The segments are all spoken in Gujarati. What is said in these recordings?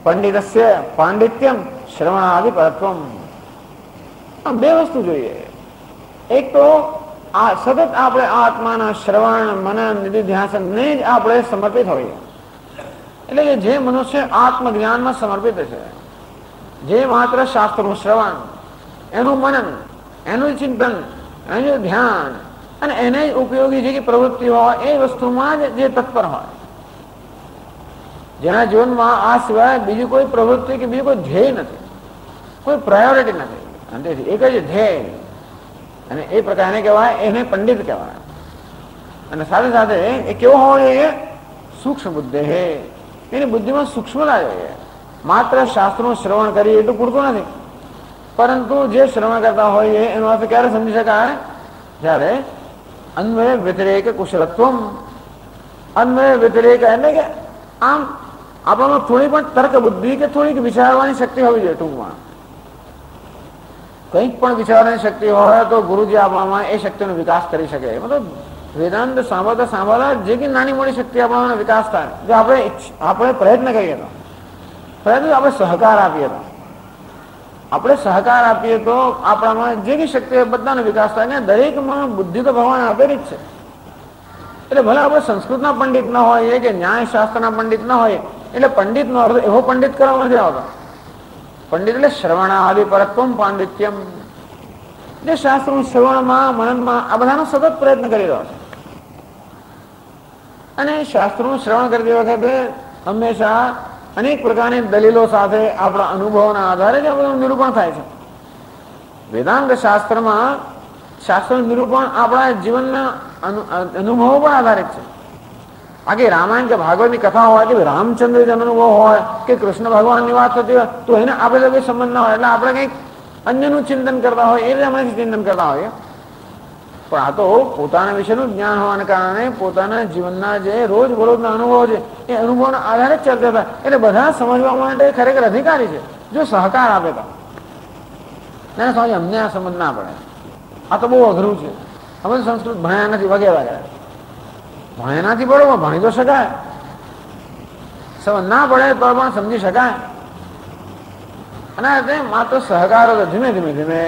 પંડિતસ્ય પાંડિત્યમ શ્રવણાદિ પરત્વમ. આ બે વસ્તુ જોઈએ. એક તો આ સતત આપણે આત્માના શ્રવણ મનન નિધિધ્યાસનને જ આપણે સમર્પિત હોઈએ. એટલે કે જે મનુષ્ય આત્મજ્ઞાનમાં સમર્પિત છે, જે માત્ર શાસ્ત્રનું શ્રવણ, એનું મનન, એનું ચિંતન, એનું ધ્યાન અને એને ઉપયોગી જે પ્રવૃત્તિ હોય એ વસ્તુમાં જ જે તત્પર હોય, જેના જીવનમાં આ સિવાય બીજી કોઈ પ્રવૃત્તિ કે બીજું કોઈ ધ્યેય નથી, કોઈ પ્રાયોરિટી નથી, અને એક જ ધ્યેય, અને એ પ્રકારને કહેવાય, એને પંડિત કહેવાય. અને સાથે સાથે એ કેવો હોવો જોઈએ? સૂક્ષ્મ બુદ્ધિ હે. એની બુદ્ધિમાં સૂક્ષ્મતા જોઈએ. માત્ર શાસ્ત્રનું શ્રવણ કરીએ એટલું પૂરતું નથી, પરંતુ જે શ્રવણ કરતા હોય એનો અર્થ ક્યારે સમજી શકાય? જ્યારે અન્વય વ્યતિરેક કુશલત્વમ. અન્વય વ્યતિરેક એટલે કે આમ આપણામાં થોડી પણ તર્ક બુદ્ધિ કે થોડીક વિચારવાની શક્તિ હોવી જોઈએ. ટૂંકમાં કંઈક પણ વિચારવાની શક્તિ હોય તો ગુરુજી આપણામાં એ શક્તિનો વિકાસ કરી શકે. મતલબ વેદાંત સાંભળતા સાંભળતા જે કે નાની મોટી શક્તિ આપણામાં વિકાસ થાય, જો આપણે પ્રયત્ન કરીએ તો, આપણે સહકાર આપીએ તો, આપણામાં જે કઈ શક્તિ બધાનો વિકાસ થાય ને. દરેકમાં બુદ્ધિ તો ભગવાન આપેલી જ છે. એટલે ભલે આપણે સંસ્કૃતના પંડિત ના હોઈએ કે ન્યાય શાસ્ત્રના પંડિત ના હોઈએ, એટલે પંડિત નો અર્થ એવો પંડિત કરવા નથી આવતો. પંડિત એટલે શ્રવણાદિ પરત્વમ પાંડિત્યમ. જે શાસ્ત્રનું શ્રવણમાં મનનમાં આ બધાનો સતત પ્રયત્ન કરી રહ્યો છે. અને શાસ્ત્રનું શ્રવણ કરતી વખતે હંમેશા અનેક પ્રકારની દલીલો સાથે આપણા અનુભવોના આધારે જ આ બધું નિરૂપણ થાય છે. વેદાંત શાસ્ત્રમાં શાસ્ત્રનું નિરૂપણ આપણા જીવનના અનુભવો પર આધારિત છે. આખી રામાયણ કે ભાગવતની કથા હોય કે રામચંદ્ર અનુભવ હોય કે કૃષ્ણ ભગવાનની વાત થતી હોય તો એને આપણે કોઈ સંબંધ ના હોય, એટલે આપણે કંઈક અન્યનું ચિંતન કરતા હોય એ રીતે અમે ચિંતન કરતા હોઈએ. પણ આ તો પોતાના વિશેનું જ્ઞાન હોવાને કારણે પોતાના જીવનના જે રોજ બરોજના અનુભવો છે એ અનુભવના આધારે જ ચર્ચા થાય. એટલે બધા સમજવા માટે ખરેખર અધિકારી છે જો સહકાર આપે તો. ના સમજ અમને આ સમજ ના પડે, આ તો બહુ અઘરું છે, અમે સંસ્કૃત ભણ્યા નથી વગેરે વગેરે. ભણ્યા નથી બરોબર, ભણી તો શકાય, સમજ ના પડે તો પણ સમજી શકાય. અને માત્ર સહકાર ધીમે ધીમે ધીમે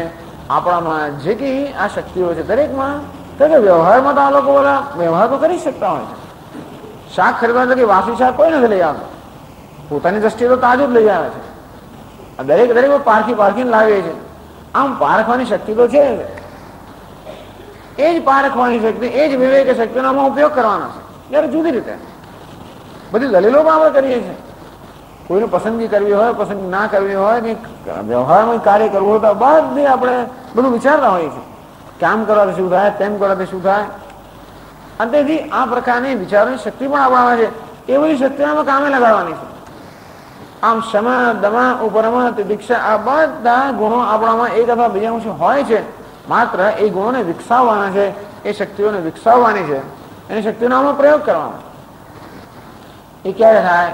આપણામાં જે કઈ આ શક્તિઓ છે દરેકમાં, તો વ્યવહારમાં તો આ લોકો બધા વ્યવહાર તો કરી શકતા હોય છે. શાક ખરીદવા તો કે વાસી શાક કોઈ નથી લઈ આવતું, પોતાની દ્રષ્ટિએ તો તાજું જ લઈ આવે છે. દરેક પારખીને લાવીએ છે. આમ પારખવાની શક્તિ તો છે, એ જ પારખવાની શક્તિ, એ જ વિવેક શક્તિનો આમાં ઉપયોગ કરવાનો છે. જ્યારે જુદી રીતે બધી દલીલો પણ આપણે કરીએ છીએ. કોઈને પસંદગી કરવી હોય, પસંદગી ના કરવી હોય, કે વ્યવહારમાં કાર્ય કરવું હોય તો બધી આપણે બધું વિચારતા હોઈએ છીએ કે આમ કરવાથી શું થાય, તેમ કરવાથી શું થાય. અને તેથી આ પ્રકારની વિચારોની શક્તિ પણ આપણામાં છે. એ બધી શક્તિઓમાં કામે લગાડવાની છે. આમ ક્ષમા, દમા, ઉપરમા, દીક્ષા આ બધા ગુણો આપણામાં એક અથવા બીજા અંશે હોય છે. માત્ર એ ગુણોને વિકસાવવાના છે, એ શક્તિઓને વિકસાવવાની છે, એની શક્તિનો આમાં પ્રયોગ કરવાનો. એ ક્યારે થાય?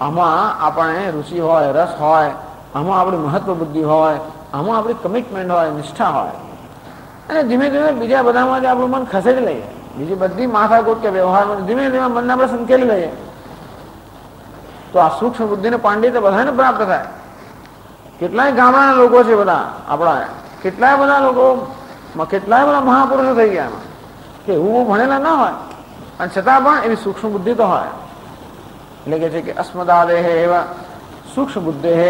આમાં આપણે રુચિ હોય, રસ હોય, આમાં આપણી મહત્વ બુદ્ધિ હોય, આમાં આપણી કમિટમેન્ટ હોય, નિષ્ઠા હોય. અને ધીમે ધીમે બીજા બધામાં જ આપણું મન ખસેડી લઈએ. બીજી બધી માથાકૂટ કે વ્યવહારમાં ધીમે ધીમે મનને આપણે સંકેલી લઈએ. તો આ સૂક્ષ્મ બુદ્ધિને પાંડિત્ય બધાને પ્રાપ્ત થાય. કેટલાય ગામડાના લોકો છે બધા આપણા, કેટલાય બધા લોકો, કેટલાય બધા મહાપુરુષો થઈ ગયા એમાં, કે એવું ભણેલા ના હોય અને છતાં પણ એવી સૂક્ષ્મ બુદ્ધિ તો હોય. એટલે કે છે કે અસ્મદાદેહ એવા સૂક્ષ્મ બુદ્ધેઃ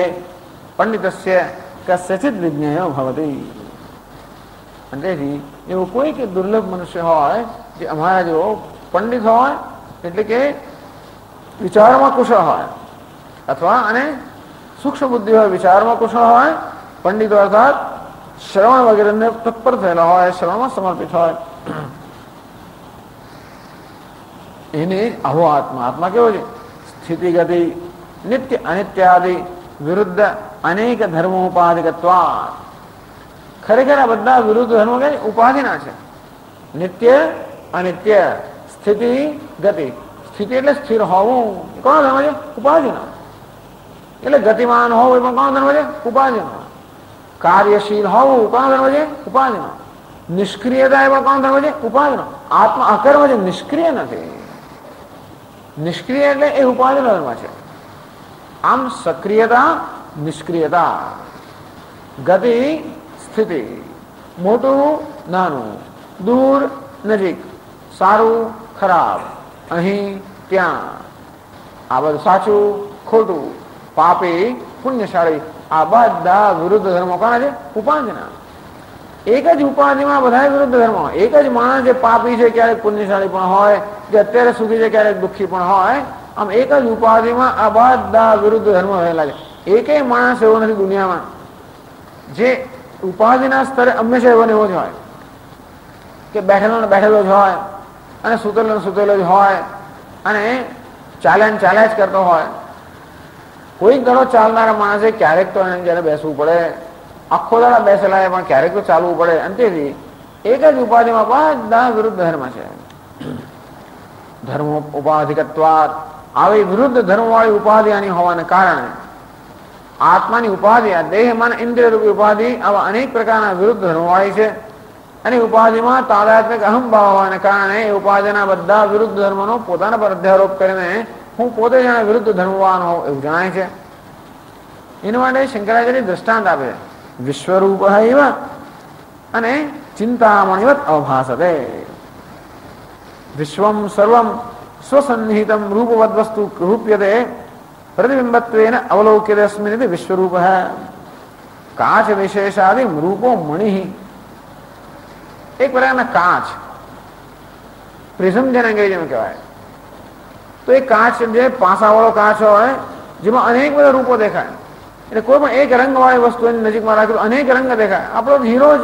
પંડિતસ્ય કસ્યચિદ વિજ્ઞેયો ભવતિ. અને તેથી એવું કોઈ કે દુર્લભ મનુષ્ય હોય જે અમારા જેવો પંડિત હોય, એટલે કે વિચારમાં કુશળ હોય, અથવા અને સૂક્ષ્મ બુદ્ધિ હોય, વિચારમાં કુશળ હોય, પંડિતો અર્થાત શ્રવણ વગેરેને તત્પર થયેલા હોય, શ્રવણમાં સમર્પિત હોય, એને આવો આત્મા કેવો છે? સ્થિતિ ગતિ નિત્ય અનિત્યાદિ વિરુદ્ધ અનેક ધર્મોપાધિકત્વા. ખરેખર આ બધા વિરુદ્ધ ધર્મો કે ઉપાધિના છે. નિત્ય અનિત્ય, સ્થિતિ ગતિ. સ્થિતિ એટલે સ્થિર હોવું, કોનો ધર્મ છે? ઉપાધિનો. એટલે ગતિમાન હોવું એ પણ કોનો ધર્મ છે? ઉપાધિનો. કાર્યશીલ હોવું કોનો ધર્મ છે? ઉપાધિનો. નિષ્ક્રિયતા એ પણ કોનો ધર્મ છે? ઉપાધિનો. આત્મા અકર્મ છે, નિષ્ક્રિય નથી. નિષ્ક્રિય એટલે એ ઉપાધિનો ધર્મ છે. આમ સક્રિયતા નિષ્ક્રિયતા, ગતિ સ્થિતિ, મોટું નાનું, દૂર નજીક, સારું ખરાબ, અહીં ત્યાં, આ બધું સાચું ખોટું, પાપી પુણ્યશાળી, આ બધા વિરુદ્ધ ધર્મો કોના છે? ઉપાધિના. એક જ ઉપાધિમાં બધા વિરુદ્ધ ધર્મો. એક જ માણસ જે પાપી છે ક્યારેક પુણ્યશાળી પણ હોય, જે અત્યારે સુખી છે ક્યારેક દુઃખી પણ હોય. આમ એક જ ઉપાધિમાં આ બધા વિરુદ્ધ ધર્મો રહેલા છે. એકેય માણસ એવો નથી દુનિયામાં જે ઉપાધિના સ્તરે હંમેશા એવો ને એવો જ હોય કે બેઠેલો ને બેઠેલો જ હોય અને સૂતેલો ને સૂતેલો જ હોય અને ચાલે ને ચાલ્યા જ કરતો હોય. કોઈક દડો ચાલનારા માણસે ક્યારેક તો એને જયારે બેસવું પડે, આખો દાડા બેસેલા પણ ક્યારેક તો ચાલવું પડે. અંતેથી એક જ ઉપાધિમાં બધા વિરુદ્ધ ધર્મ છે. ધર્મ ઉપાધિકત્વાદ, આવી વિરુદ્ધ ધર્મવાળી ઉપાધિ આની હોવાને કારણે આત્માની ઉપાધિ, આ દેહ મન ઇન્દ્રિય રૂપી ઉપાધિ આવા અનેક પ્રકારના વિરુદ્ધ ધર્મવાળી છે. અને ઉપાધિમાં તાદાત્મિક અહંભાવ હોવાને કારણે એ ઉપાધિના બધા વિરુદ્ધ ધર્મનો પોતાના પર અધ્યારોપ કરીને હું પોતે જાણે વિરુદ્ધ ધર્મવાન હોઉં એવું જણાય છે. એના માટે શંકરાચાર્ય દ્રષ્ટાંત આપે છે. વિશ્વરૂપ એવ અને ચિંતામણિવત અવભાસતે. વિશ્વમ સર્વમ સ્વસન્નિહિતમ રૂપવદ વસ્તુ રૂપ્યતે પ્રતિબિંબત્વેન અવલોક્યતે અસ્મિન ઇતિ વિશ્વરૂપ. કાચ વિશેષાદિ રૂપો મણિ, એક પ્રકારના કાચ, પ્રિઝમ જેને અંગ્રેજીમાં કહેવાય. તો એ કાચ જે પાસાવાળો કાચ હોય જેમાં અનેક બધા રૂપો દેખાય. એટલે કોઈ પણ એક રંગવાળી વસ્તુ એની નજીકમાં રાખી અનેક રંગ દેખાય. આપણો હીરો જ,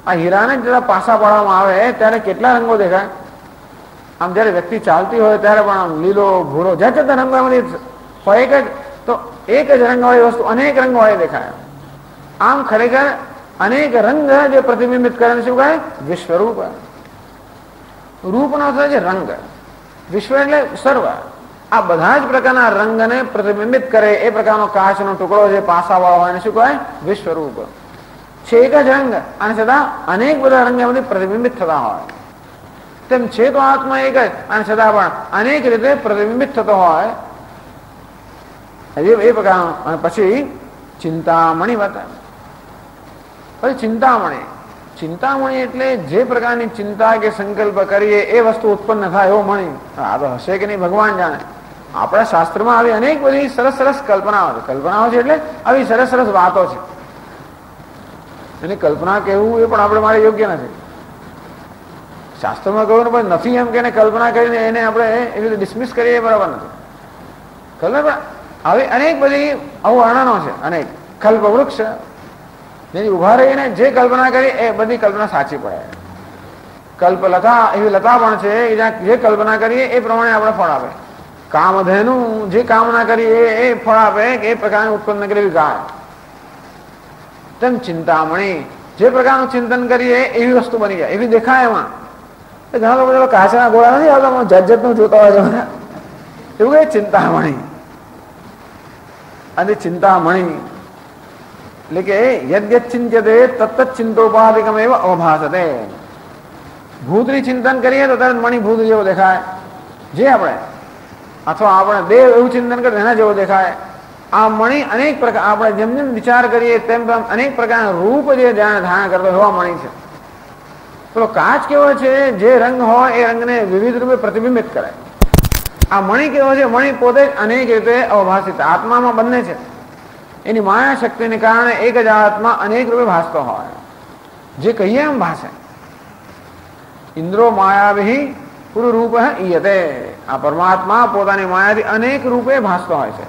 આ હીરાને જરા પાસા પાડવામાં આવે ત્યારે કેટલા રંગો દેખાય. આમ જયારે વ્યક્તિ ચાલતી હોય ત્યારે પણ આમ લીલો ભૂરો જાત જાતના રંગોમાંથી હોય. એક જ રંગવાળી વસ્તુ અનેક રંગવાળી દેખાય. આમ ખરેખર અનેક રંગ જે પ્રતિબિંબિત કરે શું કહે? વિશ્વરૂપ. રૂપનો અર્થ છે રંગ, વિશ્વ એટલે સર્વ. આ બધા જ પ્રકારના રંગને પ્રતિબિંબિત કરે એ પ્રકારનો કાચનો ટુકડો જે પાસાવાળો હોય એને શું કહે? વિશ્વરૂપ. છે એક જ રંગ અને છતાં અનેક બધા રંગ એમાંથી પ્રતિબિંબિત થતા હોય. તેમ છે તો આત્મા એક જ અને છતાં પણ અનેક રીતે પ્રતિબિંબિત થતો હોય એ પ્રકારનો. અને પછી ચિંતામણી વાત. પછી ચિંતામણી, ચિંતામણી એટલે જે પ્રકારની ચિંતા કે સંકલ્પ કરીએ એ વસ્તુ ઉત્પન્ન થાય એવો મણી. આ તો હશે કે નહીં ભગવાન જાણે. આપણા શાસ્ત્રમાં આવી અનેક બધી સરસ સરસ કલ્પનાઓ છે. કલ્પનાઓ છે એટલે આવી સરસ સરસ વાતો છે. એની કલ્પના કહેવું એ પણ આપણે માટે યોગ્ય નથી. શાસ્ત્રમાં કહ્યું પણ નથી એમ કે કલ્પના કરીને એને આપણે એવી રીતે ડિસમિસ કરીએ બરાબર નથી. કલ્પના આવી અનેક બધી આવું વર્ણનો છે. અનેક કલ્પ વૃક્ષ જેની ઉભા રહીને જે કલ્પના કરી એ બધી કલ્પના સાચી પડે. કલ્પલતા એવી લતા પણ છે જે કલ્પના કરીએ એ પ્રમાણે આપણે ફળ આપે. કામધેનું જે કામના કરીએ એ ફળ આપે કે એ પ્રકારની ઉત્પન્ન કરેલી ગાય. તેમ ચિંતામણી જે પ્રકારનું ચિંતન કરીએ એવી વસ્તુ બની જાય, એવી દેખાય. એમાં ઘણા લોકો કાચના ગોળા નથી આવતા, જાત જાતનું જોતા હોય છે એવું કે ચિંતામણી. અને ચિંતામણી એટલે કે યદ્યત ચિંત્યતે તત્ત ચિંતોપાધિકમ એવ અવભાસતે. ભૂતની ચિંતન કરીએ તો તરત મણી ભૂત જેવો દેખાય. જે આપણે અથવા આપણે દેવ એવું ચિંતન કરીએ એના જેવો દેખાય. આ મણી અનેક પ્રકાર, આપણે જેમ જેમ વિચાર કરીએ તેમ તેમ અનેક પ્રકારના રૂપ જે ધારણ કરતો એવા મણી છે. પેલો કાચ કેવો છે? જે રંગ હોય એ રંગને વિવિધ રૂપે પ્રતિબિંબિત કરે. આ મણી કેવો છે? મણી પોતે જ અનેક રીતે અવભાષિત. આત્મામાં બંને છે. એની માયા શક્તિને કારણે એક જ આત્મા અનેક રૂપે ભાસતો હોય. જે કહીએ એમ ભાષે. ઇન્દ્રો માયાભિ પુરુરૂપ ઈયતે. આ પરમાત્મા પોતાની માયાથી અનેક રૂપે ભાસતો હોય છે.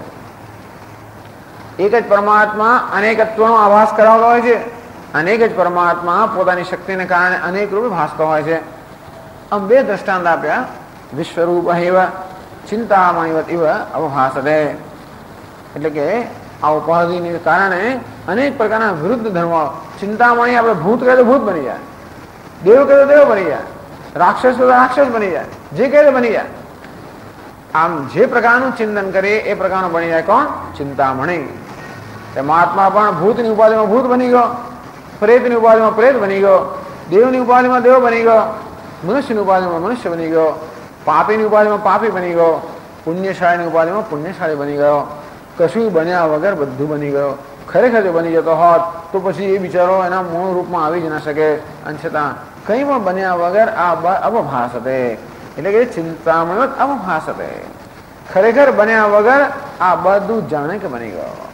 એક જ પરમાત્મા અનેકત્વનો આભાસ કરાવતો હોય છે. અનેક જ પરમાત્મા પોતાની શક્તિને કારણે અનેક રૂપે ભાસતો હોય છે. આમ બે દ્રષ્ટાંત આપ્યા. વિશ્વરૂપ એવ ચિંતામણીવત ઇવ અવભાસતે. એટલે કે આ ઉપાધિને કારણે અનેક પ્રકારના વિરુદ્ધ ધર્મ. ચિંતામણી આપણે ભૂત કહે તો ભૂત બની જાય, દેવ કહે તો દેવ બની જાય, રાક્ષસ તો રાક્ષસ બની જાય, જે કહે તો બની જાય. આમ જે પ્રકારનું ચિંતન કરીએ એ પ્રકારનું બની જાય. કોણ? ચિંતામણી. મહાત્મા પણ ભૂતની ઉપાધિમાં ભૂત બની ગયો, પ્રેતની ઉપાધિમાં પ્રેત બની ગયો, દેવની ઉપાધિમાં દેવ બની ગયો, મનુષ્યની ઉપાધિમાં મનુષ્ય બની ગયો, પાપીની ઉપાધિમાં પાપી બની ગયો, પુણ્યશાળીની ઉપાધિમાં પુણ્યશાળી બની ગયો. કશું બન્યા વગર બધું બની ગયો. ખરેખર જો બની જતો હોત તો પછી એ બિચારો એના મૂળ રૂપમાં આવી જ ના શકે. અને છતાં કંઈ પણ બન્યા વગર આ અવભાસતે, એટલે કે ચિંતામણ અવભાસતે, ખરેખર બન્યા વગર આ બધું જાણે કે બની ગયો.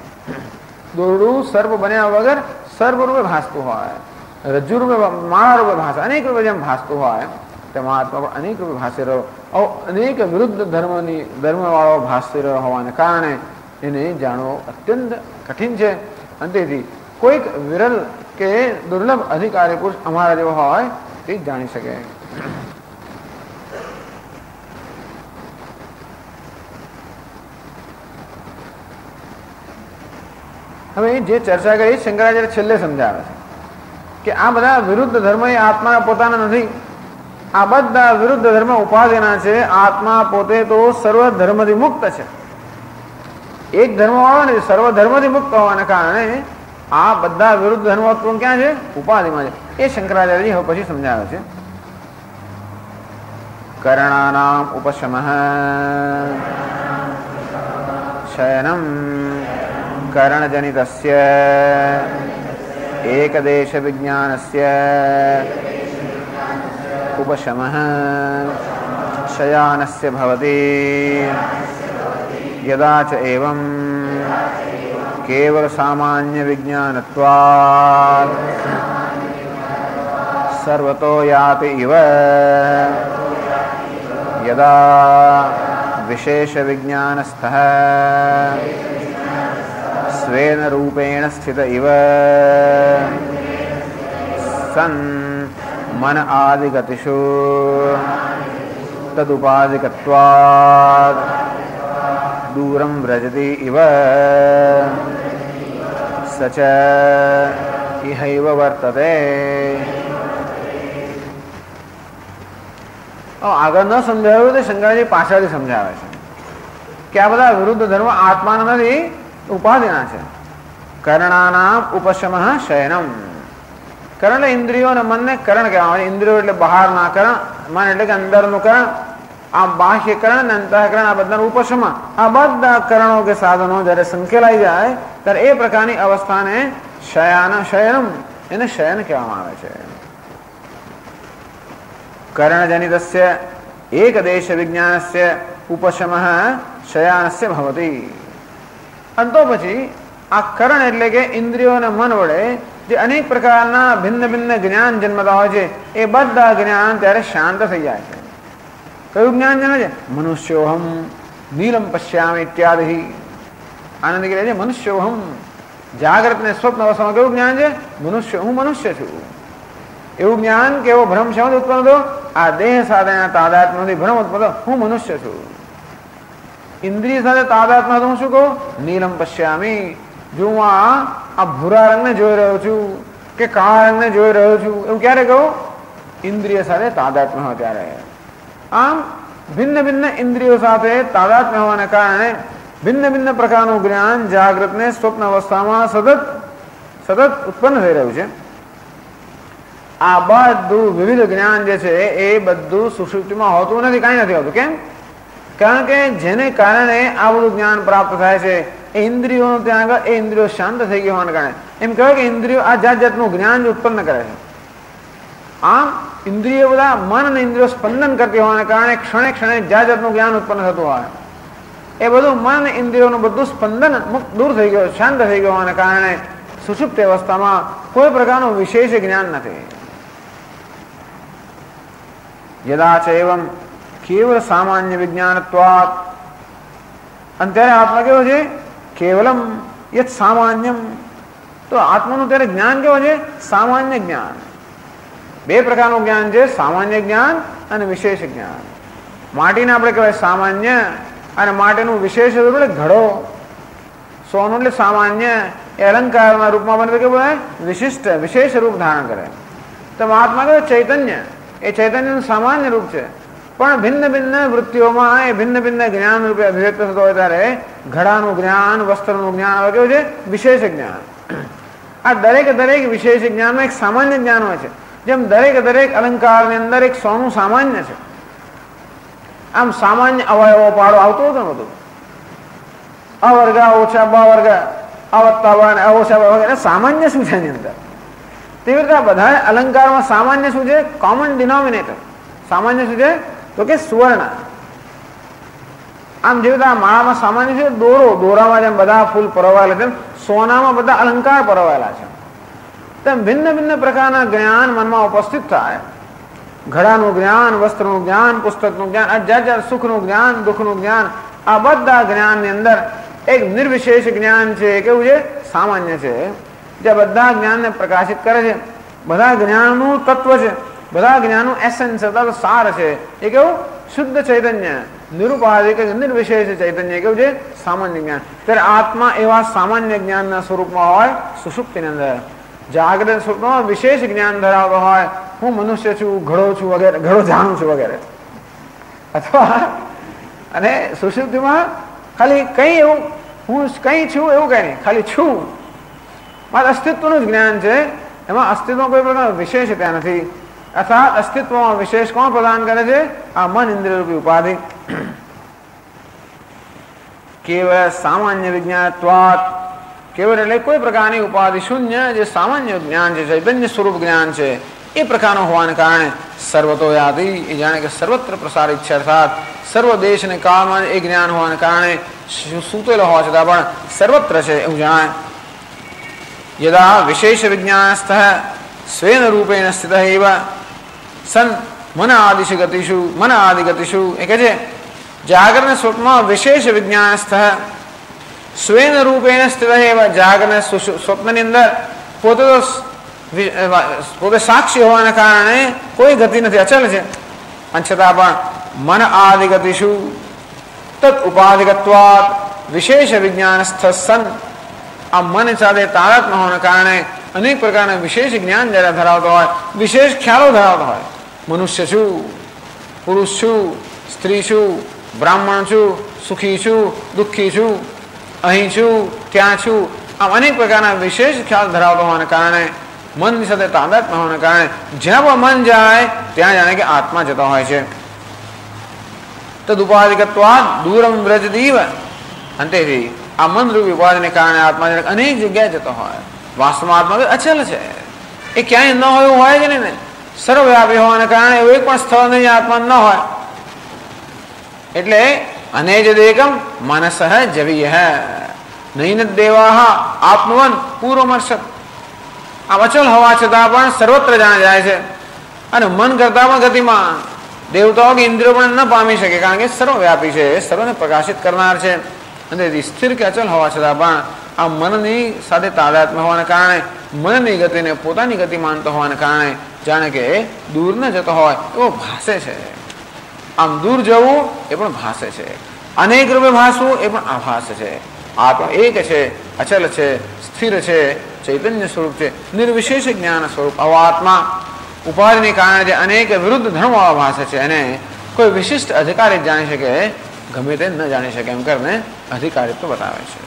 દોરડું સર્પ બન્યા વગર સર્પ રૂપે ભાસતું હોય, રજ્જુ રૂપે માળા રૂપે ભાષે, અનેક રૂપે જેમ ભાસતું હોય તેમાં આત્મા પણ અનેક રૂપે ભાસી રહ્યો. અનેક વિરુદ્ધ ધર્મવાળો ભાસી રહ્યો હોવાને કારણે એને જાણવો અત્યંત કઠિન છે. અને તેથી કોઈક વિરલ કે દુર્લભ અધિકારી પુરુષ અમારા જેવો હોય તે જ જાણી શકે. હવે જે ચર્ચા કરી શંકરાચાર્ય છેલ્લે સમજાવે છે કે આ બધા વિરુદ્ધ ધર્મ એ આત્મા પોતાના નથી. આ બધા વિરુદ્ધ ધર્મ ઉપાધિના છે. આત્મા પોતે તો સર્વ ધર્મથી મુક્ત છે. એક ધર્મ વાળો ને સર્વ ધર્મથી મુક્ત હોવાને કારણે આ બધા વિરુદ્ધ ધર્મો ક્યાં છે? ઉપાધિમાં છે. એ શંકરાચાર્ય હવે પછી સમજાવે છે. કરણાનામ ઉપશમઃ શયનમ કरणजनितस्य एकदेश विज्ञानस्य उपशमः शयानस्य भवति यदा च एवं केवल सामान्य विज्ञानत्वात् सर्वतो याति इव यदा विशेष विज्ञानस्थः स्वेन रूपेण स्थित इव सन् मन आदिगतिषु तदुपादिकत्वात् दूरं व्रजति इव स च इहैव वर्तते. આગળ ન સમજાવ્યું તો શંકરાચાર્ય પાછળથી સમજાવે છે કે આ બધા વિરુદ્ધ ધર્મ આત્માના નથી, ઉપાધિના છે. કર્ણાનામ ઉપશમઃ શયનમ. કરણ એટલે ઇન્દ્રિયો અને મનને કરણ કહેવામાં. ઇન્દ્રિયો એટલે બહારના કરણ, મન એટલે કે અંદરનું કરણ. આ બાહ્ય કરણ અને અંતઃકરણ આ બધાનું ઉપશમ. આ બધા કરણો કે સાધનો જયારે સંકેલાઈ જાય ત્યારે એ પ્રકારની અવસ્થાને શયનમ એને શયન કહેવામાં આવે છે. कर्णजनितस्य एकदेश विज्ञानस्य उपशमः शयानस्य भवति. અંતો પછી આ કરણ એટલે કે ઇન્દ્રિયો અને મન વડે જે અનેક પ્રકારના ભિન્ન ભિન્ન જ્ઞાન જન્મતા હોય છે એ બધા જ્ઞાન ત્યારે શાંત થઈ જાય છે. કયું જ્ઞાન જન્મે છે? મનુષ્યોહમ નીલમ પશ્યામિ ઇત્યાદિ. આનંદ કહે છે મનુષ્યોહમ. જાગ્રત ને સ્વપ્ન અવસ્થામાં કયું જ્ઞાન છે? મનુષ્ય, હું મનુષ્ય છું. એવું જ્ઞાન કે એવો ભ્રમ શેમાંથી ઉત્પન્ન થયો? આ દેહ સાથેના તાદાત્મ્યથી ભ્રમ ઉત્પન્ન થયો, હું મનુષ્ય છું. ઇન્દ્રિય સાથે તાદાત્મ્ય હું શું કહું? નીલમ પશ્યામિ. જો હું આ ભૂરા રંગને જોઈ રહ્યો છું કે કાળા રંગને જોઈ રહ્યો છું, એવું ક્યારે કહું? ઇન્દ્રિય સાથે તાદાત્મ્ય હોય ત્યારે. આમ ભિન્ન ભિન્ન ઇન્દ્રિયો સાથે તાદાત્મ્ય હોવાને કારણે ભિન્ન ભિન્ન પ્રકારનું જ્ઞાન જાગૃત ને સ્વપ્ન અવસ્થામાં સતત ઉત્પન્ન થઈ રહ્યું છે. આ બધું વિવિધ જ્ઞાન જે છે એ બધું સુષુપ્તિમાં હોતું નથી, કાંઈ નથી હોતું. કેમ? કારણ કે જેને કારણે આ બધું જ્ઞાન પ્રાપ્ત થાય છે એ ઇન્દ્રિયો ત્યાં આગળ એ ઇન્દ્રિયો શાંત થઈ ગયા હોવાને કારણે એમ કહેવાય કે ઇન્દ્રિયો આ જાત જાતનું જ્ઞાન ઉત્પન્ન કરે છે. આમ ઇન્દ્રિયો બધા મન અને ઇન્દ્રિયો સ્પંદન કરતી હોવાને કારણે ક્ષણે ક્ષણે જાત જાતનું જ્ઞાન ઉત્પન્ન થતું હોય એ બધું મન અને ઇન્દ્રિયોનું બધું સ્પંદન મુક્ત દૂર થઈ ગયું, શાંત થઈ ગયું હોવાને કારણે સુષુપ્ત અવસ્થામાં કોઈ પ્રકારનું વિશેષ જ્ઞાન નથી. यदा च एवं केवल सामान्य विज्ञानत्वात्. અત્યારે આત્મા કેવો છે? કેવલમ યત સામાન્યમ. તો આત્માનું ત્યારે જ્ઞાન કેવો છે? સામાન્ય જ્ઞાન. બે પ્રકારનું જ્ઞાન છે, સામાન્ય જ્ઞાન અને વિશેષ જ્ઞાન. માટીને આપણે કહેવાય સામાન્ય અને માટીનું વિશેષ એટલે ઘડો. સોનું એટલે સામાન્ય, એ અલંકારના રૂપમાં બને તો કેવું હોય? વિશિષ્ટ, વિશેષ રૂપ ધારણ કરે. તો આત્મા કેવો? ચૈતન્ય. એ ચૈતન્યનું સામાન્ય રૂપ છે, પણ ભિન્ન ભિન્ન વૃત્તિઓમાં એ ભિન્ન ભિન્ન જ્ઞાન રૂપે અભિવ્યક્ત થતો હોય ત્યારે ઘડાનું જ્ઞાન, વસ્ત્રનું જ્ઞાન આવે કેવું છે? વિશેષ જ્ઞાન. આ દરેક વિશેષ જ્ઞાનમાં એક સામાન્ય જ્ઞાન હોય છે. જેમ દરેક અલંકારની અંદર એક સોનું સામાન્ય છે, આમ સામાન્ય અવયવો પાડો આવતો હતો ને બધું. અ વર્ગ ઓછા બ વર્ગ અ વત્તા બ અને અ ઓછા બ વગેરે સામાન્ય શું છે એની અંદર. તેવી રીતે બધા અલંકારમાં સામાન્ય શું છે? Common denominator. સામાન્ય શું છે? તો કે સુવર્ણ. આમ જેવી રીતે આ માળામાં સામાન્ય છે દોરો, દોરામાં જેમ બધા ફૂલ પરોવાયેલા છે સોનામાં બધા અલંકાર પરોવાયેલા છે. તેમ ભિન્ન ભિન્ન પ્રકારના જ્ઞાન મનમાં ઉપસ્થિત થાય. ઘડાનું જ્ઞાન, વસ્ત્રનું જ્ઞાન, પુસ્તકનું જ્ઞાન, અજાર સુખનું જ્ઞાન, દુઃખનું જ્ઞાન, આ બધા જ્ઞાનની અંદર એક નિર્વિશેષ જ્ઞાન છે. કેવું છે? સામાન્ય છે. જે બધા જ્ઞાનને પ્રકાશિત કરે છે. બધા જ્ઞાનનું તત્વ છે, બધા જ્ઞાનનું એસેન્સ અથવા સાર છે. એ કેવું? શુદ્ધ ચૈતન્ય, નિરુપાધિક નિર્વિશેષ ચૈતન્ય. કેવું છે? સામાન્ય જ્ઞાન. ત્યારે આત્મા એવા સામાન્ય જ્ઞાનના સ્વરૂપમાં હોય સુષુપ્તિની અંદર. જાગ્રત સ્વપ્નમાં વિશેષ જ્ઞાન ધરાવતો હોય, હું મનુષ્ય છું, ઘડો છું વગેરે, ઘડો જાણું છું વગેરે. અથવા અને સુષુપ્તિમાં ખાલી કઈ એવું હું કઈ છું એવું કઈ નહીં, ખાલી છું. માત્ર અસ્તિત્વનું જ જ્ઞાન છે. એમાં અસ્તિત્વ કોઈ પ્રકાર વિશેષતા નથી. અર્થાત અસ્તિત્વમાં વિશેષ કોણ પ્રદાન કરે છે? આ મન ઇન્દ્રિય રૂપી ઉપાધિ. કેવળ સામાન્ય વિજ્ઞાનત્વાત, કેવળ એટલે કોઈ પ્રકારની ઉપાધિ શૂન્ય જે સામાન્ય જ્ઞાન છે, ચૈતન્ય સ્વરૂપ જ્ઞાન છે, એ પ્રકારનો હોવાને કારણે સર્વતો યાતિ, એ જાણે કે સર્વત્ર પ્રસારિત છે. અર્થાત સર્વ દેશ અને કાળમાં એ જ્ઞાન હોવાને કારણે સૂતેલો હોવા છતાં પણ સર્વત્ર છે એવું જણાય. યદા વિશેષ વિજ્ઞાનસ્થ સ્વેન રૂપેણ સ્થિત એવ સન મન આદિશુ ગતિષુ મન આદિ ગતિષુ, એ કહે છે જાગરણ સ્વપ્નમાં વિશેષ વિજ્ઞાનસ્થ સ્વેન રૂપેણ સ્થિત એવ, જાગરણ સ્વપ્નની અંદર પોતે સાક્ષી હોવાને કારણે કોઈ ગતિ નથી, અચલ છે. અને છતાં પણ મન આદિ ગતિષુ તત ઉપાધિગત્વાત વિશેષ વિજ્ઞાનસ્થ સન, આ મન સાથે તારક ન હોવાને કારણે અનેક પ્રકારના વિશેષ જ્ઞાન જ્યારે ધરાવતો હોય, વિશેષ ખ્યાલો ધરાવતો હોય, મનુષ્ય છું, પુરુષ છું, સ્ત્રી છું, બ્રાહ્મણ છું, સુખી છું, દુઃખી છું, અહીં છું, ત્યાં છું, આમ અનેક પ્રકારના વિશેષ ખ્યાલ ધરાવતો હોવાને કારણે, મનની સાથે તાદાદ ન હોવાને કારણે જ્યાં પણ મન જાય ત્યાં જાણે કે આત્મા જતો હોય છે. તદુપાધિકત્વાદ દૂરમ વ્રજદીવ, અંતેથી આ મનરૂપી ઉપાધિને કારણે આત્મા અનેક જગ્યાએ જતો હોય. વાસ્તવમાં આત્મા અચલ છે, એ ક્યાંય ન હોય એવું હોય જ નહીં ને. સર્વવ્યાપી હોવાને કારણે એવું એક પણ સ્થળ નહીં આત્મા ન હોય. એટલે અનેજ દેકમ માનસ જવીય નહીં દેવા આત્મવન પૂર્વમર્ષત. આ અચલ હોવા છતાં પણ સર્વત્ર જાણે જાય છે અને મન કરતા પણ ગતિમાન. દેવતાઓ કે ઇન્દ્રિયો પણ ન પામી શકે, કારણ કે સર્વવ્યાપી છે, સર્વને પ્રકાશિત કરનાર છે. અને સ્થિર કે અચલ હોવા છતાં પણ આ મનની સાથે તાદાત્મ્ય હોવાને કારણે, મનની ગતિને પોતાની ગતિ માનતો હોવાને કારણે જાણે કે દૂર ન જતો હોય એવો ભાસે છે. આમ દૂર જવું એ પણ ભાસે છે, અનેક રૂપે ભાસવું એ પણ આભાસ છે. આત્મા એક છે, અચલ છે, સ્થિર છે, ચૈતન્ય સ્વરૂપ છે, નિર્વિશેષ જ્ઞાન સ્વરૂપ. આવો આત્મા ઉપાધિને કારણે જે અનેક વિરુદ્ધ ધર્મો ભાસે છે એને કોઈ વિશિષ્ટ અધિકારી જાણી શકે, ગમે તે ન જાણી શકે એમ કરીને અધિકારીત્વ બતાવે છે.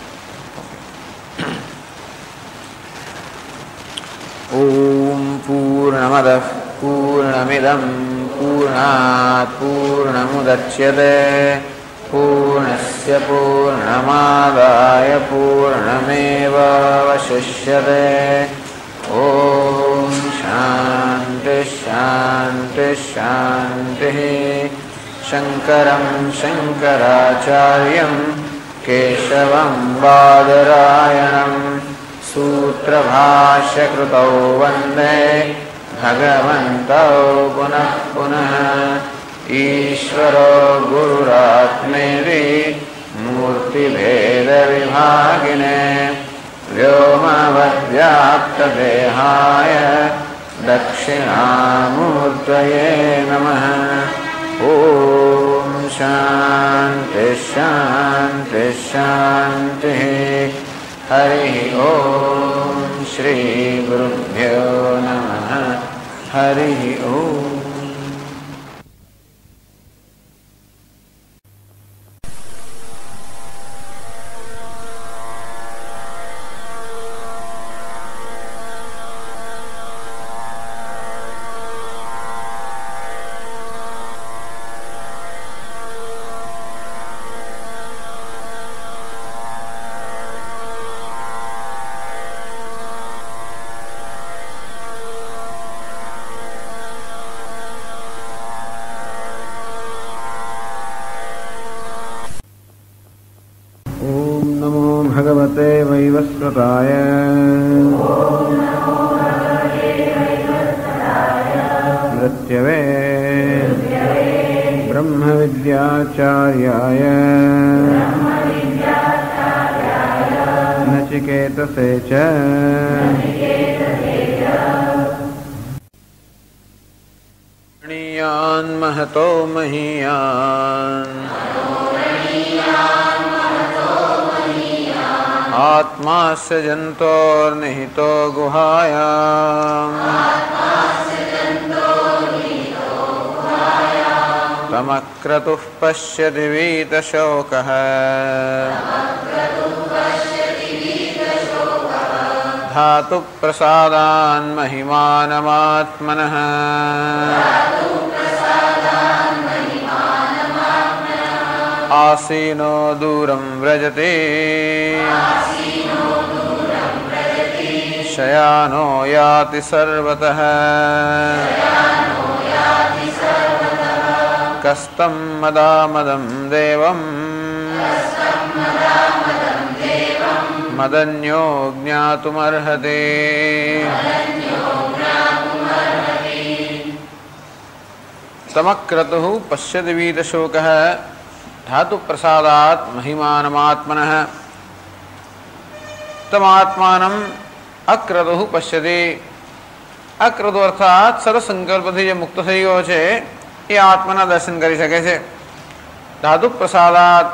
ઓમ પૂર્ણમદ પૂર્ણમિદમ પૂર્ણાત પૂર્ણમુદચ્યતે પૂર્ણસ્ય પૂર્ણમાદાય પૂર્ણમેવાવશિષ્યતે. ઓમ શાંતિ શાંતિ શાંતિ. શંકરં શંકરાચાર્યં કેશવં બાદરાયણં સૂત્રભાષ્યકૃતૌ વંદે ભગવन्तौ પુનઃ પુનઃ. ઈશ્વરો ગુરુરાત્મેતિ મૂર્તિભેદવિભાગિને વ્યોમવદ્વ્યાપ્તદેહાય દક્ષિણામૂર્તયે નમઃ. ઓમ શાંતિ શાંતિ શાંતિ. હરિ ઓમ શ્રી ગુરુભ્યો નમઃ. હરિ ઓમ. नमो भगवते वैवस्वताय मृत्यवे ब्रह्मविद्याचार्याय नचिकेतसे च महतो महीयान् आत्मा सृजन्तोर्निहितो गुहायाम् तमक्रतुः पश्यति वीतशोकः धातु प्रसादान् महिमानमात्मनः आसीनो दूरं व्रजते शयानो याति सर्वतः कस्तं मदामदं देवं मदन्यो ज्ञातुमर्हते तमक्रतुः पश्यति वीतशोकः धातु प्रसादात् महिमानमात्मनः तमात्मानम् अक्रतुः पश्यति अक्रतु अर्थात सर्वसंकल्पથી જે મુક્ત થઈ ગયો છે એ આત્માના દર્શન કરી શકે છે ધાતુ પ્રસાદાત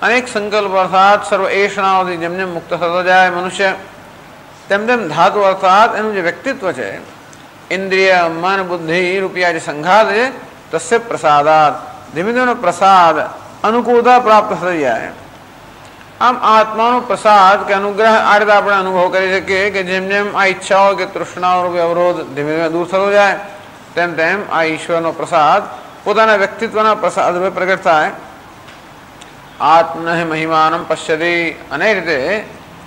અનેક સંકલ્પ અર્થાત સર્વ એષણાઓથી જેમ જેમ મુક્ત થતો જાય મનુષ્ય તેમ તેમ ધાતુ અર્થાત એનું જે વ્યક્તિત્વ છે ઇન્દ્રિય મન બુદ્ધિ રૂપિયા જે સંઘાત છે તસ્ય પ્રસાદાત ધીમે ધીમે પ્રસાદ અનુકૂળતા પ્રાપ્ત થઈ જાય આમ આત્માનો પ્રસાદ કે અનુગ્રહ આ રીતે આપણે અનુભવ કરી શકીએ કે જેમ જેમ આ ઈચ્છાઓ કે તૃષ્ણાઓ રૂપી અવરોધ ધીમે ધીમે દૂર થતો જાય તેમ તેમ આ ઈશ્વરનો પ્રસાદ પોતાના વ્યક્તિત્વના પ્રસાદ રૂપે પ્રગટ થાય આત્મન મહિમાનમ પશ્યતિ અને રીતે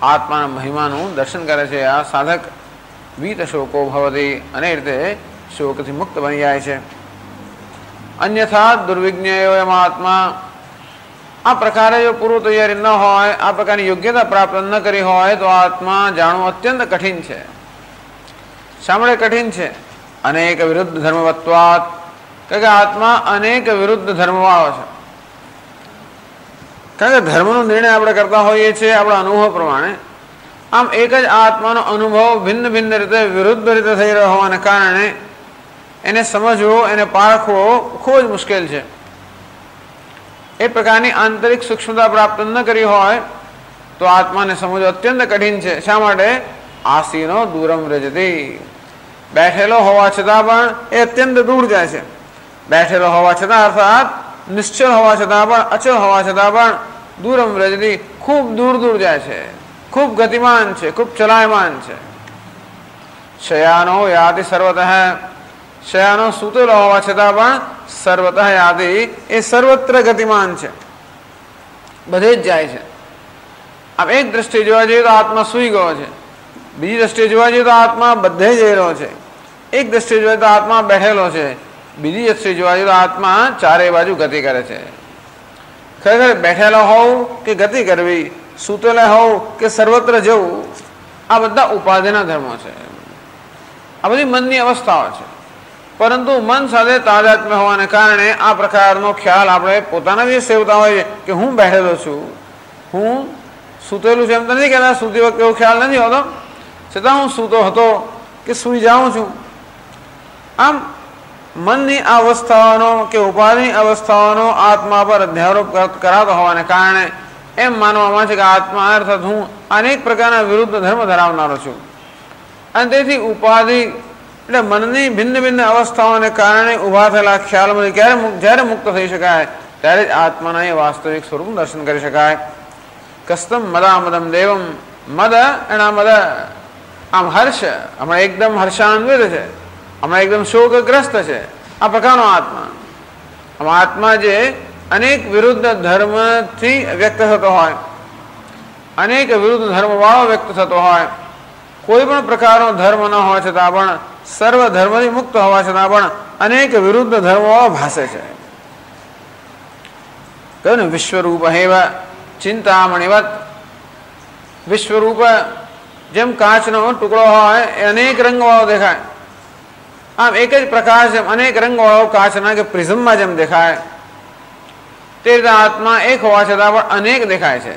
આત્માના મહિમાનું દર્શન કરે છે આ સાધક વીત શોકો ભવતિ અને રીતે શોકથી મુક્ત બની જાય છે અન્યથા દુર્વિજ્ઞેયો એમ આત્મા આ પ્રકારે જો પૂર્વ તૈયારી ન હોય આ પ્રકારની યોગ્યતા પ્રાપ્ત ન કરી હોય તો આત્મા જાણવું અત્યંત કઠિન છે શા માટે કઠિન છે અનેક વિરુદ્ધ ધર્મવત્વાત કારણ કે આત્મા અનેક વિરુદ્ધ ધર્મવાળો છે કારણ કે ધર્મનો નિર્ણય આપણે કરતા હોઈએ છીએ આપણા અનુભવ પ્રમાણે આમ એક જ આત્માનો અનુભવ ભિન્ન ભિન્ન રીતે વિરુદ્ધ રીતે થઈ રહ્યો હોવાને કારણે એને સમજવો એને પારખવો ખૂબ જ મુશ્કેલ છે એ પ્રકારની આંતરિક સૂક્ષ્મતા પ્રાપ્ત ન કરી હોય તો આત્માને સમજવો અત્યંત કઠિન છે શા માટે આસીનો દૂરમ વ્રજતી બેઠેલો હોવા છતાં પણ એ અત્યંત દૂર જાય છે બેઠેલો હોવા છતાં અર્થાત નિશ્ચલ હોવા છતાં પણ અચલ હોવા છતાં પણ દૂરમ વ્રજતી ખૂબ દૂર દૂર જાય છે ખૂબ ગતિમાન છે ખૂબ ચલાયમાન છે શયાનો યાતિ સર્વતઃ શયાનો સૂતેલો હોવા છતાં પણ સર્વતઃ યાતિ એ સર્વત્ર ગતિમાન છે બધે જ જાય છે આમ એક દ્રષ્ટિએ જોવા જઈએ તો આત્મા સૂઈ ગયો છે બીજી દ્રષ્ટિએ જોવા જઈએ તો આત્મા બધે જઈ રહ્યો છે એક દ્રષ્ટિએ જોઈએ તો આત્મા બેઠેલો છે બીજી દ્રષ્ટિએ જોવા જઈએ તો આત્મા ચારે બાજુ ગતિ કરે છે ખરેખર બેઠેલો હોવું કે ગતિ કરવી સૂતેલા હોવું કે સર્વત્ર જવું આ બધા ઉપાધિના ધર્મો છે આ બધી મનની અવસ્થાઓ છે પરંતુ મન સાથે તાદાત્મ્ય હોવાને કારણે આ પ્રકારનો ખ્યાલ આપણે પોતાના વિશે સેવતા હોય કે હું બેઠેલો છું હું સૂતેલું છું એમ તો નથી કહેતા સૂતી વખતે એવો ખ્યાલ નથી હોતો છતાં હું સૂતો હતો કે સૂઈ જાઉં છું આમ મનની અવસ્થાઓનો કે ઉપાધિની અવસ્થાઓનો આત્મા પર અધ્યારોપ કરાતો હોવાને કારણે એમ માનવામાં છે કે આત્મા અર્થાત હું અનેક પ્રકારના વિરુદ્ધ ધર્મ ધરાવનારો છું અને તેથી ઉપાધિ એટલે મનની ભિન્ન ભિન્ન અવસ્થાઓને કારણે ઉભા થયેલા ખ્યાલમાંથી જ્યારે મુક્ત થઈ શકાય ત્યારે જ આત્માના એ વાસ્તવિક સ્વરૂપ દર્શન કરી શકાય કસ્તમ મદામદમ દેવમ મદ એના મદ આમ હર્ષ હમણાં એકદમ હર્ષાન્વિત છે હમણાં એકદમ શોકગ્રસ્ત છે આ પ્રકારનો આત્મા આમ આત્મા જે અનેક વિરુદ્ધ ધર્મથી વ્યક્ત થતો હોય અનેક વિરુદ્ધ ધર્મવાળો વ્યક્ત થતો હોય કોઈ પણ પ્રકારનો ધર્મ ન હોવા છતાં પણ સર્વ ધર્મથી મુક્ત હોવા છતાં પણ અનેક વિરુદ્ધ ધર્મવાળો ભાસે છે કહ્યું ને વિશ્વરૂપ હેવ ચિંતામણીવત વિશ્વરૂપ જેમ કાચનો ટુકડો હોય એ અનેક રંગવાળો દેખાય, આમ એક જ પ્રકાશ જેમ અનેક રંગવાળો કાચના કે પ્રિઝમમાં જેમ દેખાય તે રીતે આત્મા એક હોવા છતાં પણ અનેક દેખાય છે.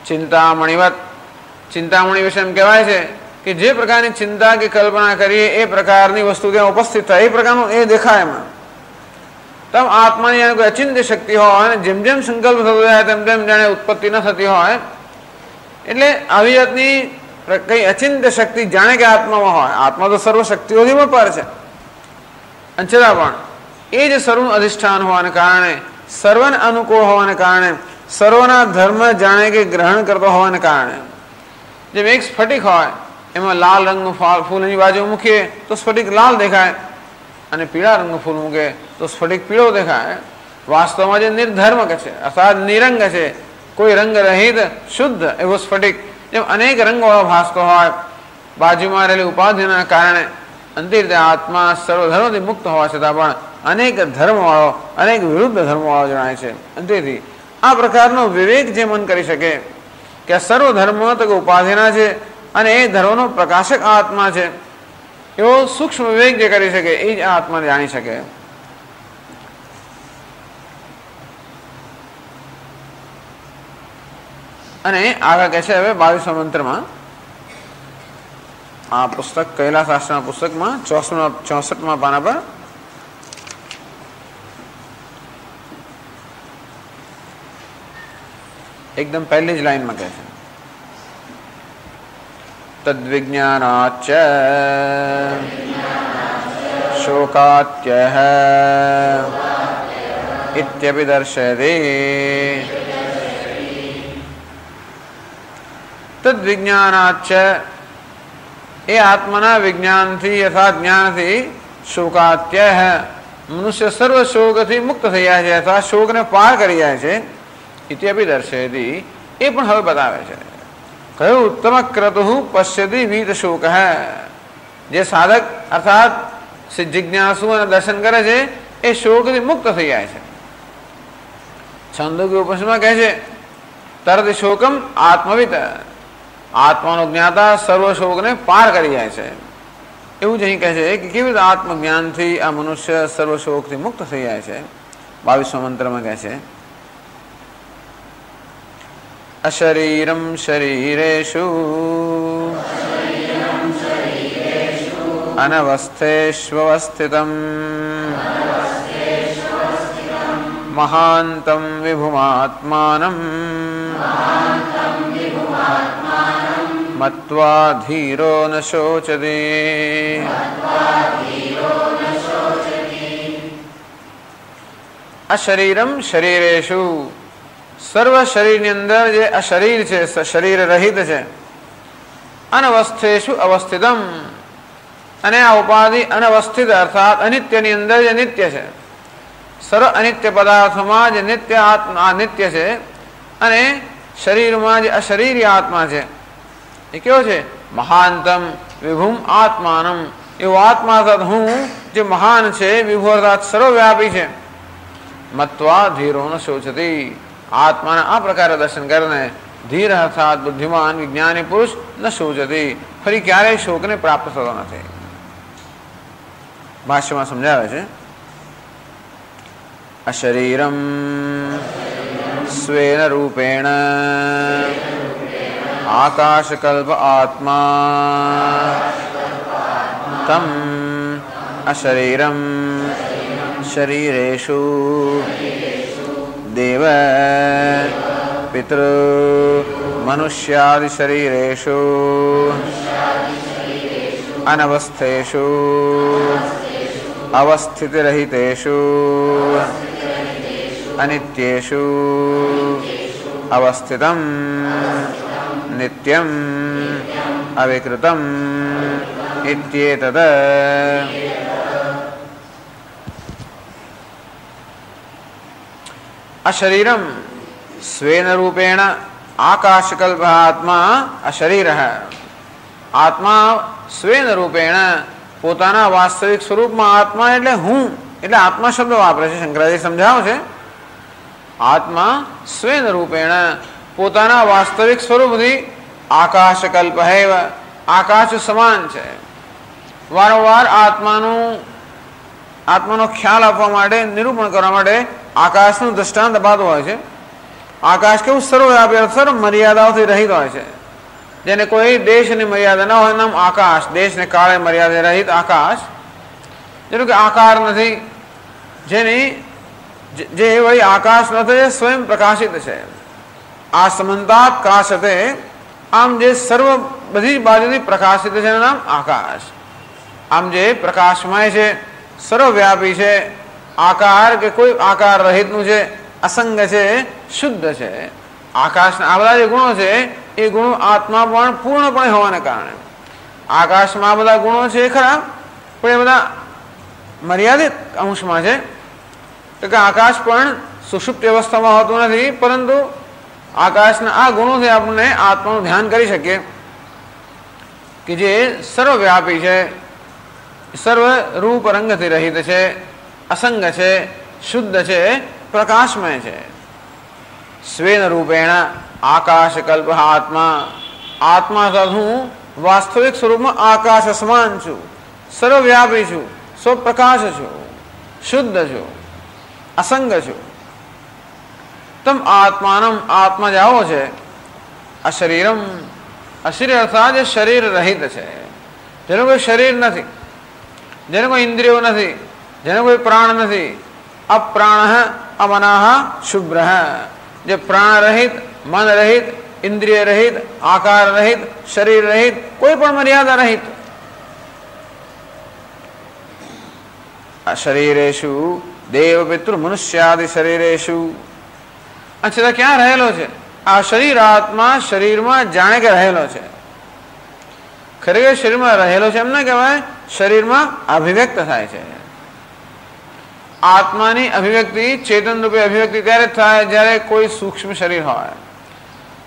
ચિંતામણીવત, ચિંતામણી વિશે એમ કહેવાય છે કે જે પ્રકારની ચિંતા કે કલ્પના કરીએ એ પ્રકારની વસ્તુ ત્યાં ઉપસ્થિત થાય એ પ્રકારનું એ દેખાય એમાં. તમ આત્માની જાણે કોઈ અચિંત્ય શક્તિ હોય અને જેમ જેમ સંકલ્પ થતો જાય તેમ તેમ જાણે ઉત્પત્તિ ન થતી હોય, એટલે આવી જાતની કઈ અચિંત્ય શક્તિ જાણે કે આત્મામાં હોય. આત્મા તો સર્વ શક્તિઓથી પણ પર છે, અને છતાં પણ એ જ સર્વનું અધિષ્ઠાન હોવાને કારણે, સર્વને અનુકૂળ હોવાને કારણે, સર્વના ધર્મ જાણે કે ગ્રહણ કરતો હોવાને કારણે, જેમ એક સ્ફટિક હોય એમાં લાલ રંગનું ફૂલ એની બાજુ મૂકીએ તો સ્ફટિક લાલ દેખાય, અને પીળા રંગનું ફૂલ મૂકે તો સ્ફટિક પીળો દેખાય. વાસ્તવમાં જે નિર્ધર્મક છે અર્થાત નિરંગ છે, કોઈ રંગ રહિત શુદ્ધ એવો સ્ફટિક જેમ અનેક રંગવાળો ભાસતો હોય બાજુમાં રહેલી ઉપાધિના કારણે, અંતે રીતે આત્મા સર્વધર્મથી મુક્ત હોવા છતાં પણ અનેક ધર્મવાળો, અનેક વિરુદ્ધ ધર્મવાળો જણાય છે. અંતેથી આ પ્રકારનો વિવેક જે મન કરી શકે કે આ સર્વ ધર્મ તો ઉપાધિના છે અને એ ધર્મનો પ્રકાશક આત્મા છે, એવો સૂક્ષ્મ વિવેક જે કરી શકે એ જ આત્મા જાણી શકે. અને આગળ કહે છે હવે 22મા મંત્રમાં, આ પુસ્તક કૈલાસ આશ્રમના પુસ્તકમાં 64મા પાના પર એકદમ પહેલી જ લાઈનમાં કહે છે, તદ્વિજ્ઞાનાચ શોકાત્યઃ ઇત્યપि દર્શયતે. તદ્વિજ્ઞાનાચ એ આત્માના વિજ્ઞાનથી અર્થાત જ્ઞાનથી શોકાત્યઃ મનુષ્ય સર્વ શોકથી મુક્ત થઈ જાય છે અથવા શોકને પાર કરી જાય છે. ઇત્યપि દર્શયતિ એ પણ હવે બતાવે છે. કયું ઉત્તમ ક્રતુ પશ્યતિ વીત શોક, જે સાધક અર્થાત જિજ્ઞાસુ અને દર્શન કરે છે એ શોકથી મુક્ત થઈ જાય છે. છંદોગી ઉપનિષદમાં કહે છે તરત શોકમ આત્મવિત, આત્માનો જ્ઞાતા સર્વ શોકને પાર કરી જાય છે. એવું જ અહીં કહે છે કે કેવી રીતે આત્મજ્ઞાનથી આ મનુષ્ય સર્વ શોકથી મુક્ત થઈ જાય છે. 22મા મંત્રમાં કહે છે, અશરીરમ શરીરેષુ અનવસ્થેષ્વસ્થિતમ મહાંતમ વિભુમાત્માનમ મત્વા ધીરો ન શોચતે. અશરીરમ શરીરેષુ, સર્વ શરીરની અંદર જે આ શરીર છે શરીર રહિત છે, અનવસ્થેષુ અવસ્થિતમ, અને આ ઉપાધિ અનવસ્થિત અર્થાત અનિત્યની અંદર જે નિત્ય છે, સર્વ અનિત્ય પદાર્થોમાં જે નિત્ય આત્મા નિત્ય છે, અને શરીરમાં જે અશરીરી આત્મા છે એ કેવો છે, મહાનતમ વિભુમ આત્માનમ, એવો આત્મા અર્થાત હું જે મહાન છે, વિભુ અર્થાત સર્વવ્યાપી છે. મત્વા ધીરો ન શોચતી, આત્માના આ પ્રકારે દર્શન કરીને ધીર અર્થાત બુદ્ધિમાન વિજ્ઞાની પુરુષ ન શોચતી, ફરી ક્યારેય શોકને પ્રાપ્ત થતો નથી. ભાષ્યમાં સમજાવે છે, અશરીરમ સ્વેન રૂપેણ આકાશકલ્પ આત્મા તમ અશરીરમ શરીરેષુ દેવ પિતૃ મનુષ્યાદિ શરીરેષુ અનવસ્થેષુ અવસ્થિતિરહિતેષુ અનિત્યેષુ અવસ્થિતમ નિત્યમ અવિકૃતમ ઇત્યેતદ. અશરીરમ સ્વેન રૂપેણ આકાશકલ્પ આત્મા અશરીર, આત્મા સ્વેન રૂપેણ પોતાના વાસ્તવિક સ્વરૂપમાં, આત્મા એટલે હું, એટલે આત્મા શબ્દ વાપરે છે શંકરાચાર્ય સમજાવે છે. આત્મા સ્વેન રૂપેણ પોતાના વાસ્તવિક સ્વરૂપથી આકાશ કલ્પ હૈવ, આકાશ સમાન છે. વારંવાર આત્માનો ખ્યાલ આપવા માટે, નિરૂપણ કરવા માટે આકાશનું દ્રષ્ટાંત અપાતું હોય છે. આકાશ કેવું સર્વવ્યાપી, સર્વ મર્યાદાઓથી રહિત હોય છે. જેને કોઈ દેશની મર્યાદા ન હોય નામ આકાશ. દેશને કાળે મર્યાદા રહિત આકાશ, જેનું કે આકાર નથી, જે વળી આકાશ નથી, સ્વયં પ્રકાશિત છે. આ સમંતાત કાશતે, આમ જે સર્વ બધી બાજુથી પ્રકાશિત છે એનું નામ આકાશ. આમ જે પ્રકાશમય છે, સર્વવ્યાપી છે, આકાર કે કોઈ આકાર રહિતનું છે, અસંગ છે, શુદ્ધ છે. આકાશના આ બધા જે ગુણો છે એ ગુણો આત્મા પણ પૂર્ણપણે હોવાને કારણે, આકાશમાં આ બધા ગુણો છે ખરા, પણ એ બધા મર્યાદિત અંશમાં છે. તો કે આકાશ પણ સુષુપ્ત અવસ્થામાં હોતું નથી, પરંતુ આકાશના આ ગુણોથી આપણે આત્માનું ધ્યાન કરી શકીએ કે જે સર્વવ્યાપી છે, સર્વ રૂપ રંગથી રહિત છે, અસંગ છે, શુદ્ધ છે, પ્રકાશમય છે. સ્વેન રૂપેણ આકાશ કલ્પ આત્મા, આત્મા તથા હું વાસ્તવિક સ્વરૂપમાં આકાશ સમાન છું, સર્વવ્યાપી છું, સ્વપ્રકાશ છું, શુદ્ધ છું, અસંગ છું. તમ આત્માનમ, આત્મા જાઓ છે, અશરીરમ, અશરીર અર્થાત જે શરીર રહિત છે, જેનું કોઈ શરીર નથી, જેને કોઈ ઇન્દ્રિયો નથી, જેને કોઈ પ્રાણ નથી. અપ્રાણ અમનાહ શુભ્ર, જે પ્રાણ રહિત, મન રહિત, ઇન્દ્રિય રહિત, આકાર રહિત, શરીર રહિત, કોઈ પણ મર્યાદા રહિત. શરીરેશુ દેવ પિતૃ મનુષ્યાદિ શરીરેશુ, અચ્છા ક્યાં રહેલો છે આ શરીર? આત્મા શરીરમાં જાણે કે રહેલો છે. ખરેખર શરીરમાં રહેલો છે એમ ના કહેવાય, શરીરમાં અભિવ્યક્ત થાય છે. આત્માની અભિવ્યક્તિ, ચેતન રૂપે અભિવ્યક્તિ ત્યારે થાય જ્યારે કોઈ સૂક્ષ્મ શરીર હોય.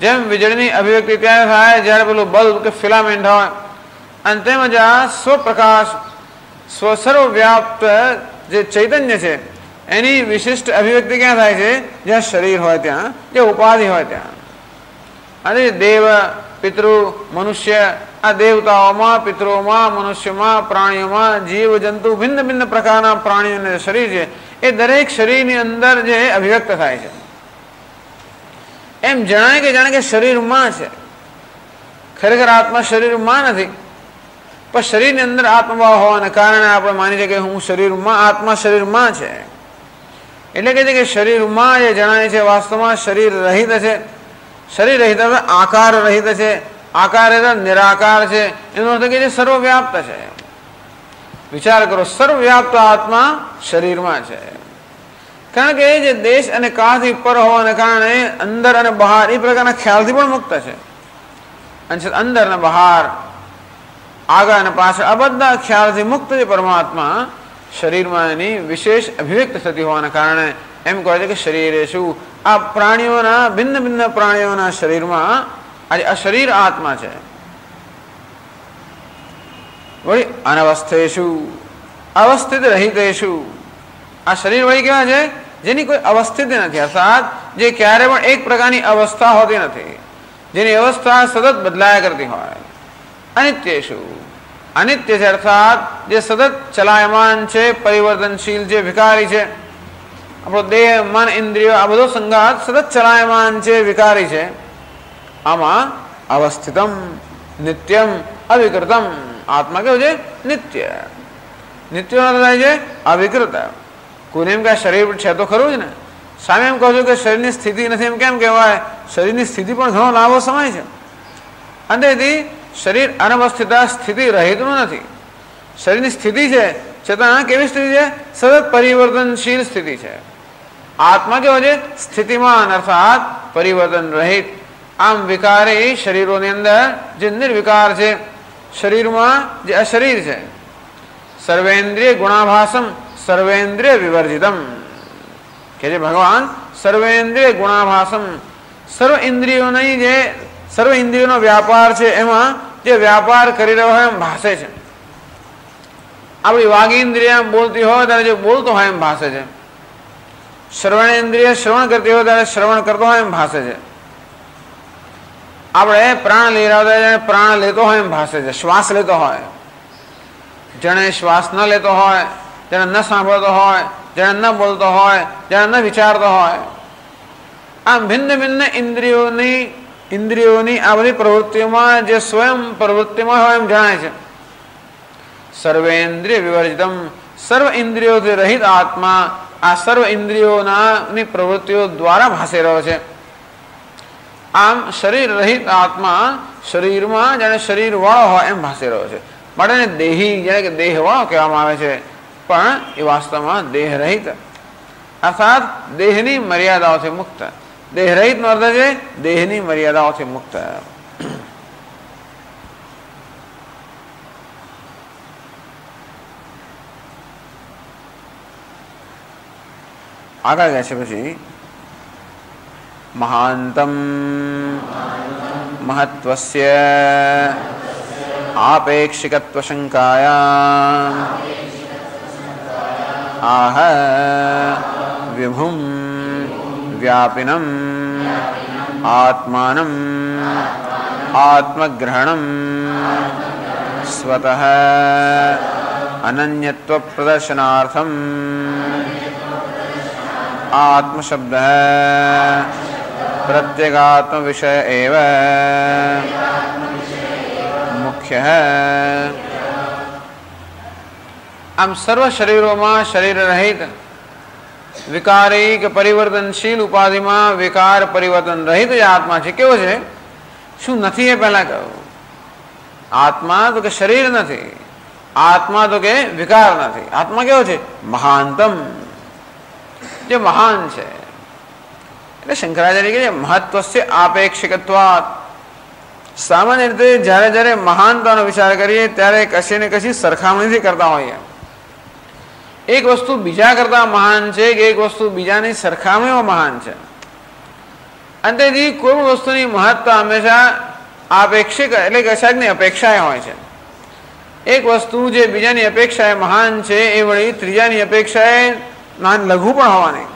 જેમ વીજળીની અભિવ્યક્તિ ત્યારે થાય જ્યારે પેલું બલ્બ કે ફિલામેન્ટ હોય. અને તેમજ આ સ્વપ્રકાશ, સ્વસર્વવ્યાપ્ત જે ચૈતન્ય છે એની વિશિષ્ટ અભિવ્યક્તિ ક્યાં થાય છે? જ્યાં શરીર હોય ત્યાં, જે ઉપાધિ હોય ત્યાં. અને દેવ પિતૃ મનુષ્ય, આ દેવતાઓમાં, પિતૃઓમાં, મનુષ્યમાં, પ્રાણીઓમાં, જીવ જંતુ, ભિન્ન ભિન્ન પ્રકારના પ્રાણીઓને શરીર છે એ દરેક શરીરની અંદર જે અભિવ્યક્ત થાય છે. એમ જણાય કે જાણે કે શરીરમાં છે. ખરેખર આત્મા શરીરમાં નથી, પણ શરીરની અંદર આત્મભાવ હોવાને કારણે આપણે માની છીએ કે હું શરીરમાં, આત્મા શરીરમાં છે. એટલે કે છે કે શરીરમાં જે જણાય છે વાસ્તવમાં શરીર રહિત છે. શરીર રહિત આકાર રહિત છે, આકાર નિરાકાર છે, એનો અર્થ કે જે સર્વવ્યાપ્ત છે. વિચાર કરો, સર્વવ્યાપ્ત આત્મા શરીરમાં છે. કારણ કે જે દેશ અને કાળથી પર હોવાને કારણે અંદર અને બહાર એ પ્રકારના ખ્યાલથી પણ મુક્ત છે. અને અંદર અને બહાર, આગળ અને પાછળ આ બધા ખ્યાલથી મુક્ત જે પરમાત્મા શરીરમાં એની વિશેષ અભિવ્યક્ત થતી હોવાને કારણે એમ કહે છે કે શરીરે શું, આ પ્રાણીઓના, ભિન્ન ભિન્ન પ્રાણીઓના શરીરમાં આજે અશરીર આત્મા છે. વળી અનવસ્થેશુ, અવસ્થિત રહિતેશુ, આ શરીર વળી કેવા છે? જેની કોઈ અવસ્થિતિ નથી, અર્થાત જે ક્યારે પણ એક પ્રકારની અવસ્થા હોતી નથી, જેની અવસ્થા સતત બદલાયા કરતી હોય. અનિત્યેશુ, અનિત્ય છે અર્થાત જે સતત ચલાયમાન છે, પરિવર્તનશીલ છે, વિકારી છે. આપણો દેહ, મન, ઇન્દ્રિયો આ બધો સંઘાત સતત ચલાયમાન છે, વિકારી છે. આમાં અવસ્થિતમ, નિત્યમ, અવિકૃતમ, આત્મા કેવું છે? નિત્ય. નિત્ય થાય છે અવિકૃત. કોઈને એમ કે શરીર છે તો ખરું જ ને, સામે એમ કહો છો કે શરીરની સ્થિતિ નથી, એમ કેમ કહેવાય? શરીરની સ્થિતિ પણ ઘણો લાંબો સમય છે. અંતેથી શરીર અનવસ્થિત સ્થિતિ રહિતનું નથી. શરીરની સ્થિતિ છે છતાં કેવી સ્થિતિ છે? સતત પરિવર્તનશીલ સ્થિતિ છે. આત્મા કેવો છે? સ્થિતિમાન અર્થાત પરિવર્તન રહિત. આમ વિકારી શરીરોની અંદર જે નિર્વિકાર છે, શરીરમાં જે અશરીર છે, સર્વેન્દ્રિય ગુણાભાસમ સર્વેન્દ્રિય વિવર્જિતમ, કે જે ભગવાન સર્વેન્દ્રિય ગુણાભાસમ, સર્વ ઇન્દ્રિયોની જે સર્વ ઇન્દ્રિયોનો વ્યાપાર છે એમાં જે વ્યાપાર કરી રહ્યો હોય એમ ભાસે છે. આપણી વાગીન્દ્રિય બોલતી હોય ત્યારે જે બોલતો હોય એમ ભાસે છે. શ્રવણેન્દ્રિય શ્રવણ કરતી હોય ત્યારે શ્રવણ કરતો હોય એમ ભાસે છે. આપણે પ્રાણ લઈ રહ્યા હોય, પ્રાણ લેતો હોય એમ ભાષે છે, શ્વાસ લેતો હોય. જેણે શ્વાસ ન લેતો હોય, જેણે ન સાંભળતો હોય, જેણે ન બોલતો હોય, જેણે ન વિચારતો હોય, આમ ભિન્ન ભિન્ન ઇન્દ્રિયોની આ બધી પ્રવૃત્તિઓમાં જે સ્વયં પ્રવૃત્તિમાં હોય એમ જણાય છે. સર્વેન્દ્રિય વિવર્જિતમ, સર્વ ઇન્દ્રિયોથી રહિત આત્મા આ સર્વ ઇન્દ્રિયોની પ્રવૃત્તિઓ દ્વારા ભાસી રહ્યો છે. આમ શરીર રહિત આત્મા શરીરમાં જાણે શરીર વાળો હોય એમ ભાસી રહ્યો છે. માટે દેહી જેને કે દેહ વાળો કહેવામાં આવે છે, પણ એ વાસ્તવમાં દેહ રહિત અર્થાત દેહની મર્યાદાઓથી મુક્ત. દેહ રહિત નો અર્થ છે દેહની મર્યાદાઓથી મુક્ત. આગળ ગયા છે પછી મહાંતમ મહત્વસ્ય આપેક્ષિકત્વ શંકાયામ આહ વિભુમ વ્યાપિનમ આત્માનમ આત્મગ્રહણમ સ્વતઃ અનન્યત્વ પ્રદર્શનાર્થમ आत्मशब्द प्रत्यगात्म विषय एव मुख्य है. आम सर्व शरीरों शरीर रहित विकारी के परिवर्तनशील उपाधि में विकार परिवर्तन रहित आत्मा है. केवो है शू नहीं है पहला कहू. आत्मा तो के शरीर नहीं, आत्मा तो के विकार नहीं. आत्मा केवो है महानतम, જે મહાન છે. એટલે શંકરાચાર્ય કહે મહત્વ છે આપેક્ષિકત્વાત. સામાન્ય રીતે જ્યારે જ્યારે મહાનતાનો વિચાર કરીએ ત્યારે કશી ને કશી સરખામણીથી કરતા હોઈએ. એક વસ્તુ બીજા કરતા મહાન છે કે એક વસ્તુ બીજાની સરખામણીમાં મહાન છે. અને તેથી કોઈ પણ વસ્તુની મહત્તા હંમેશા આપેક્ષિક એટલે કશાકની અપેક્ષાએ હોય છે. એક વસ્તુ જે બીજાની અપેક્ષાએ મહાન છે એ વળી ત્રીજાની અપેક્ષાએ લઘુ પણ હોવાની.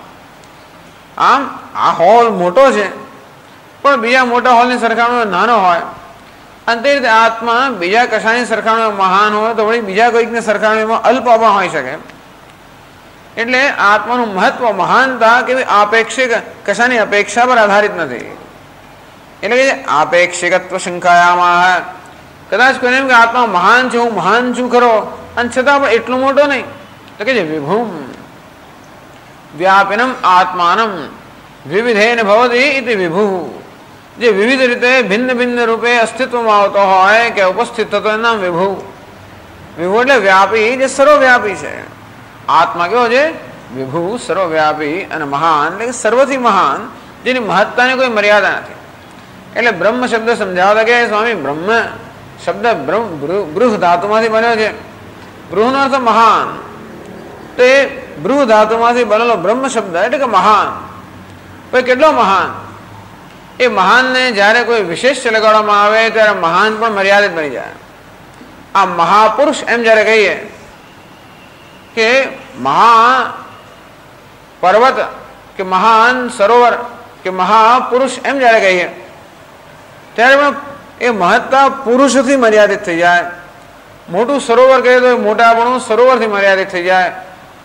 આમ આ હોલ મોટો છે પણ બીજા મોટા હોલની સરખામણીમાં નાનો હોય. અને તે રીતે આત્મા બીજા કશાની સરખામણીમાં મહાન હોય તો વળી બીજા કોઈકની સરખામણીમાં અલ્પ પણ હોઈ શકે. એટલે આત્માનું મહત્વ મહાનતા કે આપેક્ષિક કશાની અપેક્ષા પર આધારિત નથી. એટલે કે આપેક્ષિકત્વ શંકાયામાં કદાચ કોઈને એમ કે આત્મા મહાન છે, હું મહાન છું ખરો, અને છતાં પણ એટલો મોટો નહીં. તો કે છે વિભુમ વ્યાપિનમ આત્માનમ વિવિધેન ભવતી ઇતિ વિભુ. જે વિવિધ રીતે ભિન્ન ભિન્ન રૂપે અસ્તિત્વમાં આવતો હોય કે ઉપસ્થિત થતો એનું નામ વિભુ. વિભુ એટલે વ્યાપી, જે સર્વવ્યાપી છે. આત્મા કેવો છે વિભુ, સર્વવ્યાપી અને મહાન એટલે કે સર્વથી મહાન, જેની મહત્તાની કોઈ મર્યાદા નથી. એટલે બ્રહ્મ શબ્દ સમજાવતા કે સ્વામી બ્રહ્મ શબ્દ બૃહ ધાતુમાંથી બન્યો છે. બૃહનો અર્થ મહાન. તે બૃહ ધાતુમાંથી બનેલો બ્રહ્મ શબ્દ એટલે કે મહાન. પછી કેટલો મહાન! એ મહાનને જ્યારે કોઈ વિશેષ લગાડવામાં આવે ત્યારે મહાન પણ મર્યાદિત બની જાય. આ મહાપુરુષ એમ જ્યારે કહીએ કે મહા પર્વત કે મહાન સરોવર કે મહાપુરુષ એમ જ્યારે કહીએ ત્યારે પણ એ મહત્તા પુરુષથી મર્યાદિત થઈ જાય. મોટું સરોવર કહીએ તો મોટાપણું સરોવરથી મર્યાદિત થઈ જાય.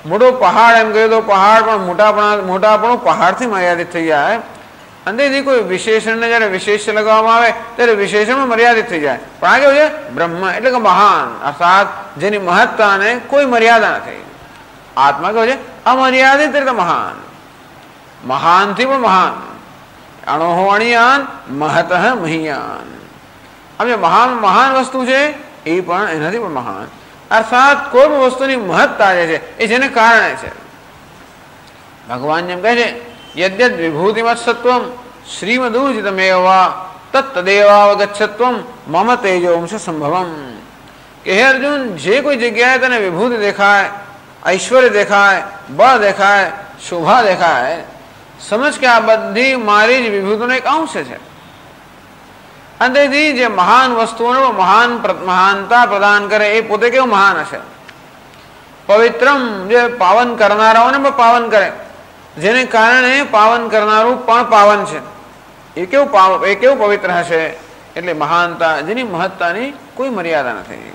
મોટો પહાડ એમ કહ્યું તો પહાડ પણ મોટાપણું પહાડથી મર્યાદિત થઈ જાય. અને તેથી કોઈ વિશેષણને જ્યારે વિશેષ લગાવવામાં આવે ત્યારે વિશેષણમાં મર્યાદિત થઈ જાય. પણ આ કેવું છે બ્રહ્મ એટલે કે મહાન, અર્થાત જેની મહત્તાને કોઈ મર્યાદા નથી. આત્મા કેવું છે અમર્યાદિત રીતે મહાન, મહાનથી પણ મહાન. અણોહો અણિયાન મહતઃ મહિયાન. આમ જે મહાન મહાન વસ્તુ છે એ પણ એનાથી પણ મહાન. અર્થાત કોઈ પણ વસ્તુની મહત્તા જે છે એ જેને કારણે છે. ભગવાન જેમ કહે છે યદ્યદ વિભૂતિમત સત્વમ શ્રીમદૂર્જિતમેવ તત્તદેવાવગચ્છત્વમ મમ તેજોંશ સંભવમ. કે હે અર્જુન, જે કોઈ જગ્યાએ તને વિભૂતિ દેખાય, ઐશ્વર્ય દેખાય, બળ દેખાય, શોભા દેખાય, સમજ કે આ બધી મારી જ વિભૂતિનો એક અંશ છે. અને તેથી જે મહાન વસ્તુઓનો મહાનતા પ્રદાન કરે એ પોતે કેવું મહાન હશે. પવિત્રમ, જે પાવન કરનારાઓને પણ પાવન કરે, જેને કારણે પાવન કરનારું પણ પાવન છે એ કેવું પવિત્ર હશે? એટલે મહાનતા, જેની મહત્તાની કોઈ મર્યાદા નથી.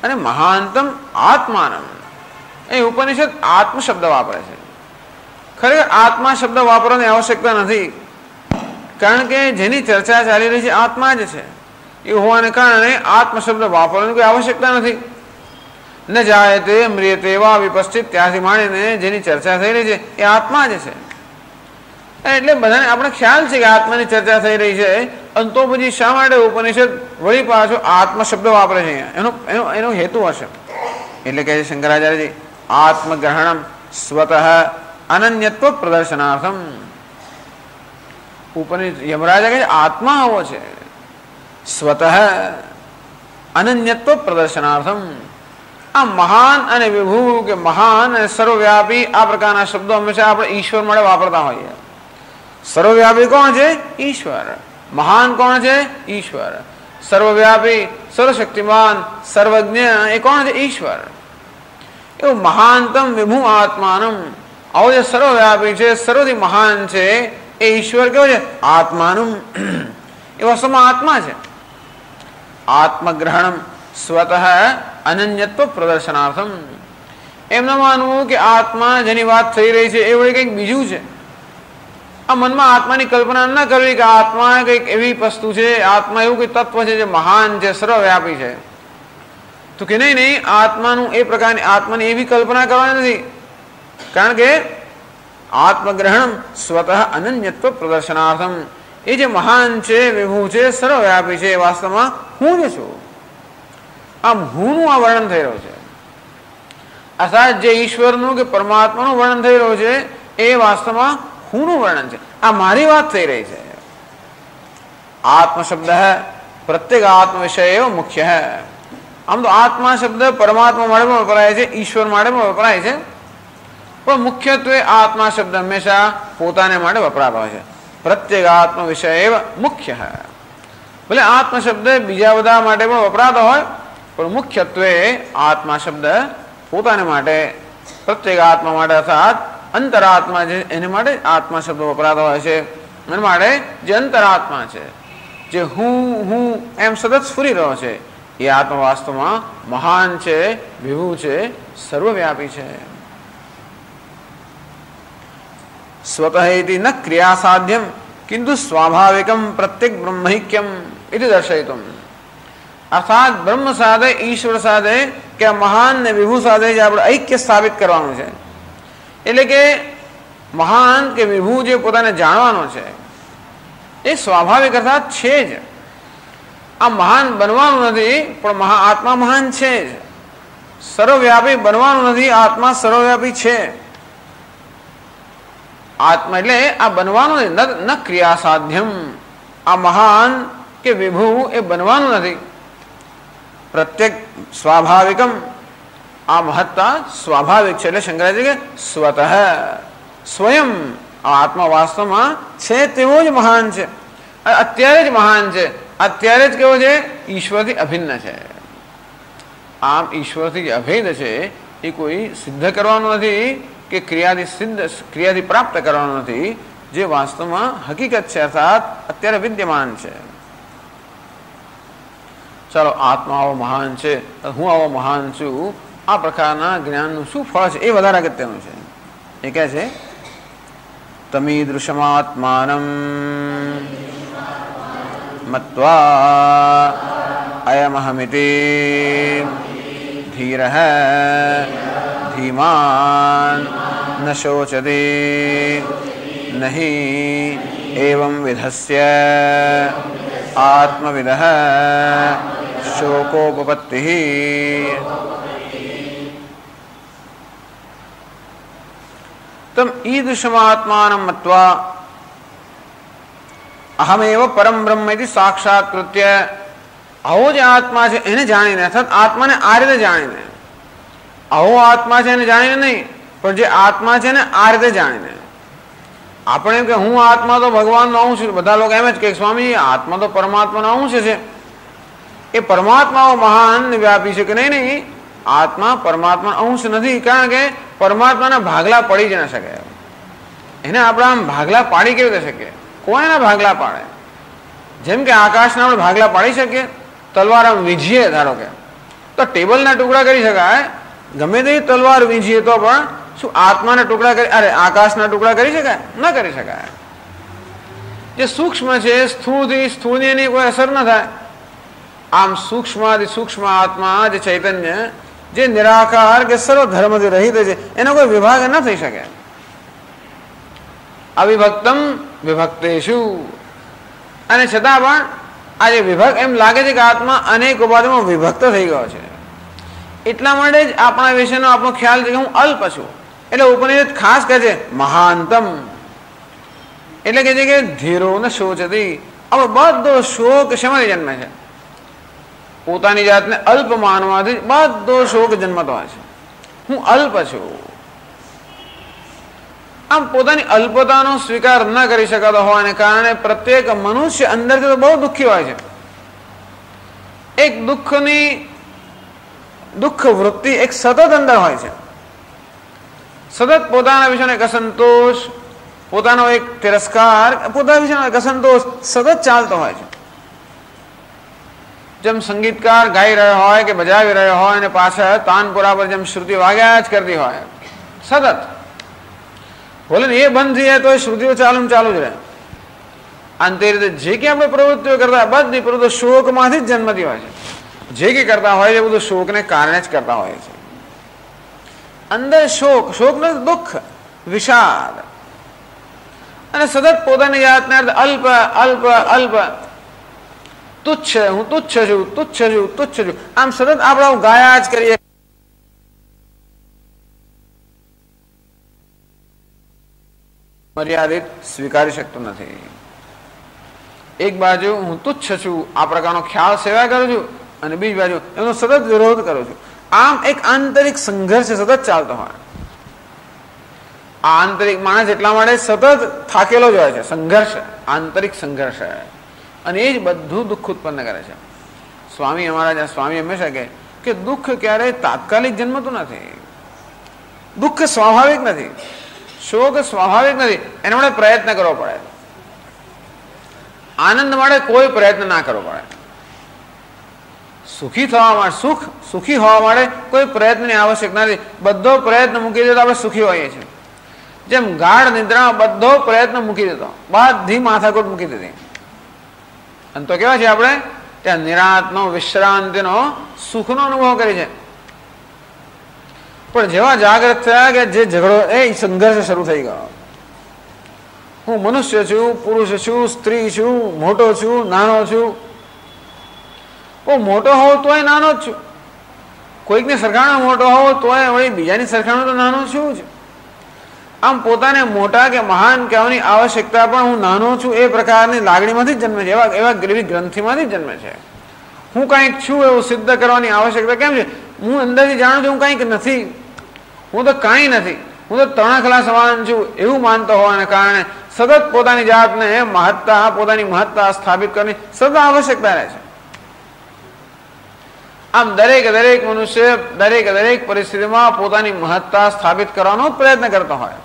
અને મહાનતમ આત્માનમ, એ ઉપનિષદ આત્મ શબ્દ વાપરે છે. ખરેખર આત્મા શબ્દ વાપરવાની આવશ્યકતા નથી, કારણ કે જેની ચર્ચા ચાલી રહી છે આત્મા જ છે. એ હોવાને કારણે આત્મ શબ્દ વાપરવાની કોઈ આવશ્યકતા નથી. ન જાયતે મ્રિયતે વા વિપશ્ચિત, ત્યાંથી માંડીને જેની ચર્ચા થઈ રહી છે એ આત્મા જ છે. એટલે બધાને આપણે ખ્યાલ છે કે આત્માની ચર્ચા થઈ રહી છે, અને તો પછી શા માટે ઉપનિષદ વળી પાછો આત્મ શબ્દ વાપરે છે? એનો હેતુ હશે. એટલે કહે છે શંકરાચાર્યજી, આત્મગ્રહણમ સ્વતઃ અનન્યત્વ પ્રદર્શનાર્થમ. ઉપનિષદ યમરાજા કહે છે આત્મા આવો છે સ્વતઃ અનન્યત્વ પ્રદર્શનાર્થમ. આ મહાન અને વિભુ કે મહાન અને સર્વવ્યાપી આ પ્રકારના શબ્દો હંમેશા આપણે ઈશ્વર માટે વાપરતા હોઈએ. સર્વવ્યાપી કોણ છે? ઈશ્વર. મહાન કોણ છે? ઈશ્વર. સર્વવ્યાપી, સર્વશક્તિમાન, સર્વજ્ઞ એ કોણ છે? ઈશ્વર. એવું મહાનતમ વિભુ આત્માનમ, આવો જે સર્વવ્યાપી છે, સર્વથી મહાન છે એ ઈશ્વર કેવો છે? આત્માનું. એ વાસ્તવમાં આત્મા છે. આત્મગ્રહણમ સ્વતઃ અનન્યત્વ પ્રદર્શનાર્થમ. એમ ન માનવું કે આત્મા જેની વાત થઈ રહી છે એ વળી કંઈક બીજું છે. આ મનમાં આત્માની કલ્પના ન કરવી કે આત્મા કંઈક એવી વસ્તુ છે, આત્મા એવું કંઈક તત્વ છે જે મહાન છે, સર્વવ્યાપી છે. તો કે નહીં, આત્માનું એ પ્રકારની આત્માની એવી કલ્પના કરવાની નથી, કારણ કે આત્મગ્રહણમ સ્વતઃ અનન્યત્વ પ્રદર્શનાર્થમ. એ જે મહાન છે, વિભુ છે, સર્વવ્યાપી છે, એ વાસ્તવમાં હું જ છું. આમ હુંનું આ વર્ણન થઈ રહ્યું છે. અર્થાત જે ઈશ્વરનું કે પરમાત્માનું વર્ણન થઈ રહ્યું છે એ વાસ્તવમાં હુંનું વર્ણન છે. આ મારી વાત થઈ રહી છે. આત્મ શબ્દ પ્રત્યેક આત્મ વિષય મુખ્ય હૈ. આમ તો આત્મા શબ્દ પરમાત્મા માટે પણ વપરાય છે, ઈશ્વર માટે પણ વપરાય છે, પણ મુખ્યત્વે આત્મા શબ્દ હંમેશા પોતાને માટે વપરાતો હોય છે. પ્રત્યેક આત્મ વિષય મુખ્ય હૈ. ભલે આત્મ શબ્દ બીજા બધા માટે પણ વપરાતો હોય, પણ મુખ્યત્વે આત્મા શબ્દ પોતાને માટે, પ્રત્યેક આત્મા માટે અર્થાત અંતરાત્મા છે એને માટે આત્મા શબ્દ વપરાતો હોય છે. એના માટે જે અંતરાત્મા છે, જે હું એમ સતત સ્ફુરી રહ્યો છે, એ આત્મા વાસ્તવમાં મહાન છે, વિભુ છે, સર્વવ્યાપી છે. સ્વતઃ ઇતિ ન ક્રિયા સાધ્યમ કિંતુ સ્વાભાવિકમ પ્રત્યેક બ્રહ્મૈક્યમ ઇતિ દર્શયિતુમ. અર્થાત બ્રહ્મ સાથે, ઈશ્વર સાથે કે મહાન ને વિભુ સાથે જે આપણે ઐક્ય સ્થાપિત કરવાનું છે, એટલે કે મહાન કે વિભુ જે પોતાને જાણવાનો છે એ સ્વાભાવિક અર્થાત છે જ. આ મહાન બનવાનું નથી, પણ આત્મા મહાન છે જ. સર્વવ્યાપી બનવાનું નથી, આત્મા સર્વવ્યાપી છે. આત્મા એટલે આ બનવાનું ન ક્રિયા સાધ્યમ. આ મહાન કે વિભુ એ બનવાનું નથી. પ્રત્યેક સ્વાભાવિકમ, આ મહત્તા સ્વાભાવિક છે. એટલે શંકરાચાર્ય કે સ્વતઃ, સ્વયં આત્મા વાસ્તવમાં છે તેવો જ મહાન છે, અત્યારે જ મહાન છે, અત્યારે જ કેવો છે? ઈશ્વરથી અભિન્ન છે. આમ ઈશ્વરથી જે અભેદ છે એ કોઈ સિદ્ધ કરવાનું નથી કે ક્રિયાથી પ્રાપ્ત કરવાનું નથી, જે વાસ્તવમાં હકીકત છે, અર્થાત અત્યારે વિદ્યમાન છે. ચાલો, આત્મા આવો મહાન છે, હું આવો મહાન છું, આ પ્રકારના જ્ઞાનનું શું ફળ છે એ વધારે અગત્યનું છે. એ કહે છે તમીદૃશમાત્માનમ મત્વા અયમહમિતિ ધીરઃ ધીમાન ન શોચતે નહિ એવં વિધસ્ય આત્મવિદઃ શોકોપપત્તિઃ. તમ ઈદૃશમાત્માનમ મત્વા અહમેવ પરમ બ્રહ્મ ઇતિ સાક્ષાત્કૃત્ય. આવો જે આત્મા છે એને જાણીને, અર્થાત આત્માને આ રીતે જાણીને, આવો આત્મા છે એને જાણીને નહીં, પણ જે આત્મા છે ને આ રીતે જાણીને. આપણે એમ કે હું આત્મા તો ભગવાનનો અંશ, બધા લોકો એમ જ કે સ્વામી આત્મા તો પરમાત્માનો અંશ છે, એ પરમાત્માઓ મહાન વ્યાપી છે કે નહીં? આત્મા પરમાત્માનો અંશ નથી, કારણ કે પરમાત્માના ભાગલા પડી જ ન શકે. એને આપણે આમ ભાગલા પાડી કેવી રીતે શકીએ? કોઈના ભાગલા પાડે? જેમ કે આકાશના આપણે ભાગલા પાડી શકીએ? તલવાર આમ વીંજીએ ધારો કે, તો ટેબલના ટુકડા કરી શકાય. ગમે તેવી તલવાર વીંજીએ તો પણ શું આત્માના ટુકડા કરી, અરે આકાશના ટુકડા કરી શકાય? ન કરી શકાય. જે સૂક્ષ્મ છે સ્થૂળથી સ્થૂળની એની કોઈ અસર ન થાય. આમ સૂક્ષ્માદિ સૂક્ષ્મ આત્મા જે ચૈતન્ય, જે નિરાકાર કે સર્વ ધર્મથી રહિત છે, એનો કોઈ વિભાગ ન થઈ શકે. અવિભક્તમ વિભક્તેષુ. અને છતાં પણ આ જે વિભાગ એમ લાગે છે કે આત્મા અનેક ઉપાધિમાં વિભક્ત થઈ ગયો છે. એટલા માટે જ આપણા વિશેનો આપણો ખ્યાલ છે કે હું અલ્પ છું. એટલે ઉપનિષદ ખાસ કહે છે મહાનતમ, એટલે કે છે કે ધીરો ન શોચતી. હવે બધો શોક શેમાંથી જન્મે છે? પોતાની જાતને અલ્પ માનવાથી બધો શોક જન્મતો હોય છે. હું અલ્પ છું. આમ પોતાની અલ્પતાનો સ્વીકાર ન કરી શકાતો હોવાને કારણે પ્રત્યેક મનુષ્ય અંદરથી તો બહુ દુઃખી હોય છે. એક દુઃખ વૃત્તિ એક સતત અંદર હોય છે. સતત પોતાના વિશેનો એક અસંતોષ, પોતાનો એક તિરસ્કાર, પોતાના વિશેનો એક અસંતોષ સતત ચાલતો હોય છે. જેમ સંગીતકાર ગાઈ રહ્યો હોય કે બજાવી રહ્યો હોય અને પાછળ તાનપુરા પર જેમ શ્રુતિ વાગ્યા જ કરતી હોય સતત, બોલે ને એ બંધ થઈ જાય તો એ શ્રુતિઓ ચાલુ જ રહે. અંતે રીતે જે કે આપણે પ્રવૃત્તિઓ કરતા બધી પ્રવૃત્તિઓ શોકમાંથી જ જન્મતી હોય છે. જે કે કરતા હોય છે બધું શોકને કારણે જ કરતા હોય છે. અંદર શોક ને દુઃખ, વિષાદ, અને સતત પોતાની જાતને અલ્પ અલ્પ અલ્પ, તુચ્છ, હું તુચ્છ છું, તુચ્છ છું, તુચ્છ છું, આમ સતત આપણે ગાયા જ કરીએ. મર્યાદિત સ્વીકારી શકતો નથી. એક બાજુ હું તુચ્છ છું આ પ્રકારનો ખ્યાલ સેવા કરું છું, અને બીજી બાજુ એનો સતત વિરોધ કરું છું. આમ એક આંતરિક સંઘર્ષ સતત ચાલતો હોય. આ આંતરિક માણસ એટલા માટે સતત થાકેલો જ હોય છે. સંઘર્ષ, આંતરિક સંઘર્ષ, અને એ જ બધું દુઃખ ઉત્પન્ન કરે છે. સ્વામી હંમેશા કહે કે દુઃખ ક્યારેય તાત્કાલિક જન્મતું નથી. દુઃખ સ્વાભાવિક નથી, શોક સ્વાભાવિક નથી. એના માટે પ્રયત્ન કરવો પડે. આનંદ માટે કોઈ પ્રયત્ન ના કરવો પડે. સુખી હોવા માટે કોઈ પ્રયત્નની આવશ્યકતા નથી. બધો પ્રયત્ન મૂકી દે તો આપણે સુખી હોઈએ છીએ. જેમ ગાઢ નિદ્રામાં બધો પ્રયત્ન મૂકી દેતો, બધી માથાકૂટ મૂકી દીધી, અને તો કેવા છે આપણે ત્યાં નિરાંતનો, વિશ્રાંતિનો, સુખનો અનુભવ કરી છે. પણ જેવા જાગૃત થયા કે જે ઝઘડો, એ સંઘર્ષ શરૂ થઈ ગયો. હું મનુષ્ય છું, પુરુષ છું, સ્ત્રી છું, મોટો છું, નાનો છું. મોટો હોવ તોય નાનો જ છું. કોઈકની સરખામણીમાં મોટો હોવ તોય વળી બીજાની સરખામણી તો નાનો છું જ. આમ પોતાને મોટા કે મહાન કહેવાની આવશ્યકતા પણ હું નાનો છું એ પ્રકારની લાગણીમાંથી જ જન્મે છે. એવા ગ્રંથિમાંથી જ જન્મે છે. હું કંઈક છું એવું સિદ્ધ કરવાની આવશ્યકતા કેમ છે? હું અંદરથી જાણું છું હું કંઈક નથી. હું તો કાંઈ નથી, હું તો તણખલા સમાન છું એવું માનતો હોવાને કારણે સતત પોતાની જાતને પોતાની મહત્તા સ્થાપિત કરવાની સતત આવશ્યકતા રહે છે. આમ દરેક મનુષ્ય દરેક પરિસ્થિતિમાં પોતાની મહત્તા સ્થાપિત કરવાનો પ્રયત્ન કરતો હોય.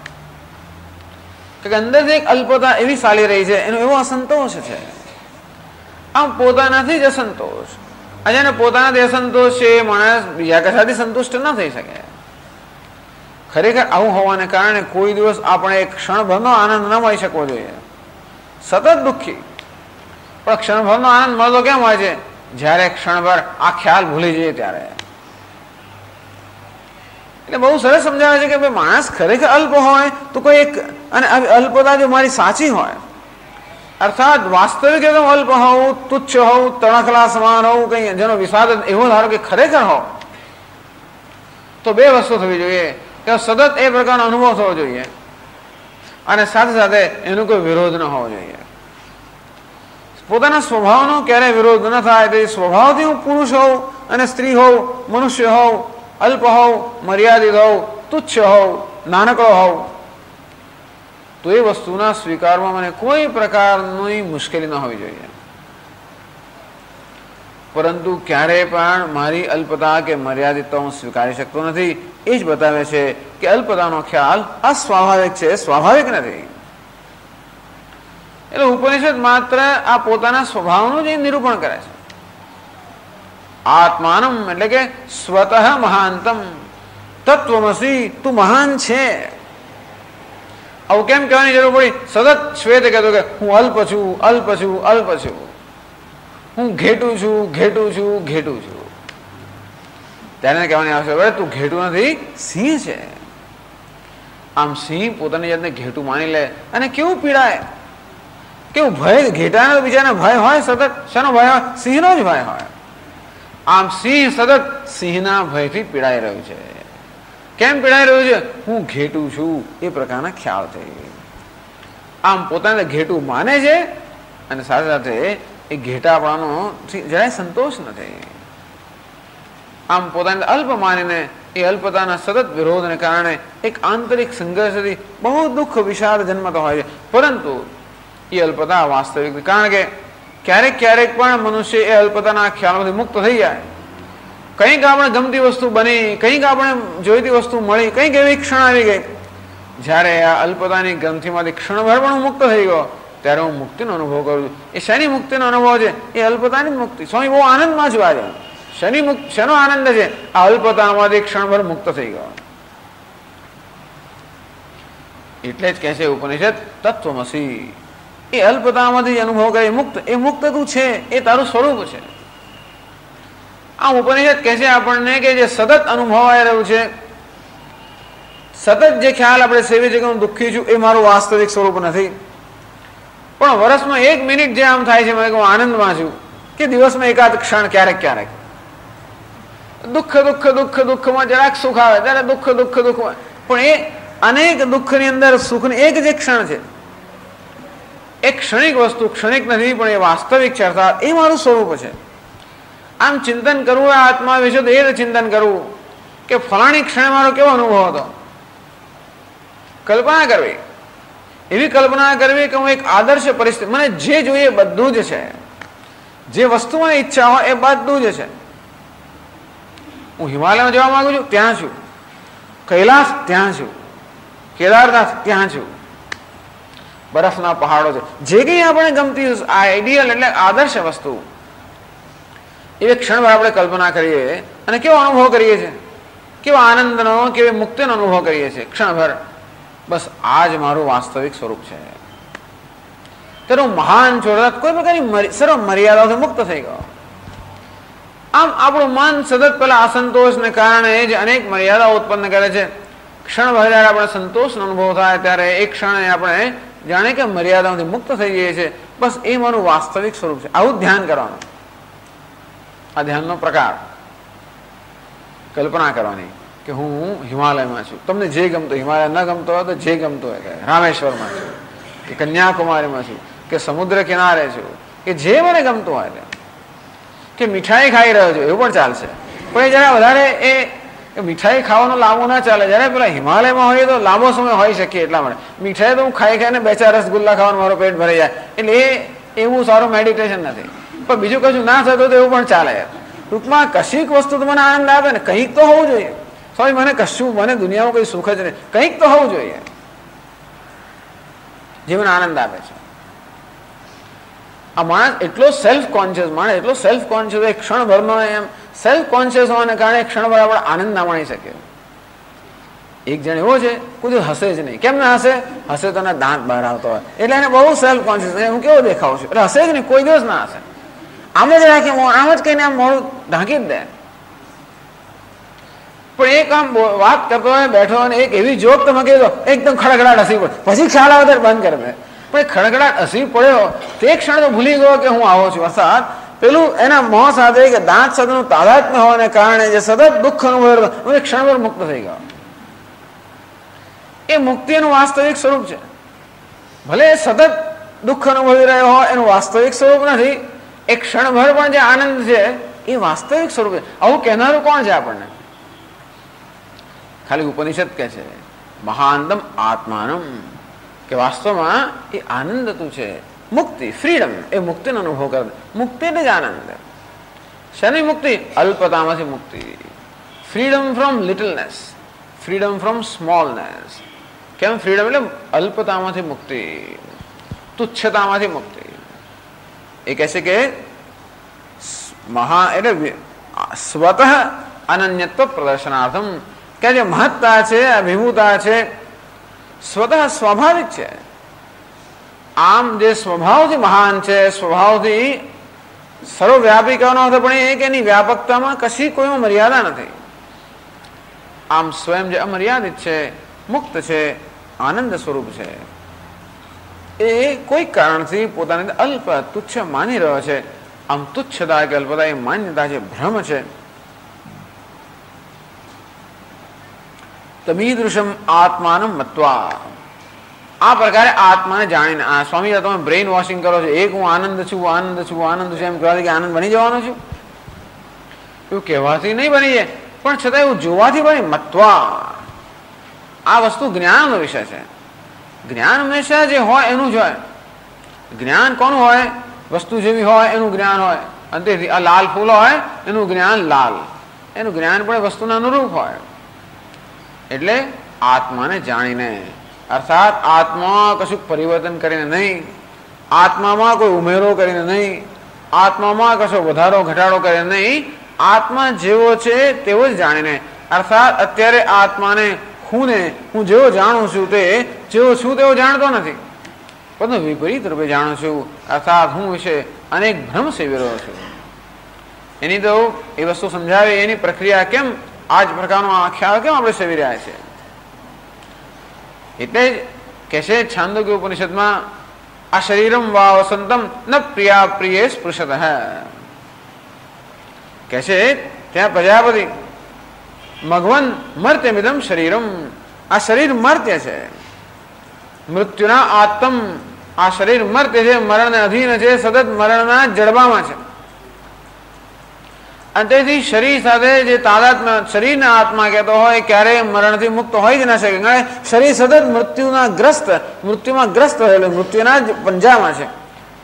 કે અંદરથી એક અલ્પતા એવી ચાલી રહી છે, એનો એવો અસંતોષ છે. આમ પોતાનાથી જ અસંતોષ, અને પોતાનાથી અસંતોષ છે એ માણસ બીજા કશાથી સંતુષ્ટ ન થઈ શકે. ખરેખર આવું હોવાને કારણે કોઈ દિવસ આપણે એક ક્ષણભરનો આનંદ ન મળી શકવો જોઈએ. સતત દુઃખી, પણ ક્ષણભરનો આનંદ મળતો કેમ હોય છે? જ્યારે ક્ષણભર આ ખ્યાલ ભૂલી જઈએ ત્યારે. એટલે બહુ સરસ સમજાવે છે કે ભાઈ માણસ ખરેખર અલ્પ હોય તો કોઈ એક, અને અલ્પતા જો મારી સાચી હોય, અર્થાત વાસ્તવિક એકદમ અલ્પ હોવું, તુચ્છ હોવું, તણખલા સમાન હોવું, કઈ જેનો વિષાદ એવો ધારો કે ખરેખર હો, તો બે વસ્તુ થવી જોઈએ કે સતત એ પ્રકારનો અનુભવ થવો જોઈએ, અને સાથે સાથે એનો કોઈ વિરોધ ન હોવો જોઈએ. પોતાના સ્વભાવનો ક્યારેય વિરોધ ન થાય. તે સ્વભાવથી હું પુરુષ હોઉં અને સ્ત્રી હોઉં, મનુષ્ય હોઉં, અલ્પ હોઉં, મર્યાદિત હોઉં, તુચ્છ હોઉં, નાનકડો હોઉં, તો એ વસ્તુના સ્વીકારમાં મને કોઈ પ્રકારની મુશ્કેલી ન હોવી જોઈએ. પરંતુ ક્યારેય પણ મારી અલ્પતા કે મર્યાદિતતા હું સ્વીકારી શકતો નથી. એ જ બતાવે છે કે અલ્પતાનો ખ્યાલ અસ્વાભાવિક છે, સ્વાભાવિક નથી. એટલે ઉપનિષદ માત્ર આ પોતાના સ્વભાવનું જ નિરૂપણ કરે છે. આત્માનમ એટલે કે સ્વતઃ મહાંતમ તત્વમસી, તું મહાન છે. આવું કેમ કહેવાની જરૂર પડી? સતત શ્વેત કહેતો કે હું અલ્પ છું, અલ્પ છું, અલ્પ છું, હું ઘેટું છું, ઘેટું છું, ઘેટું છું. ત્યારે કહેવાની આવશ્યક, તું ઘેટું નથી, સિંહ છે. આમ સિંહ પોતાની જાતને ઘેટું માની લે અને કેવું પીડાય, કેવું ભય. ઘેટાનો બીજાને ભય હોય સતત. શાનો ભય હોય? સિંહનો જ ભય હોય. આમ સિંહ સતત સિંહના ભયથી પીડાઈ રહ્યું છે. કેમ પીડાઈ રહ્યું છે? હું ઘેટું છું, એ પ્રકારના ખ્યાલ થઈ. આમ પોતાને ઘેટું માને છે અને સાથે સાથે એ ઘેટાપણાનો જરાય સંતોષ નથી. આમ પોતાને અલ્પ માનીને એ અલ્પતાના સતત વિરોધને કારણે એક આંતરિક સંઘર્ષથી બહુ દુઃખ વિષાદ જન્મતો હોય છે. પરંતુ એ અલ્પતા વાસ્તવિક, કારણ કે ક્યારેક ક્યારેક પણ મનુષ્ય એ અલ્પતાના ખ્યાલમાંથી મુક્ત થઈ જાય. કંઈક આપણે ગમતી વસ્તુ બની, કંઈક આપણે જોઈતી વસ્તુ મળી, કંઈક એવી ક્ષણ આવી ગઈ જ્યારે આ અલ્પતાની ગ્રંથિમાંથી ક્ષણભર પણ હું મુક્ત થઈ ગયો, ત્યારે હું મુક્તિનો અનુભવ કરું છું. એ શેની મુક્તિનો અનુભવ છે? એ અલ્પતાની જ મુક્તિ. સ્વામી બહુ આનંદમાં છું આજે. શેનો આનંદ છે? આ અલ્પતામાંથી ક્ષણભર મુક્ત થઈ ગયો. એટલે જ કહે છે ઉપનિષદ તત્વમસી. એ અલ્પતામાંથી અનુભવ કરે મુક્ત, એ મુક્ત તું છે, એ તારું સ્વરૂપ છે. આમ ઉપનિષદ કહે છે આપણને કે જે સતત અનુભવાઈ રહ્યું છે, સતત જે ખ્યાલ આપણે સેવી છે કે હું દુઃખી છું, એ મારું વાસ્તવિક સ્વરૂપ નથી. પણ વર્ષમાં 1 મિનિટ જે આમ થાય છે મને કે હું આનંદમાં છું, કે દિવસમાં એકાદ ક્ષણ ક્યારેક ક્યારેક દુઃખ દુઃખ દુઃખ દુઃખમાં જરાક સુખ આવે ત્યારે દુઃખ દુઃખ દુઃખમાં, પણ એ અનેક દુઃખની અંદર સુખની એક જ ક્ષણ છે. એ ક્ષણિક વસ્તુ ક્ષણિક નથી, પણ એ વાસ્તવિક છે, અર્થાત એ મારું સ્વરૂપ છે. આમ ચિંતન કરવું, આ આત્મા વિશે તો એ ચિંતન કરવું કે ફલાણી ક્ષણે મારો કેવો અનુભવ હતો. કલ્પના કરવી, એવી કલ્પના કરવી કે હું એક આદર્શ પરિસ્થિતિ, મને જે જોઈએ બધું જ છે, જે વસ્તુ મને ઈચ્છા હોય એ બધું જ છે. હું હિમાલયમાં જવા માંગુ છું, ત્યાં છું. કૈલાસ, ત્યાં છું. કેદારનાથ, ત્યાં છું. બરફના પહાડો છે. જે કંઈ આપણે ગમતી આઈડિયલ એટલે આદર્શ વસ્તુ, એવી ક્ષણભર આપણે કલ્પના કરીએ અને કેવો અનુભવ કરીએ છીએ, કેવા આનંદનો, કેવી મુક્તિનો અનુભવ કરીએ છીએ ક્ષણભર. બસ આ જ મારું વાસ્તવિક સ્વરૂપ છે. તેનું મહાન છોડ કોઈ પ્રકારની સર્વ મર્યાદાઓથી મુક્ત થઈ ગયો. આમ આપણું મન સતત પેલા અસંતોષને કારણે જે અનેક મર્યાદાઓ ઉત્પન્ન કરે છે, ક્ષણભર જયારે આપણે સંતોષનો અનુભવ થાય ત્યારે એક ક્ષણે આપણે જાણે કે મર્યાદાઓથી મુક્ત થઈ જઈએ છીએ. બસ એ મારું વાસ્તવિક સ્વરૂપ છે. આવું ધ્યાન કરવાનું. આ ધ્યાનનો પ્રકાર કલ્પના કરવાની કે હું હિમાલયમાં છું. તમને જે ગમતો, હિમાલય ન ગમતો હોય તો જે ગમતો હોય, કે રામેશ્વરમાં છું, કે કન્યાકુમારીમાં છું, કે સમુદ્ર કિનારે છું, કે જે મને ગમતું હોય, કે મીઠાઈ ખાઈ રહ્યો છું, એવું પણ ચાલશે. પણ જરા વધારે એ મીઠાઈ ખાવાનો લાંબો ના ચાલે. જયારે પેલા હિમાલયમાં હોય તો લાંબો સમય હોઈ શકે. એટલા માટે મીઠાઈ તો હું ખાઈ ખાઈને 2-4 રસગુલ્લા ખાવાનું મારું પેટ ભરાઈ જાય. એટલે એવું સારું મેડિટેશન નથી. પણ બીજું કશું ના થતું તો એવું પણ ચાલે. ટૂંકમાં કશીક વસ્તુ તો મને આનંદ આવે ને, કંઈક તો હોવું જોઈએ. સ્વામી મને કશું, મને દુનિયામાં કોઈ સુખ જ નહીં, કંઈક તો હોવું જોઈએ જે મને આનંદ આપે છે. આ માણસ એટલો સેલ્ફ કોન્શિયસ, માણસ એટલો સેલ્ફ કોન્શિયસ, એક ક્ષણભરનો એમ સેલ્ફ કોન્શિયસ હોવાને કારણે ક્ષણભર આપણે આનંદ ના માણી શકીએ. એક જણ એવો છે કોઈ હસે જ નહીં. કેમ ના હસે? હસે તો એના દાંત બહાર આવતો હોય એટલે એને બહુ સેલ્ફ કોન્શિયસ, હું કેવો દેખાવું છું, એટલે હસે જ નહીં, કોઈ દિવસ ના હસે. આમ જ રાખે, આમ જ કહીને આમ મોડું ઢાંકી જ દે. પણ એક આમ વાત કરતો હોય બેઠો અને એક એવી જોક તમે કહી દો, એકદમ ખડખડાટ હસી પડે, પછી ખ્યાલ આવે ત્યારે બંધ કરી દે. પણ ખડખડાટ હસી પડ્યો તે ક્ષણ તો ભૂલી ગયો કે હું આવો છું. અર્થાત પેલું એના મોં સાથે કે દાંત સાથેનું તાદાત્મ્ય હોવાને કારણે જે સતત દુઃખ અનુભવ હું એક ક્ષણભર મુક્ત થઈ ગયો. એ મુક્તિનું વાસ્તવિક સ્વરૂપ છે. ભલે સતત દુઃખ અનુભવી રહ્યો હોય, એનું વાસ્તવિક સ્વરૂપ નથી. એક ક્ષણભર પણ જે આનંદ છે એ વાસ્તવિક સ્વરૂપ છે. આવું કહેનારું કોણ છે આપણને? ખાલી ઉપનિષદ કહે છે મહાનંદમ આત્માનમ, કે વાસ્તવમાં એ આનંદ તું છે. મુક્તિ, ફ્રીડમ, એ મુક્તિનો અનુભવ કરે. મુક્તિ એટલે જ આનંદ. શેની મુક્તિ? અલ્પતામાંથી મુક્તિ. Freedom from littleness, freedom from smallness. કેમ ફ્રીડમ? એટલે અલ્પતામાંથી મુક્તિ, તુચ્છતામાંથી મુક્તિ. એ કહે છે કે એટલે સ્વતઃ અનન્યત્વ પ્રદર્શનાર્થમ, કે જે મહત્તા છે, અભિભૂતા છે, સ્વતઃ સ્વાભાવિક છે. આમ જે સ્વભાવથી મહાન છે, સ્વભાવથી સર્વવ્યાપી કહેવાનો હતો, પણ એ કે એની વ્યાપકતામાં કશી કોઈમાં મર્યાદા નથી. આમ સ્વયં જે અમર્યાદિત છે, મુક્ત છે, આનંદ સ્વરૂપ છે, એ કોઈ કારણથી પોતાને અલ્પ તુચ્છ માની રહ્યો છે. આમ તુચ્છતા કે અલ્પતા એ માન્યતા છે, ભ્રમ છે. તમીદૃશમ આત્માનમ મત્વા, આ પ્રકારે આત્માને જાણીને, આ સ્વામી તમે બ્રેઇન વોશિંગ કરો છો, એક હું આનંદ છું, આનંદ છું, આનંદ છું એમ કહેવાથી કે આનંદ બની જવાનો છું? એવું કહેવાથી નહીં બની જાય, પણ છતાં એવું જોવાથી બની. મત્વા, આ વસ્તુ જ્ઞાનનો વિષય છે. જ્ઞાન હંમેશા જે હોય એનું જ હોય. જ્ઞાન કોનું હોય? વસ્તુ જેવી હોય એનું જ્ઞાન હોય. અને તેથી આ લાલ ફૂલ હોય એનું જ્ઞાન લાલ, એનું જ્ઞાન પણ વસ્તુના અનુરૂપ હોય. એટલે આત્માને જાણીને, અર્થાત આત્મા કશું પરિવર્તન કરીને નહીં, આત્મામાં કોઈ ઉમેરો કરીને નહીં, આત્મામાં કશો વધારો ઘટાડો કરીને નહીં, આત્મા જેવો છે તેવો જ જાણીને. અર્થાત અત્યારે આત્માને હું જેવો જાણું છું તે જેવો છું તેવો જાણતો નથી, પરંતુ વિપરીત રૂપે જાણું છું. અર્થાત હું વિશે અનેક ભ્રમ સેવી રહ્યો છું. એની તો એ વસ્તુ સમજાવે, એની પ્રક્રિયા કેમ, આ જ પ્રકારનો આ ખ્યાલ કેમ આપણે સેવી રહ્યા છે. એટલે જ કહે છે છાંદોગ્ય ઉપનિષદમાં, આ શરીરમ વા વસંતમ ન પ્રિયા પ્રિય સ્પૃશત. કહે છે ત્યાં પ્રજાપતિ, મઘવન મર્ત્યમિદમ શરીરમ, આ શરીર મર્ત્ય છે. મૃત્યુના આત્મ, આ શરીર મર્ત્ય છે, મરણને અધીન છે, સતત મરણના જડબામાં છે. અને તેથી શરીર સાથે જે તાદાત્મ્ય શરીરના આત્મા કહેતો હોય ક્યારેય મરણથી મુક્ત હોય જ ના શકે. શરીર સતત મૃત્યુમાં ગ્રસ્ત રહેલું, મૃત્યુના જ પંજામાં છે.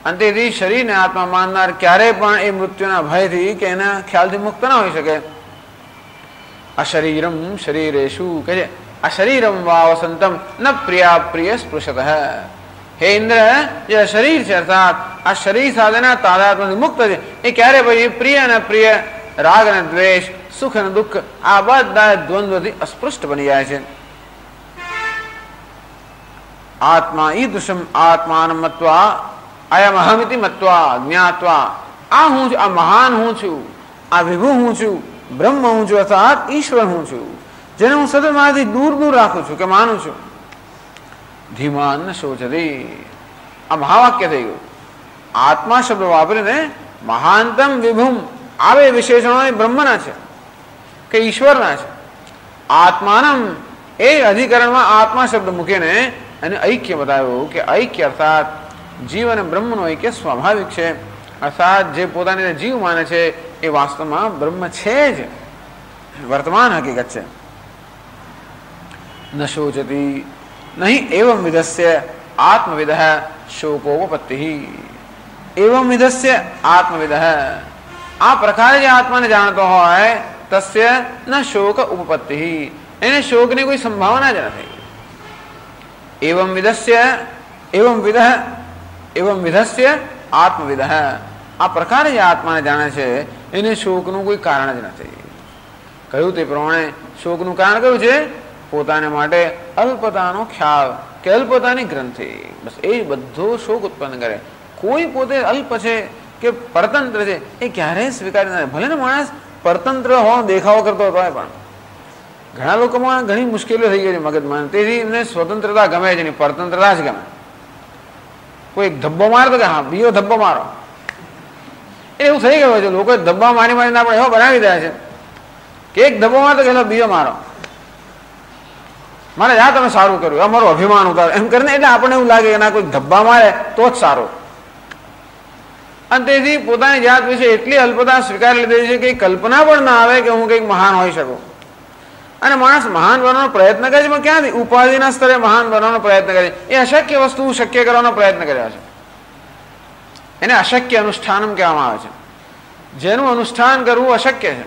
અને તેથી શરીરને આત્મા માનનાર ક્યારેય પણ એ મૃત્યુના ભયથી કે એના ખ્યાલથી મુક્ત ના હોઈ શકે. આ શરીરમ શરીરેશુ કહે છે, આ શરીરમ વા વસંતમ ન પ્રિયા પ્રિય સ્પૃશત. હે ઇન્દ્ર, જે શરીર છે અર્થાત આ શરીર સાથેના તાદાત્મ્યથી મુક્ત છે, એ ક્યારે પછી પ્રિય અને પ્રિય, રાગ અને દ્વેષ, સુખ અને દુઃખ, આ બધા દ્વંદ્વથી અસ્પૃષ્ટ બની જાય છે. આત્મા ઈદૃશમ આત્માન મત્વા અયમ અહમિતિ મત્વા જ્ઞાત્વા, આ હું છું, આ મહાન હું છું, આ વિભુ હું છું, બ્રહ્મ હું છું, અર્થાત ઈશ્વર હું છું, જેને હું સતત મારાથી દૂર દૂર રાખું છું કે માનું છું. ધીમાન ન શોચતી, આ મહાવાક્ય થઈ ગયું. આત્મા શબ્દ વાપરીને મહાનતમ વિભુમ, આ બે વિશેષણો એ બ્રહ્મના છે કે ઈશ્વરના છે. આત્માનમ એ અધિકરણમાં આત્મા શબ્દ મૂકીને અને ઐક્ય બતાવ્યું કે ઐક્ય અર્થાત જીવ અને બ્રહ્મનો ઐક્ય સ્વાભાવિક છે. અર્થાત જે પોતાને જીવ માને છે એ વાસ્તવમાં બ્રહ્મ છે જ, વર્તમાન હકીકત છે. ન શોચતી નહીં એવં વિધસ્ય આત્મવિદ શોકોપત્તિ, એવં વિધસ્ય આત્મવિદ, આ પ્રકારે જે આત્માને જાણતો હોય તસ્ય ન શોક ઉપપત્તિ, એને શોકની કોઈ સંભાવના જ નથી. એવં વિધસ્ય એવં વિધસ્ય આત્મવિદ, આ પ્રકારે જે આત્માને જાણે છે એને શોકનું કોઈ કારણ જ નથી. કહ્યું તે પ્રમાણે શોકનું કારણ કયું છે? પોતાને માટે અલ્પતાનો ખ્યાલ કે અલ્પતાની ગ્રંથિ, બસ એ બધો શોક ઉત્પન્ન કરે. કોઈ પોતે અલ્પ છે કે પરતંત્ર છે એ ક્યારેય સ્વીકારી નથી. ભલે ને માણસ પરતંત્ર હોવાનો દેખાવો કરતો હોય, પણ ઘણા લોકોમાં ઘણી મુશ્કેલીઓ થઈ ગઈ છે મગજમાં, તેથી એમને સ્વતંત્રતા ગમે છે નહીં, પરતંત્રતા જ ગમે. કોઈ ધબ્બો મારો તો કે હા બીજો ધબ્બો મારો, એવું થઈ ગયું છે. લોકો ધબ્બા મારી મારીને આપણે એવો બનાવી રહ્યા છે કે એક ધબ્બો મારતો કે બીજો મારો, મારે જા તમે સારું કર્યું, અમારું અભિમાન ઉતારો એમ કરીને. એટલે આપણને એવું લાગે કે ના કોઈ ધબ્બા મારે તો જ સારું. અને તેથી પોતાની જાત વિશે એટલી અલ્પતા સ્વીકારી લીધી છે કે કલ્પના પણ ના આવે કે હું કંઈક મહાન હોઈ શકું. અને માણસ મહાન બનવાનો પ્રયત્ન કરે છે, પણ ક્યાંથી? ઉપાધિના સ્તરે મહાન બનવાનો પ્રયત્ન કરે છે. એ અશક્ય વસ્તુ શક્ય કરવાનો પ્રયત્ન કર્યો છે, એને અશક્ય અનુષ્ઠાનમ કહેવામાં આવે છે. જેનું અનુષ્ઠાન કરવું અશક્ય છે.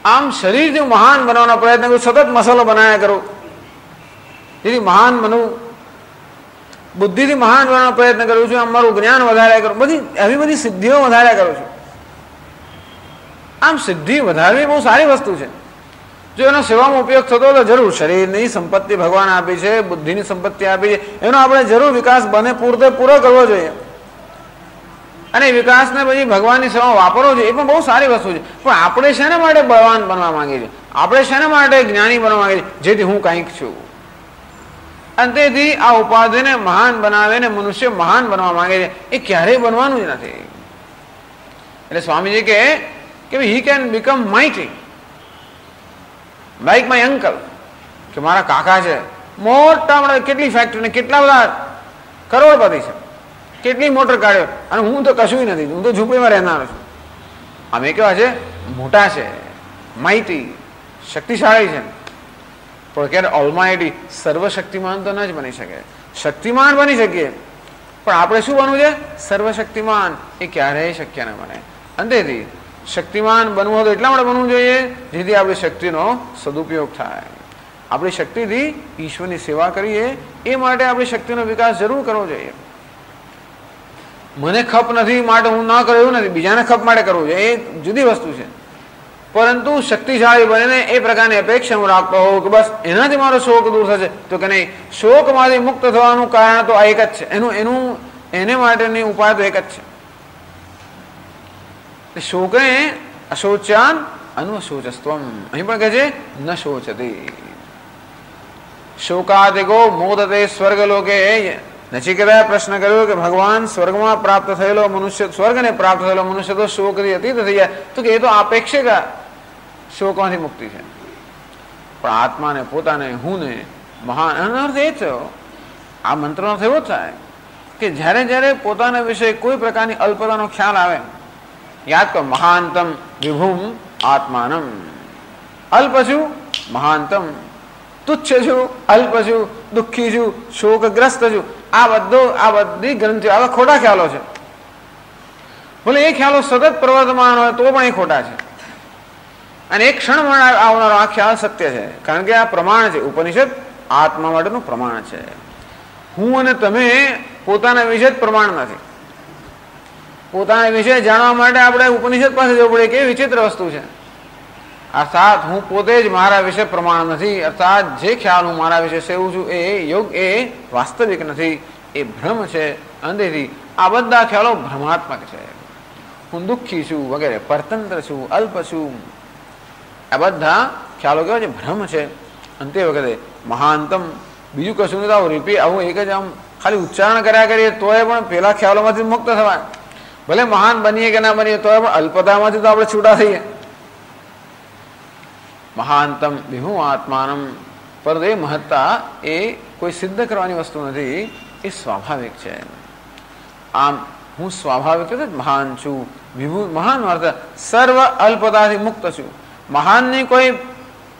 આમ શરીરથી મહાન બનવાનો પ્રયત્ન કરું, સતત મસાલો બનાવ્યા કરું, જેથી મહાન બનવું. બુદ્ધિથી મહાન બનવાનો પ્રયત્ન કરું છું, આમ મારું જ્ઞાન વધાર્યા કરું, બધી આવી બધી સિદ્ધિઓ વધાર્યા કરું છું. આમ સિદ્ધિ વધારવી બહુ સારી વસ્તુ છે. જો એનો સેવામાં ઉપયોગ થતો તો જરૂર શરીરની સંપત્તિ ભગવાન આપી છે, બુદ્ધિની સંપત્તિ આપી છે, એનો આપણે જરૂર વિકાસ બને પૂરો કરવો જોઈએ. અને વિકાસને પછી ભગવાનની સેવામાં વાપરવો જોઈએ, એ પણ બહુ સારી વસ્તુ છે. પણ આપણે શેના માટે બળવાન બનવા માંગીએ છીએ? આપણે શેના માટે જ્ઞાની બનવા માંગીએ છીએ? જેથી હું કંઈક છું. અને તેથી આ ઉપાધિને મહાન બનાવે ને મનુષ્ય મહાન બનવા માંગે છે, એ ક્યારેય બનવાનું જ નથી. એટલે સ્વામીજી કે he can become mighty like my uncle, કે મારા કાકા છે, મોટા કેટલી ફેક્ટરી ને કેટલા બધા કરોડપતિ છે, કેટલી મોટર કાઢ્યો, અને હું તો કશું નથી, હું તો ઝૂંપડીમાં રહેનારો છું. અમે કેવા છે? મોટા છે, માઇટી, શક્તિશાળી છે. પણ ક્યારે ઓલમાઇટી સર્વશક્તિમાન તો ન જ બની શકે. શક્તિમાન બની શકીએ, પણ આપણે શું બનવું છે? સર્વશક્તિમાન. એ ક્યારેય શક્ય ન બને. અંતેથી શક્તિમાન બનવું તો એટલા માટે બનવું જોઈએ જેથી આપણી શક્તિનો સદુપયોગ થાય. આપણી શક્તિથી ઈશ્વરની સેવા કરીએ, એ માટે આપણી શક્તિનો વિકાસ જરૂર કરવો જોઈએ. મને ખપ નથી માટે હું ન કરું એવું નથી, બીજાને ખપ માટે કરવું જોઈએ, એ જુદી વસ્તુ છે. પરંતુ શક્તિશાળી બનીને એ પ્રકારની અપેક્ષા હું રાખતો હોઉં કે બસ એનાથી મારો શોક દૂર થશે, તો કે નહીં. શોકમાંથી મુક્ત થવાનું કારણ તો આ એક જ છે. એને માટેની ઉપાય તો એક જ છે. શોકે અશોચાન અનુશોચસ્ત્વમ. અહીં પણ કહે છે ન શોચતી. શોકાદિકો મોદતે સ્વર્ગલોકે. નચિકેતાએ પ્રશ્ન કર્યો કે ભગવાન સ્વર્ગમાં પ્રાપ્ત થયેલો મનુષ્ય, સ્વર્ગને પ્રાપ્ત થયેલો મનુષ્ય તો શોકથી અતીત થઈ જાય, તો કે એ તો આપેક્ષિક શોકમાંથી મુક્તિ છે. પણ આત્માને પોતાને હુંને મહાન, એનો અર્થ એ થયો, આ મંત્રનો અર્થ એવો થાય કે જ્યારે જ્યારે પોતાના વિશે કોઈ પ્રકારની અલ્પતાનો ખ્યાલ આવે, યાદ કરો મહાનતમ વિભુમ આત્માનમ. અલ્પ છું, મહાનતમ. તુચ્છ છું, અલ્પ છું, દુઃખી છું, શોકગ્રસ્ત છું. આ બધી ગ્રંથિઓ, આવા ખોટા ખ્યાલો છે. બોલે એ ખ્યાલો સતત પ્રવર્તમાન હોય તો પણ એ ખોટા છે. અને એક ક્ષણ આવનારો આ ખ્યાલ સત્ય છે. કારણ કે આ પ્રમાણ છે. ઉપનિષદ આત્મા માટેનું પ્રમાણ છે. હું અને તમે પોતાના વિશે જ પ્રમાણ નથી. પોતાના વિશે જાણવા માટે આપણે ઉપનિષદ પાસે જવું પડે. કેવી વિચિત્ર વસ્તુ છે. અર્થાત હું પોતે જ મારા વિશે પ્રમાણ નથી. અર્થાત જે ખ્યાલ હું મારા વિશે સેવું છું એ વાસ્તવિક નથી, એ ભ્રમ છે. અંધેથી આ બધા ખ્યાલો ભ્રમાત્મક છે. હું દુઃખી છું વગેરે, પરતંત્ર છું, અલ્પ છું, આ બધા ખ્યાલો કેવા છે? ભ્રમ છે. અંતે વખતે મહાનતમ, બીજું કશું નથી. આવું એક જ આમ ખાલી ઉચ્ચારણ કર્યા કરીએ તોય પણ પેલા ખ્યાલોમાંથી મુક્ત થવાય. ભલે મહાન બનીએ કે ના બનીએ તોય પણ અલ્પતામાંથી તો આપણે છૂટા થઈએ. મહાનતમ વિભુ આત્માનમ. પરંતુ એ મહત્તા એ કોઈ સિદ્ધ કરવાની વસ્તુ નથી, એ સ્વાભાવિક છે. આમ હું સ્વાભાવિક રીતે જ મહાન છું. વિભુ મહાન અર્થ સર્વ અલ્પતાથી મુક્ત છું. મહાનની કોઈ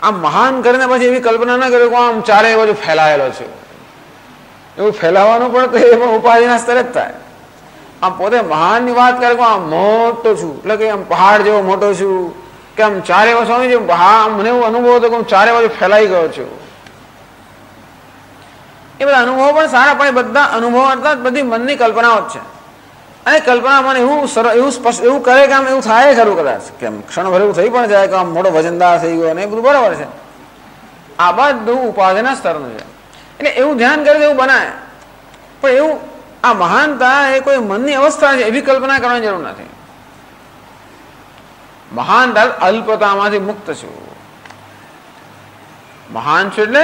આમ મહાન કરીને પછી એવી કલ્પના ના કરે કે આમ ચારે બાજુ ફેલાયેલો છે. એવું ફેલાવાનું પણ તો એમાં ઉપાધિના સ્તરે જ થાય. આમ પોતે મહાનની વાત કરે કે આમ મોટો છું, એટલે કે આમ પહાડ જેવો મોટો છું, કે આમ ચારે બાજુ સ્વામી મને એવો અનુભવ હતો કે હું ચારે બાજુ ફેલાઈ ગયો છું. એ બધા અનુભવો પણ સારા, પણ એ બધા અનુભવો અર્થાત બધી મનની કલ્પનાઓ જ છે. અને કલ્પના મને એવું કરે કે આમ એવું થાય ખરું કદાચ, કે આમ ક્ષણભર એવું થઈ પણ જાય કે આમ મોટો વજનદાર થઈ ગયો ને એ બધું બરાબર છે. આ બધું ઉપાધિના સ્તરનું છે. એટલે એવું ધ્યાન કરે એવું બનાય. પણ એવું આ મહાનતા એ કોઈ મનની અવસ્થા છે, એવી કલ્પના કરવાની જરૂર નથી. મહાનતા અલ્પતામાંથી મુક્ત છું. મહાન છું એટલે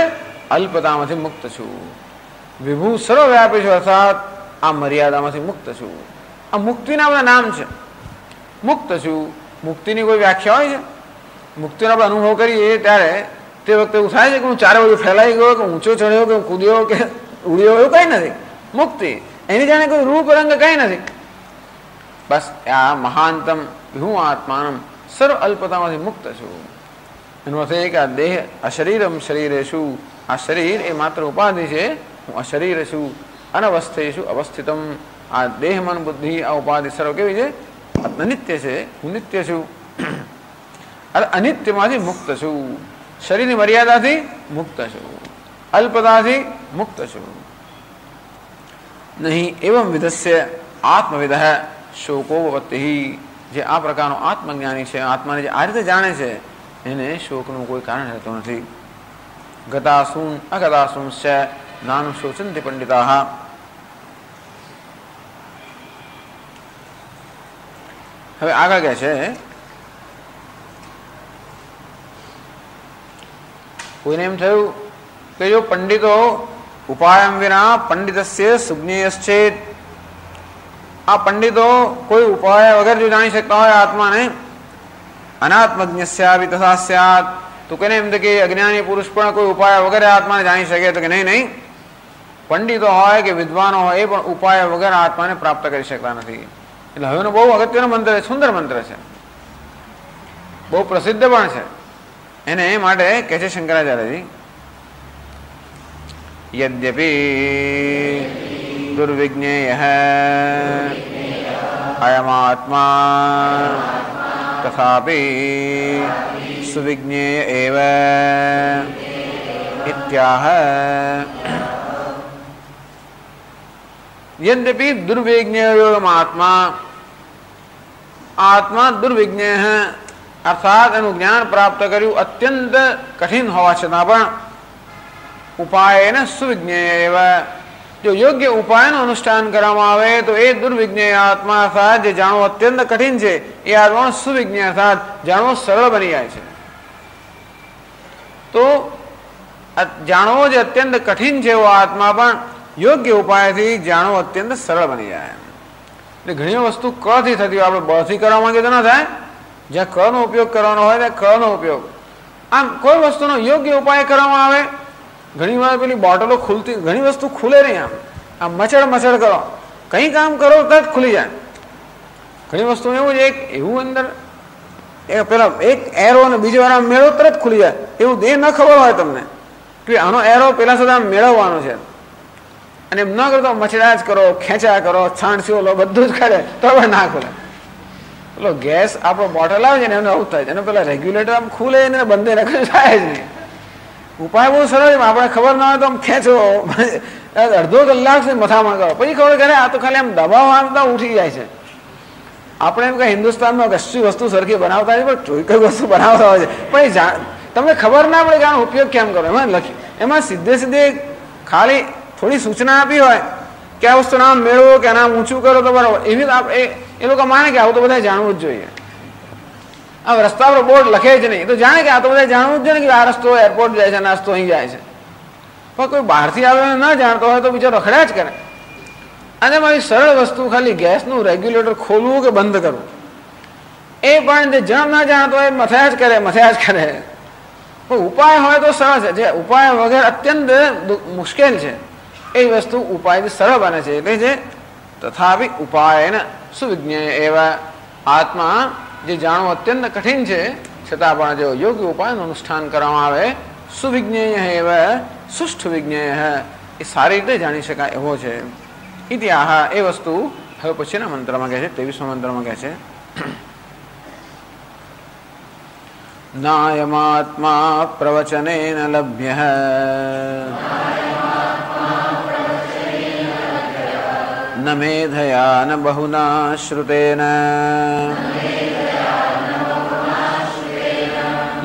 અલ્પતામાંથી મુક્ત છું. વિભુ સર્વવ્યાપી છું, અર્થાત આ મર્યાદામાંથી મુક્ત છું. આ મુક્તિના બધા નામ છે. મુક્ત છું, મુક્તિની કોઈ વ્યાખ્યા હોય છે? મુક્તિનો આપણે અનુભવ કરીએ ત્યારે તે વખતે એવું થાય છે કે હું ચારે બાજુ ફેલાઈ ગયો, કે ઊંચો ચડ્યો, કે કૂદ્યો, કે ઉડ્યો, એવું કઈ નથી. મુક્તિ એની જાણે કોઈ રૂપ રંગ કઈ નથી. બસ આ મહાનતમ હું આત્માનમ સર્વ અલ્પતામાંથી મુક્ત છું. એનો અર્થ એ કે આ દેહ અશરીરમ શરીરે છું. આ શરીર એ માત્ર ઉપાધિ છે. હું અશરીર છું, અનવસ્થે છું અવસ્થિતમ. આ દેહ મન બુદ્ધિ આ ઉપાધિ સર્વ કેવી છે? અનિત્ય છે, હું નિત્ય છું. અનિત્યમાંથી મુક્ત છું, શરીરની મર્યાદાથી મુક્ત છું, અલ્પતાથી મુક્ત છું. નહીં એવં વિધસ્ય આત્મવિદ શોકોવતી, જે આ પ્રકારનો આત્મજ્ઞાની છે, આત્માને જે આ રીતે જાણે છે, એને શોકનું કોઈ કારણ રહેતું નથી. ગતાસૂન અગતાસૂન નાનું શોચંતિ પંડિતા. હવે આગળ કહે છે, કોઈને એમ થયું કે જો પંડિતો ઉપાયમ વિના પંડિતસ્ય સુજ્ઞેયશ્ચેત, આ પંડિતો કોઈ ઉપાય વગર જો જાણી શકતા હોય આત્માને, અનાત્મજ્ઞસ્યાપી તથા સ્યાત, તો કોઈને એમ કે અજ્ઞાની પુરુષ પણ કોઈ ઉપાય વગર આત્માને જાણી શકે, તો કે નહીં, પંડિતો હોય કે વિદ્વાનો હોય એ પણ ઉપાય વગર આત્માને પ્રાપ્ત કરી શકતા નથી. એટલે હવેનો બહુ અગત્યનો મંત્ર છે, સુંદર મંત્ર છે, બહુ પ્રસિદ્ધ પણ છે. એને એ માટે કહે છે શંકરાચાર્યજી, યદ્યપી દુર્વિજ્ઞેય અયમાત્મા તથાપી સુવિજ્ઞેય એવ ઇત્યાહ. यद्यपि दुर्विज्ञेयमात्मा, आत्मा दुर्विज्ञेय है, अर्थात एનું જ્ઞાન પ્રાપ્ત કર્યું અત્યંત કઠિન હોવા છતાં પણ ઉપાયને સુવિજ્ઞેય એવા, જો યોગ્ય ઉપાયનું અનુષ્ઠાન કરવામાં આવે તો એ દુર્વિજ્ઞેય આત્મા અર્થાત જે જાણવું અત્યંત કઠિન છે એ આત્મા સુવિજ્ઞેય અર્થાત જાણવું સરળ બની જાય છે. તો જાણવો જે અત્યંત કઠિન છે એવો આત્મા પણ યોગ્ય ઉપાયથી જાણવું અત્યંત સરળ બની જાય. એટલે ઘણી વસ્તુ ક થી થતી હોય, આપણે બ થી કરવા માંગીએ તો ના થાય. જ્યાં ક નો ઉપયોગ કરવાનો હોય ત્યાં ક નો ઉપયોગ. આમ કોઈ વસ્તુનો યોગ્ય ઉપાય કરવામાં આવે. ઘણી વાર પેલી બોટલો ખુલતી, ઘણી વસ્તુ ખુલે નહીં. આમ મચડ મચડ કરો, કંઈ કામ કરો તરત ખુલી જાય. ઘણી વસ્તુ એવું છે, એવું અંદર પેલા એક એરો અને બીજો વાર મેળો તરત ખુલી જાય. એવું એ ન ખબર હોય તમને કે આનો એરો પેલા સુધી આમ મેળવવાનો છે, અને એમ ન કરતો મચડા જ કરો, ખેંચા કરો, છાણસ્યો લો, બધું જ કરે તો હવે ના ખુલે. પેલો ગેસ આપણો બોટલ આવે છે ને એને આવું થાય છે, અને પેલા રેગ્યુલેટર આમ ખુલે ને બંધ રાખે થાય જ નહીં. ઉપાય બહુ સરળ છે, આપણે ખબર ના હોય તો આમ ખેંચો, અડધો કલાક સુધી મથામણ કરો, પછી ખબર કરે આ તો ખાલી આમ દબાવ આવતા ઉઠી જાય છે. આપણે એમ કે હિન્દુસ્તાનમાં કશી વસ્તુ સરખી બનાવતા નથી, પણ જોઈ કઈ વસ્તુ બનાવતા હોય છે, પણ તમને ખબર ના પડે કે આનો ઉપયોગ કેમ કરો. એમાં લખી, એમાં સીધે સીધે ખાલી થોડી સૂચના આપી હોય કે આ વસ્તુ નામ મેળવો કે નામ ઊંચું કરો તો બરાબર, એવી એ લોકો માને કે આવું તો બધા જાણવું જ જોઈએ. આ રસ્તા પર બોર્ડ લખે જ નહીં તો જાણે કે આ તો બધા જાણવું જ જોઈએ કે આ રસ્તો એરપોર્ટ જાય છે, આ રસ્તો અહીં જાય છે. પણ કોઈ બહારથી આવીને ન જાણતો હોય તો બિચારો રખડ્યા જ કરે. અને મારી સરળ વસ્તુ ખાલી ગેસનું રેગ્યુલેટર ખોલવું કે બંધ કરવું, એ પણ જે જણ ના જાણતો હોય મથાયા જ કરે. પણ ઉપાય હોય તો સરળ છે, જે ઉપાય વગર અત્યંત મુશ્કેલ છે એ વસ્તુ ઉપાયથી સરળ બને છે. એટલે છે તથાપિ ઉપાયને સુવિજ્ઞેય એવા, આત્મા જે જાણવું અત્યંત કઠિન છે છતાં પણ જો યોગ્ય ઉપાયનું અનુષ્ઠાન કરવામાં આવે, સુવિજ્ઞેય એવા સુષ્ઠ વિજ્ઞેય એ સારી રીતે જાણી શકાય એવો છે. ઇતિહાસ એ વસ્તુ હવે પછીના મંત્રમાં કહે છે, 23મા મંત્રમાં કહે છે, નાયમાત્મા પ્રવચનેન લભ્યઃ ન મેધયા ન બહુના શ્રુતેન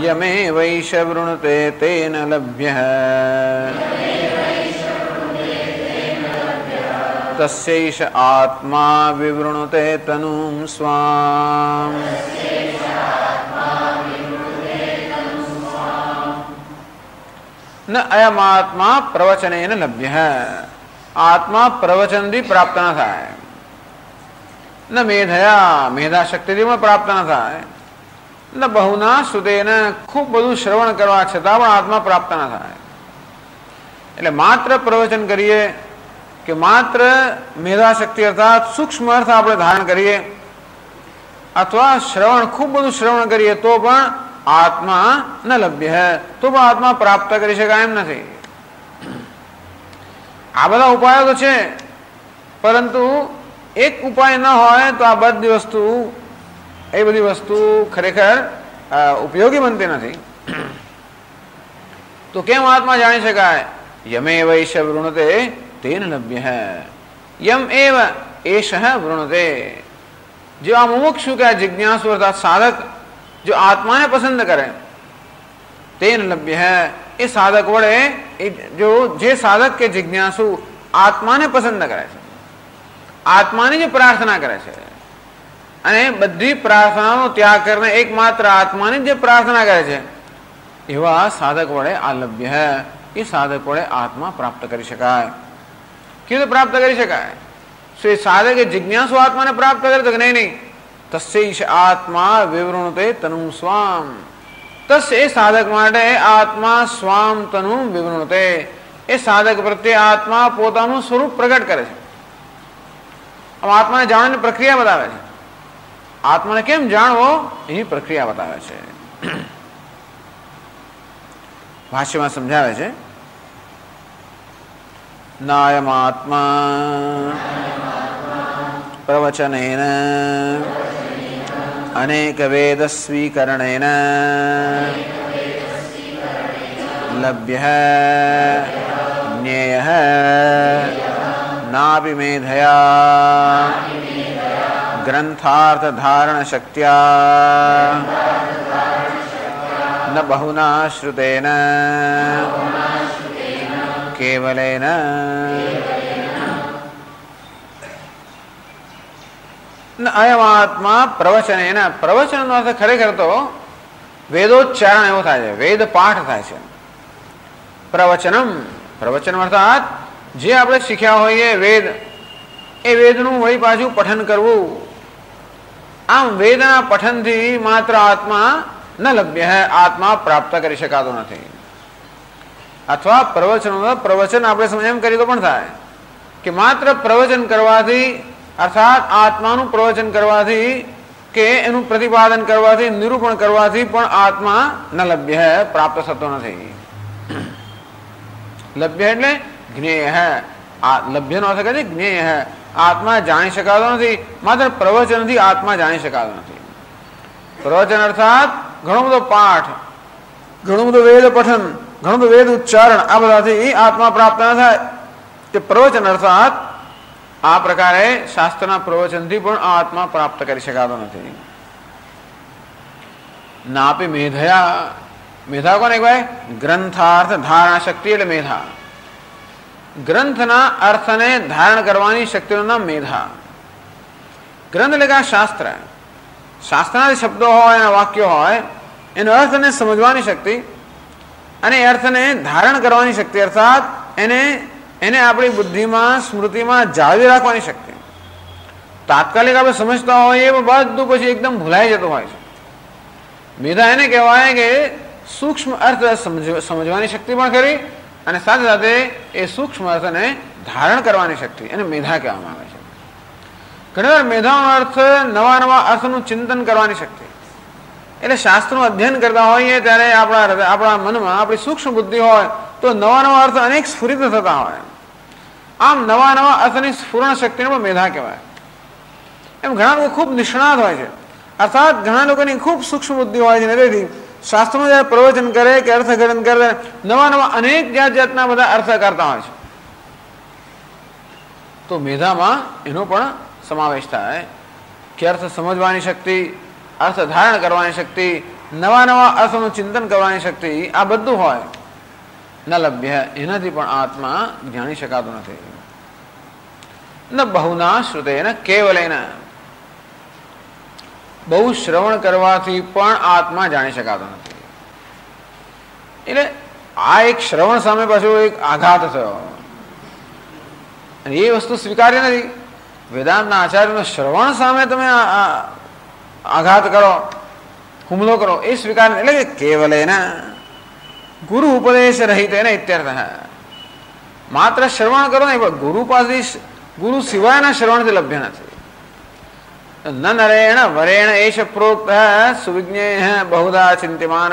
યમે વૈશ વૃણુતે તેન લભ્યઃ તસ્યૈષ આત્મા વિવૃણુતે તનું સ્વામ. ન અયમાત્મા પ્રવચનેન લભ્યઃ, આત્મા પ્રવચનથી પ્રાપ્ત ન થાય. ન મેધયા, મેધા શક્તિથી પણ પ્રાપ્ત ન થાય. ન બહુના શ્રુતેન, ખૂબ બધું શ્રવણ કરવા છતાં પણ આત્મા પ્રાપ્ત ન થાય. એટલે માત્ર પ્રવચન કરીએ કે માત્ર મેધા શક્તિ અર્થાત સૂક્ષ્મ અર્થ આપણે ધારણ કરીએ, અથવા શ્રવણ ખૂબ બધું શ્રવણ કરીએ તો પણ આત્મા ન લભ્ય, તો પણ આત્મા પ્રાપ્ત કરી શકાય એમ નથી. આ બધા ઉપાયો તો છે, પરંતુ એક ઉપાય ન હોય તો આ બધી વસ્તુ એ બધી વસ્તુ ખરેખર ઉપયોગી બનતી નથી. તો કેમ આત્મા જાણી શકાય? યમે વૈશ વૃણતે તેન લભ્ય. યમ એવ એશ વૃણતે. જો આ મુમુક્ષુ કે આ જિજ્ઞાસુ અર્થાત સાધક જો આત્માને પસંદ કરે, તેન લભ્ય, એ સાધક વડે જે સાધક કે જિજ્ઞાસુ આત્માને પસંદ કરે છે, આત્માની જે પ્રાર્થના કરે છે અને બધી પ્રાર્થનાનો ત્યાગ કરીને એકમાત્ર આત્માની જે પ્રાર્થના કરે છે, એવા સાધક વડે આ લભ્ય, એ સાધક વડે આત્મા પ્રાપ્ત કરી શકાય. કેવી રીતે પ્રાપ્ત કરી શકાય? એ સાધક જિજ્ઞાસુ આત્માને પ્રાપ્ત કરે તો કે નહીં, તસ્યૈષ આત્મા વિવૃણુતે તનુ સ્વામ. તસ, એ સાધક માટે આત્મા સ્વામ તનુ વિવૃણુતે, એ સાધક પ્રત્યે આત્મા પોતાનું સ્વરૂપ પ્રગટ કરે છે. આત્માને જાણવાની પ્રક્રિયા બતાવે છે. આત્માને કેમ જાણવો એની પ્રક્રિયા બતાવે છે. ભાષ્યમાં સમજાવે છે, નાયમાત્મા પ્રવચનેન અનેક વેદ સ્વીકરણેન લભ્ય જ્ઞેય નાપી મેધયા ગ્રંથાર્થ ધારણ શક્ત્યા ન બહુના શ્રુતેન કેવલેન. અયમ આત્મા પ્રવચનેન. પ્રવચનનો અર્થ ખરેખર તો વેદોચ્ચારણ એવો થાય છે, વેદ પાઠ થાય છે. પ્રવચનમ, પ્રવચન અર્થાત જે આપણે શીખ્યા હોઈએ વેદ, એ વેદનું વળી પાછું પઠન કરવું. આમ વેદના પઠનથી માત્ર આત્મા ન લભ્ય, આત્મા પ્રાપ્ત કરી શકાતો નથી. અથવા પ્રવચન આપણે એમ કરીએ તો પણ થાય કે માત્ર પ્રવચન કરવાથી, અર્થાત આત્માનું પ્રવચન કરવાથી કે એનું પ્રતિપાદન કરવાથી, નિરૂપણ કરવાથી પણ આત્મા ન લભ્ય, પ્રાપ્ત થતો નથી. લભ્ય એટલે જ્ઞેય. લભ્યનો અર્થ કહે છે જ્ઞેય. આત્મા જાણી શકાતો નથી, માત્ર પ્રવચનથી આત્મા જાણી શકાતો નથી. પ્રવચન અર્થાત ઘણો બધો પાઠ, ઘણું બધું વેદ પઠન, ઘણું બધું વેદ ઉચ્ચારણ, આ બધાથી આત્મા પ્રાપ્ત ન થાય. કે પ્રવચન અર્થાત આ પ્રકારે શાસ્ત્રના પ્રવચનથી પણ આત્મા પ્રાપ્ત કરી શકાતો નથી. નાપી મેધયા. મેધા કોને કહેવાય? ગ્રંથાર્થ ધારણા શક્તિ એટલે મેધા. ગ્રંથના અર્થને ધારણ કરવાની શક્તિનું નામ મેધા. ગ્રંથ એટલે કે શાસ્ત્ર, શાસ્ત્રના શબ્દો હોય, એના વાક્યો હોય, એનો અર્થને સમજવાની શક્તિ અને અર્થને ધારણ કરવાની શક્તિ, અર્થાત એને આપણી બુદ્ધિમાં, સ્મૃતિમાં જાળવી રાખવાની શક્તિ. તાત્કાલિક આપણે સમજતા હોઈએ પણ બધું પછી એકદમ ભૂલાઈ જતું હોય છે. મેધા એને કહેવાય કે સૂક્ષ્મ અર્થ સમજવાની શક્તિ પણ ખરી અને સાથે સાથે એ સૂક્ષ્મ અર્થને ધારણ કરવાની શક્તિ, એને મેધા કહેવામાં આવે છે. ઘણીવાર મેધાનો અર્થ નવા નવા અર્થનું ચિંતન કરવાની શક્તિ. એટલે શાસ્ત્રનું અધ્યયન કરતા હોઈએ ત્યારે આપણા મનમાં આપણી સૂક્ષ્મ બુદ્ધિ હોય તો નવા નવા અર્થ અનેક સ્ફુરિત થતા હોય. આમ નવા નવા અર્થની સ્ફુરણ શક્તિને પણ મેધા કહેવાય. એમ ઘણા લોકો ખૂબ નિષ્ણાત હોય છે, અર્થાત ઘણા લોકોની ખૂબ સૂક્ષ્મ બુદ્ધિ હોય છે. તેથી શાસ્ત્રમાં જયારે પ્રવચન કરે કે અર્થઘટન કરે, નવા નવા અનેક જાતના બધા અર્થ કરતા હોય છે. તો મેધામાં એનો પણ સમાવેશ થાય કે અર્થ સમજવાની શક્તિ, અર્થ ધારણ કરવાની શક્તિ, નવા નવા અર્થનું ચિંતન કરવાની શક્તિ, આ બધું હોય. ન લભ્ય, એનાથી પણ આત્મા જાણી શકાતો નથી. ન બહુના શ્રુતેન કેવલેન. બહુ શ્રવણ કરવાથી પણ આત્મા જાણી શકાતો નથી. એટલે આ એક શ્રવણ સામે પાછો એક આઘાત થયો અને એ વસ્તુ સ્વીકાર્ય નથી. વેદાંતના આચાર્યનો શ્રવણ સામે તમે આઘાત કરો, હુમલો કરો, એ સ્વીકાર એટલે કે કેવલેન ગુરુ ઉપદેશ રહિત એને ઇત્યર્થ. માત્ર શ્રવણ કરો ને, પણ ગુરુ પાસે, ગુરુ સિવાયના શ્રવણથી લભ્ય નથી. ન નરેણ વરેણ એશ પ્રોક્ત સુવિજ્ઞેય બહુધા ચિંત્યમાન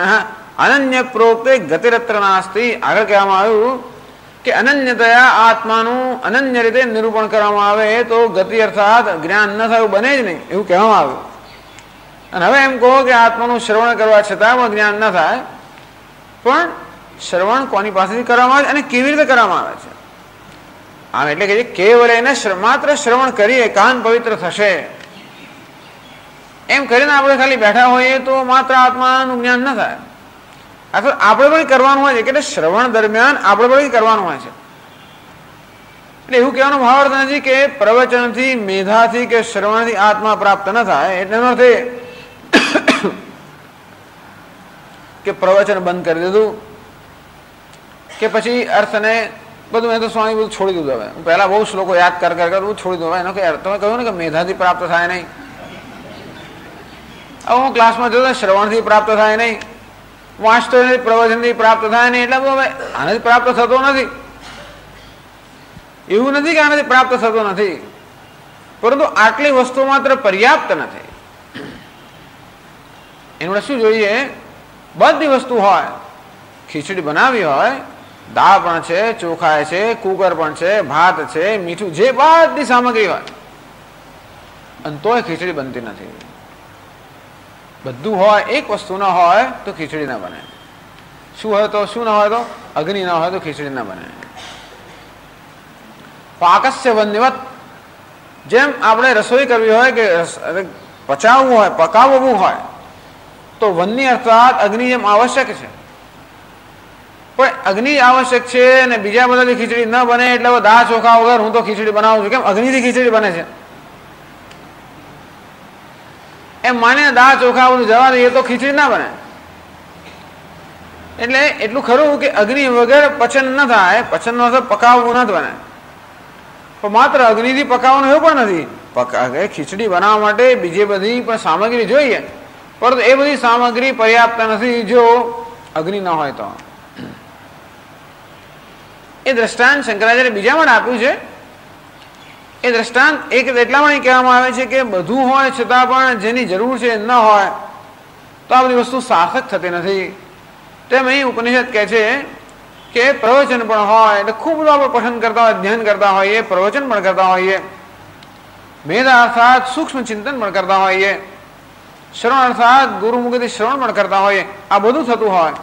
અનન્ય પ્રોક્તે ગતિરત્ર નાસ્તિ. આગળ કહેવામાં આવ્યું કે અનન્યતયા આત્માનું અનન્ય રીતે નિરૂપણ કરવામાં આવે તો ગતિ અર્થાત જ્ઞાન ન થયું બને જ નહીં, એવું કહેવામાં આવ્યું. અને હવે એમ કહો કે આત્માનું શ્રવણ કરવા છતાં પણ જ્ઞાન ન થાય, પણ શ્રવણ કોની પાસેથી કરવામાં આવે છે અને કેવી રીતે કરવામાં આવે છે? આમ એટલે કે કેવલ એને માત્ર શ્રવણ કરીએ કાન પવિત્ર થશે એમ કરીને આપણે ખાલી બેઠા હોઈએ તો માત્ર આત્માનું જ્ઞાન ન થાય. અથવા આપણે પણ કરવાનું હોય છે, એટલે શ્રવણ દરમિયાન આપણે પણ કરવાનું હોય છે. એટલે એવું કહેવાનો ભાવ નથી કે પ્રવચનથી, મેધાથી કે શ્રવણથી આત્મા પ્રાપ્ત ન થાય. એટલે એનો અર્થ કે પ્રવચન બંધ કરી દીધું કે પછી અર્થને બધું મેં તો સ્વામી બધું છોડી દીધું. હવે હું પહેલા બહુ શ્લોકો યાદ કર છોડી દઉં. એનો કે તમે કહ્યું ને કે મેધાથી પ્રાપ્ત થાય નહીં. હવે હું ક્લાસમાં જોતો શ્રવણથી પ્રાપ્ત થાય નહીં, વાંચતો પ્રવચનથી પ્રાપ્ત થાય નહીં. એટલે હવે આનાથી પ્રાપ્ત થતો નથી. એવું નથી કે આનાથી પ્રાપ્ત થતો નથી, પરંતુ આટલી વસ્તુ માત્ર પર્યાપ્ત નથી. એનું શું જોઈએ? બધી વસ્તુ હોય, ખીચડી બનાવી હોય, દાળ પણ છે, ચોખા છે, કુકર પણ છે, ભાત છે, મીઠું, જે બધી સામગ્રી હોય, અને તોય ખીચડી બનતી નથી. બધું હોય, એક વસ્તુ ના હોય તો ખીચડી ના બને. શું હોય તો શું ના હોય તો અગ્નિ ના હોય તો ખીચડી ના બને. પાકસ્ય વન્યવત, જેમ આપણે રસોઈ કરવી હોય કે પચાવવું હોય, પકાવવું હોય, તો વન્ય અર્થાત અગ્નિ જેમ આવશ્યક છે. પણ અગ્નિ આવશ્યક છે અને બીજા બધાથી ખીચડી ન બને એટલે દાળ ચોખા વગર હું તો ખીચડી બનાવું છું. કેમ? અગ્નિથી ખીચડી બને છે એમ માને દાળ ચોખા બધું જવા દઈએ તો ખીચડી ના બને. એટલે એટલું ખરું કે અગ્નિ વગર પચન ન થાય. પચન નો પકાવવું ન બને. પણ માત્ર અગ્નિથી પકાવવાનું એવું પણ નથી. ખીચડી બનાવવા માટે બીજી બધી પણ સામગ્રી જોઈએ, પરંતુ એ બધી સામગ્રી પર્યાપ્ત નથી જો અગ્નિ ન હોય તો. એ દ્રષ્ટાંત શંકરાચાર્ય બીજા માટે આપ્યું છે. એ દ્રષ્ટાંત એક એટલા માટે કહેવામાં આવે છે કે બધું હોય છતાં પણ જેની જરૂર છે ન હોય તો આ બધી વસ્તુ સાર્થક થતી નથી. તેમ અહીં ઉપનિષદ કહે છે કે પ્રવચન પણ હોય એટલે ખૂબ બધું આપણે પસંદ કરતા હોય, ધ્યાન કરતા હોઈએ, પ્રવચન પણ કરતા હોઈએ, મેધા અર્થાત સૂક્ષ્મ ચિંતન પણ કરતા હોઈએ, શ્રવણ અર્થાત ગુરુમુખથી શ્રવણ પણ કરતા હોઈએ, આ બધું થતું હોય,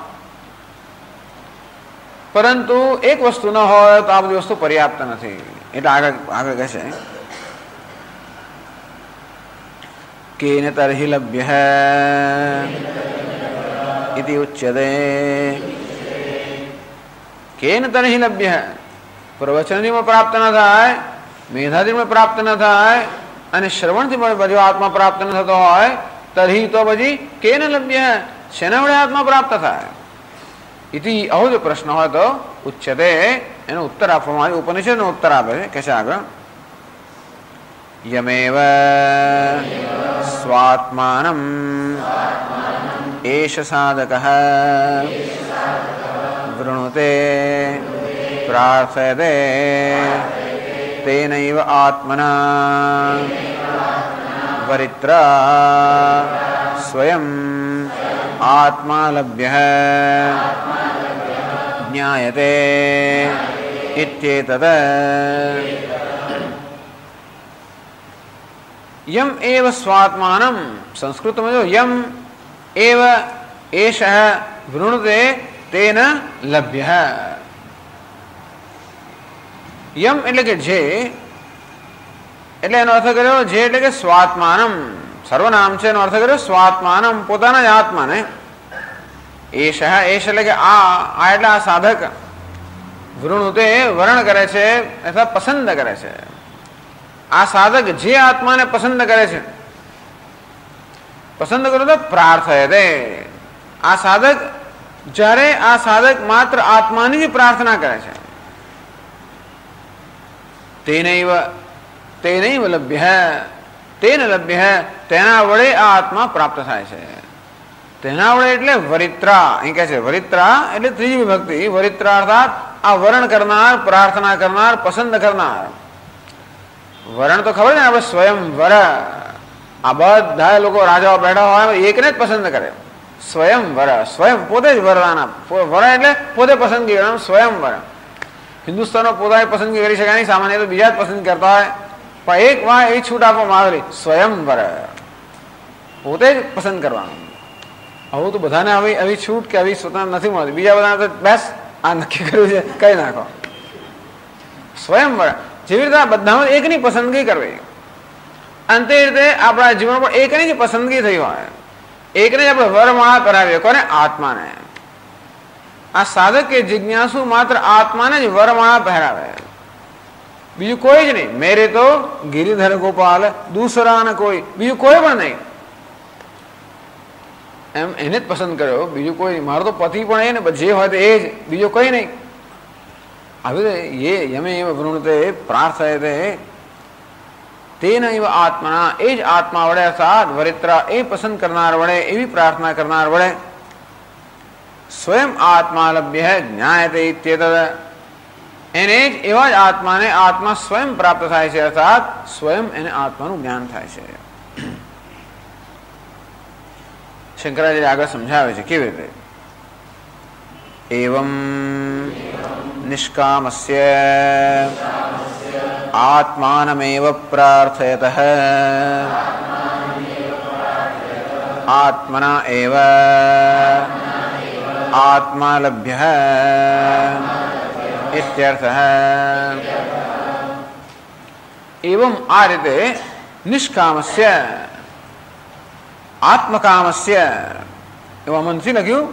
પરંતુ એક વસ્તુ ન હોય તો આ બધી વસ્તુ પર્યાપ્ત નથી. એટલે આગળ કહે છે કેન તર્હિ લભ્ય ઇતિ ઉચ્યતે. કેન તર્હિ લભ્ય, પ્રવચનથી પણ પ્રાપ્ત ન થાય, મેધાથી પણ પ્રાપ્ત ન થાય, અને શ્રવણથી પણ બધો આત્મા પ્રાપ્ત ન થતો હોય, તર્હિ તો પછી કેન લભ્ય, શેના વડે આત્મા પ્રાપ્ત થાય? ઇતિ આવો જો પ્રશ્ન હોય તો ઉચ્યતે, એનો ઉત્તર આપવામાં આવે. ઉપનિષદનો ઉત્તર આપે છે. કે છે આગળ યમેવ સ્વાત્માનમ એષ સાધકઃ વૃણુતે પ્રાર્થયતે તેનૈવ આત્મના વરિત્રા સ્વયં આત્મા લભ્યઃ જ્ઞાયતે ઇત્યેતત. યમ એવ સ્વાત્માનમ, સંસ્કૃતમાં જો યમ એવ એષઃ વૃણુતે તેન લભ્યઃ. યમ એટલે કે જે, એટલે એનો અર્થ કર્યો જે એટલે કે સ્વાત્માનમ, સર્વનામ છે. એનો અર્થ કર્યો સ્વાત્માનમ, પોતાના જ આત્માને. એષ એટલે કે આ એટલે આ સાધક, વૃણુતે વરણ કરે છે અથવા પસંદ કરે છે. આ સાધક જે આત્માને પસંદ કરે છે, પસંદ કરો તો પ્રાર્થયતે. આ સાધક જ્યારે આ સાધક માત્ર આત્માની જ પ્રાર્થના કરે છે, તેનૈવ લભ્ય, તેન લભ્ય, તેના વડે આ આત્મા પ્રાપ્ત થાય છે. તેના વડે એટલે વરિત્રા, અહીં કહે છે વરિત્રા એટલે ત્રીજી વિભક્તિ. વરિત્રા અર્થાત આ વરણ કરનાર, પ્રાર્થના કરનાર, પસંદ કરનાર. વરણ તો ખબર ને આપણે સ્વયં વર, આ બધા લોકો રાજાઓ બેઠા હોય એકને જ પસંદ કરે. સ્વયં વર, સ્વયં પોતે જ વરવાના. વર એટલે પોતે પસંદગી કરવાનું, સ્વયં વર. હિન્દુસ્તાનમાં પોતાની પસંદગી કરી શકાય નહીં, સામાન્ય તો બીજા જ પસંદ કરતા હોય, પણ એક વાર એવી છૂટ આપવામાં આવેલી સ્વયં વર. પોતે જ પસંદ કરવાનું. આવું તો બધાને આવી છૂટ કે આવી સ્વતંત્ર નથી મળતી. બીજા બધાને તો બેસ આ નક્કી કર્યું છે કઈ નાખો. સ્વયં જેવી રીતે બધામાં એકની પસંદગી કરવી, અંતે રીતે આપણા જીવન પર એકની જ પસંદગી થઈ હોય, એકને જ આપણે વરમાળા કરાવીએ. કોને? આત્માને. આ સાધક કે જિજ્ઞાસુ માત્ર આત્માને જ વરમાળા પહેરાવે, બીજું કોઈ જ નહીં. મેરે તો ગિરિધર ગોપાલ દૂસરા ને કોઈ, બીજું કોઈ પણ નહીં. એમ એને જ પસંદ કર્યો, બીજું કોઈ નહીં. મારો તો પતિ પણ એ ને જે હોય તો એ જ, બીજો કોઈ નહીં. આવી યમે એવ વૃણતે પ્રાર્થયતે તેન એવ આત્મના, એ જ આત્મા વડે અર્થાત વરિત્રા એ પસંદ કરનાર વડે, એવી પ્રાર્થના કરનાર વડે સ્વયં આત્મા લભ્ય જ્ઞાયતે ઇત્યેતદ, એને જ એવા જ આત્માને આત્મા સ્વયં પ્રાપ્ત થાય છે, અર્થાત સ્વયં એને આત્માનું જ્ઞાન થાય છે. શંકરાચાર્ય આગળ સમજાવે છે કેવી રીતે. એવં નિષ્કામસ્ય આત્માનમેવ પ્રાર્થયતઃ આત્મના એવ આત્મા લભ્યઃ ઇત્યર્થઃ. એવં આ રીતે નિષ્કામસ્ય આત્મકામસ્ય, એવા મનથી લખ્યું.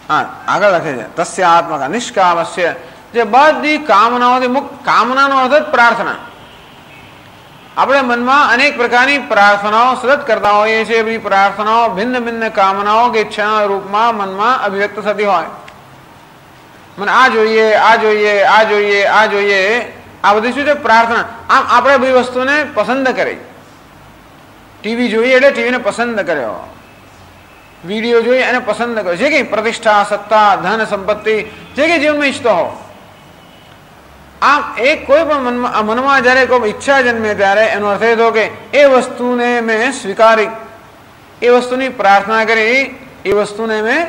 હા, આગળ લખે છે તસ્ય આત્મકા નિષ્કામસ્ય, જે બધી કામનાઓથી મુક્ત. કામનાનો અર્થ જ પ્રાર્થના. આપણે મનમાં અનેક પ્રકારની પ્રાર્થનાઓ સતત કરતા હોઈએ છીએ. બધી પ્રાર્થનાઓ ભિન્ન ભિન્ન કામનાઓ કે ઈચ્છાના રૂપમાં મનમાં અભિવ્યક્ત થતી હોય. મને આ જોઈએ, આ જોઈએ, આ જોઈએ, આ જોઈએ, આ બધી શું છે? પ્રાર્થના. આમ આપણે બધી વસ્તુને પસંદ કરી. ટીવી જોઈએ એટલે ટીવીને પસંદ કર્યો, વિડીયો જોઈએ એને પસંદ કર્યો. જે કઈ પ્રતિષ્ઠા, સત્તા, ધન, સંપત્તિ, જે કઈ જીવનમાં ઈચ્છતો હો, આમ એક કોઈ પણ મનમાં જયારે કોઈ ઈચ્છા જન્મે ત્યારે એનો અર્થ એ થયો કે એ વસ્તુને મેં સ્વીકારી, એ વસ્તુની પ્રાર્થના કરી, એ વસ્તુને મેં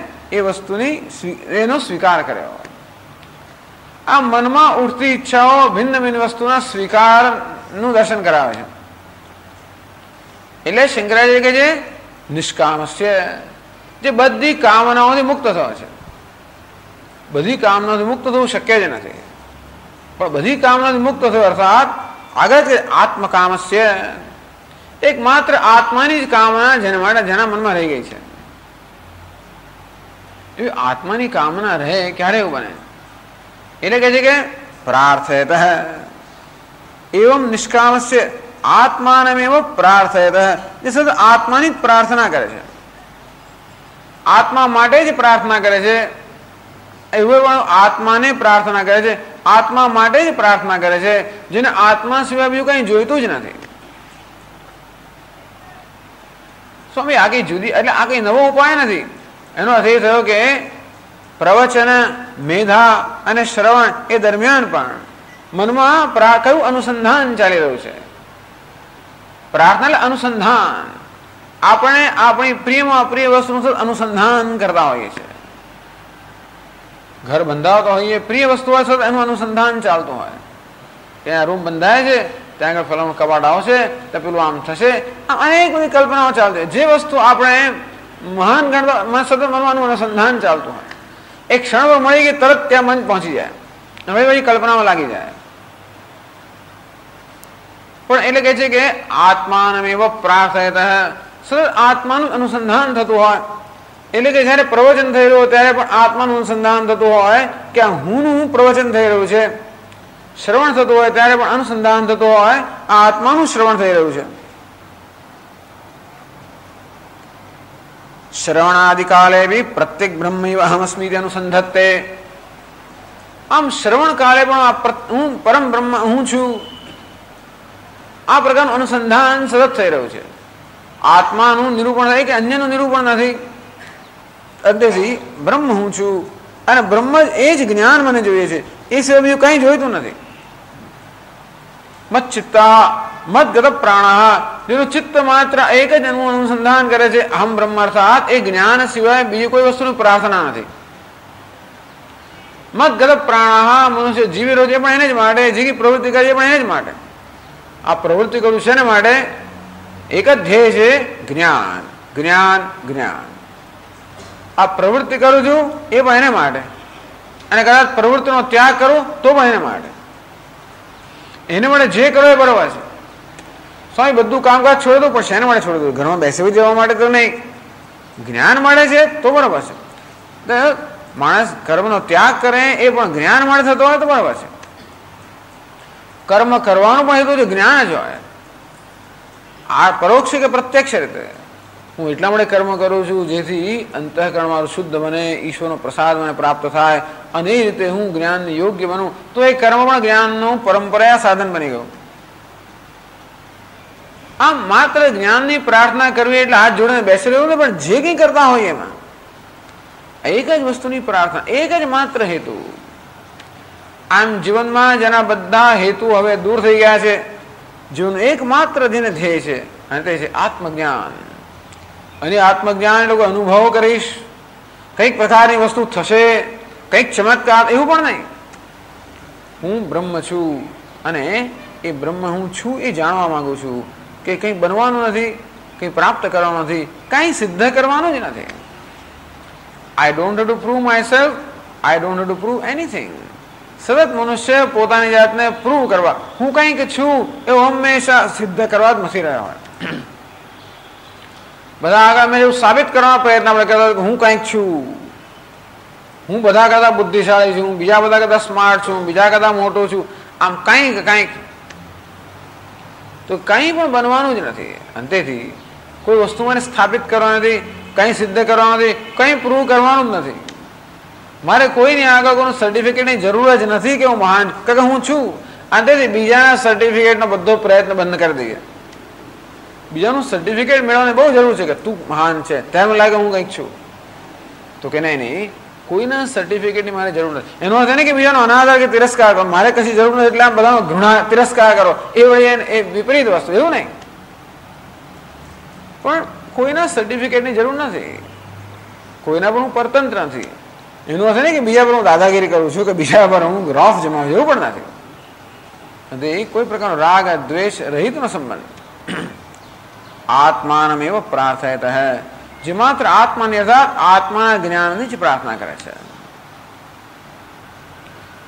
એનો સ્વીકાર કર્યો. આ મનમાં ઉઠતી ઈચ્છાઓ ભિન્ન ભિન્ન વસ્તુના સ્વીકારનું દર્શન કરાવે છે. એટલે શંકરાચાર્ય કહે છે નિષ્કામસ્ય, જે બધી કામનાઓથી મુક્ત થયો છે. બધી કામનાઓથી મુક્ત થવું શક્ય જ નથી, પણ બધી કામનાઓથી મુક્ત થયો અર્થાત આગળ આત્મકામસ્ય, એક માત્ર આત્માની જ કામના જેના મનમાં રહી ગઈ છે. એવી આત્માની કામના રહે ક્યારે એવું બને? એટલે કહે છે કે પ્રાર્થયતઃ એવં નિષ્કામસ્ય આત્માનમેવ પ્રાર્થયતઃ, જે સતત આત્માની જ પ્રાર્થના કરે છે, આત્મા માટે જ પ્રાર્થના કરે છે. એવું આત્માને પ્રાર્થના કરે છે, આત્મા માટે જ પ્રાર્થના કરે છે, જેને આત્મા સિવાય બીજું કઈ જોઈતું જ નથી. સ્વામી આ કઈ જુદી, એટલે આ કઈ નવો ઉપાય નથી. એનો અર્થ એ થયો કે પ્રવચન, મેધા અને શ્રવણ એ દરમિયાન પણ મનમાં કયું અનુસંધાન ચાલી રહ્યું છે? પ્રાર્થના એટલે અનુસંધાન. આપણે આપણી પ્રિયમાં અપ્રિય વસ્તુનું અનુસંધાન કરતા હોઈએ છીએ. ઘર બંધાવતા હોઈએ, પ્રિય વસ્તુ હોય સતત એનું અનુસંધાન ચાલતું હોય. ત્યાં રૂમ બંધાય છે, ત્યાં આગળ ફલાણું કબાટ આવશે, તો પેલું આમ થશે. અનેક બધી કલ્પનાઓ ચાલતી. જે વસ્તુ આપણે મહાન ગણતા સતત મનવાનું અનુસંધાન ચાલતું હોય. એક ક્ષણ મળી ગઈ તરત ત્યાં મન પહોંચી જાય, હવે બધી કલ્પનામાં લાગી જાય. પણ એટલે કહે છે કે આત્માનમેવ પ્રાર્થયતઃ, સતત આત્માનું અનુસંધાન થતું હોય. એટલે કે જયારે પ્રવચન થઈ રહ્યું ત્યારે પણ આત્માનું અનુસંધાન થતું હોય કે હુંનું પ્રવચન થઈ રહ્યું છે. શ્રવણ થતું હોય ત્યારે પણ અનુસંધાન થતું હોય આ આત્માનું શ્રવણ થઈ રહ્યું છે. શ્રવણાદિ કાલે બી પ્રત્યેક બ્રહ્મૈવ અહમસ્મિતિ અનુસંધત્તે. આમ શ્રવણ કાલે પણ હું પરમ બ્રહ્મ હું છું, આ પ્રકારનું અનુસંધાન સતત થઈ રહ્યું છે. આત્માનું નિરૂપણ થાય કે અન્યનું નિરૂપણ નથી. અંતેથી બ્રહ્મ હું છું અને બ્રહ્મ એ જ જ્ઞાન મને જોઈએ છે, એ સિવાય બીજું કઈ જોઈતું નથી. મત ચિત્તા મદગત પ્રાણ, જેનું ચિત્ત માત્ર એક જ અનુસંધાન કરે છે અહમ બ્રહ્મ, અર્થાત એ જ્ઞાન સિવાય બીજી કોઈ વસ્તુની પ્રાર્થના નથી. મદગત પ્રાણ, મનુષ્ય જીવી રહ્યો છે પણ એને જ માટે, જીવી પ્રવૃત્તિ કરે છે પણ એને જ માટે. આ પ્રવૃત્તિ કરું છે ને માટે એક જ ધ્યેય છે જ્ઞાન. જ્ઞાન જ્ઞાન. આ પ્રવૃત્તિ કરું છું એ પણ એને માટે, અને કદાચ પ્રવૃત્તિનો ત્યાગ કરું તો પણ એને માટે. એને માટે જે કરો એ બરોબર છે. સ્વામી બધું કામકાજ છોડી દઉં પણ શેને માટે છોડી દઉં? ઘરમાં બેસી જવા માટે તો નહીં, જ્ઞાન માટે છે તો બરોબર છે. માણસ કર્મનો ત્યાગ કરે એ પણ જ્ઞાન માટે થતો હોય તો બરોબર છે. કર્મ કરવાનો પણ હેતુ છે જ્ઞાન જ હોય. આ પરોક્ષ કે પ્રત્યક્ષ રીતે હું એટલા માટે કર્મ કરું છું જેથી અંતઃકરણ મારું શુદ્ધ બને, ઈશ્વરનો પ્રસાદ મને પ્રાપ્ત થાય, અને એ રીતે હું જ્ઞાનને યોગ્ય બનું, તો એ કર્મ પણ જ્ઞાનનું પરંપરા સાધન બની ગયું. આમ માત્ર જ્ઞાનની પ્રાર્થના કરવી એટલે હાથ જોડીને બેસી રહેવું નહીં, પણ જે કંઈ કરતા હોય એમાં એક જ વસ્તુની પ્રાર્થના, એક જ માત્ર હેતુ. આમ જીવનમાં જેના બધા હેતુ હવે દૂર થઈ ગયા છે, જીવનનું એકમાત્ર જેને ધ્યેય છે અને તે છે આત્મજ્ઞાન. અને આત્મજ્ઞાન એ લોકો અનુભવ કરીશ, કંઈક પ્રકારની વસ્તુ થશે, કંઈક ચમત્કાર, એવું પણ નહીં. હું બ્રહ્મ છું અને એ બ્રહ્મ હું છું એ જાણવા માંગુ છું, કે કંઈ બનવાનું નથી, કંઈ પ્રાપ્ત કરવાનું નથી, કંઈ સિદ્ધ કરવાનું જ નથી. I don't have to prove myself, I don't have to prove anything. સતત મનુષ્ય પોતાની જાતને પ્રૂવ કરવા, હું કંઈક છું એવું હંમેશા સિદ્ધ કરવા જ નથી રહ્યા હોય. બધા આગળ મેં એવું સાબિત કરવાનો પ્રયત્ન આપણે કરતા હું કંઈક છું, હું બધા કરતા બુદ્ધિશાળી છું, બીજા બધા કરતા સ્માર્ટ છું, બીજા કરતા મોટો છું, આમ કંઈક તો કંઈ પણ બનવાનું જ નથી. અંતેથી કોઈ વસ્તુ મને સ્થાપિત કરવાની નથી, કંઈ સિદ્ધ કરવાનું નથી, કંઈ પ્રૂવ કરવાનું જ નથી. મારે કોઈની આગળ કોઈનું સર્ટિફિકેટની જરૂર જ નથી કે હું મહાન, કે હું છું. અંતેથી બીજાના સર્ટિફિકેટનો બધો પ્રયત્ન બંધ કરી દઈએ. બીજાનું સર્ટિફિકેટ મેળવવાની બહુ જરૂર છે કે તું મહાન છે, તેમ લાગે હું કંઈક છું. તો કે નહીં, કોઈના સર્ટિફિકેટની મારે જરૂર નથી. એનો અર્થ નહીં કે બીજાનો અનાદર કે તિરસ્કાર કરો, મારે કશી જરૂર નથી એટલે આમ બધાનો ઘૃણા તિરસ્કાર કરો, એ વળી એ વિપરીત વસ્તુ, એવું નહીં. પણ કોઈના સર્ટિફિકેટની જરૂર નથી, કોઈના પર હું પરતંત્ર નથી. એનો અર્થ નહીં કે બીજા પર હું દાદાગીરી કરું છું, કે બીજા પર હું રોફ જમાવું છું, એવું પણ નથી. અને એ કોઈ પ્રકારનો રાગ દ્વેષ રહિતનો સંબંધ. આત્માનમેવ પ્રાર્થયત હૈ, જે માત્ર આત્માની અર્થાત આત્માના જ્ઞાનની જ પ્રાર્થના કરે છે.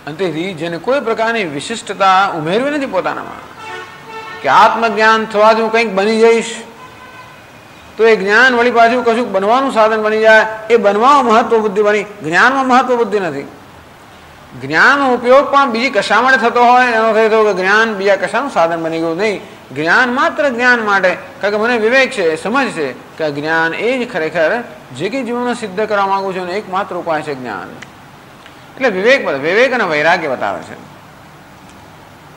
અંતેથી જેને કોઈ પ્રકારની વિશિષ્ટતા ઉમેરવી નથી પોતાનામાં, કે આત્મજ્ઞાન થવાથી હું કંઈક બની જઈશ, તો એ જ્ઞાન વળી પાછું કશું બનવાનું સાધન બની જાય, એ બનવામાં મહત્વ બુદ્ધિ બની, જ્ઞાનમાં મહત્વ બુદ્ધિ નથી. જ્ઞાનનો ઉપયોગ પણ બીજી કશા માટે થતો હોય એનો થઈ થયો કે જ્ઞાન બીજા કશાનું સાધન બની ગયું નહીં. જ્ઞાન માત્ર જ્ઞાન માટે, કારણ કે મને વિવેક છે, સમજ છે કે જ્ઞાન એ જ ખરેખર જે કંઈ જીવનમાં સિદ્ધ કરવા માંગુ છું એક માત્ર ઉપાય છે જ્ઞાન. એટલે વિવેક અને વૈરાગ્ય બતાવે છે.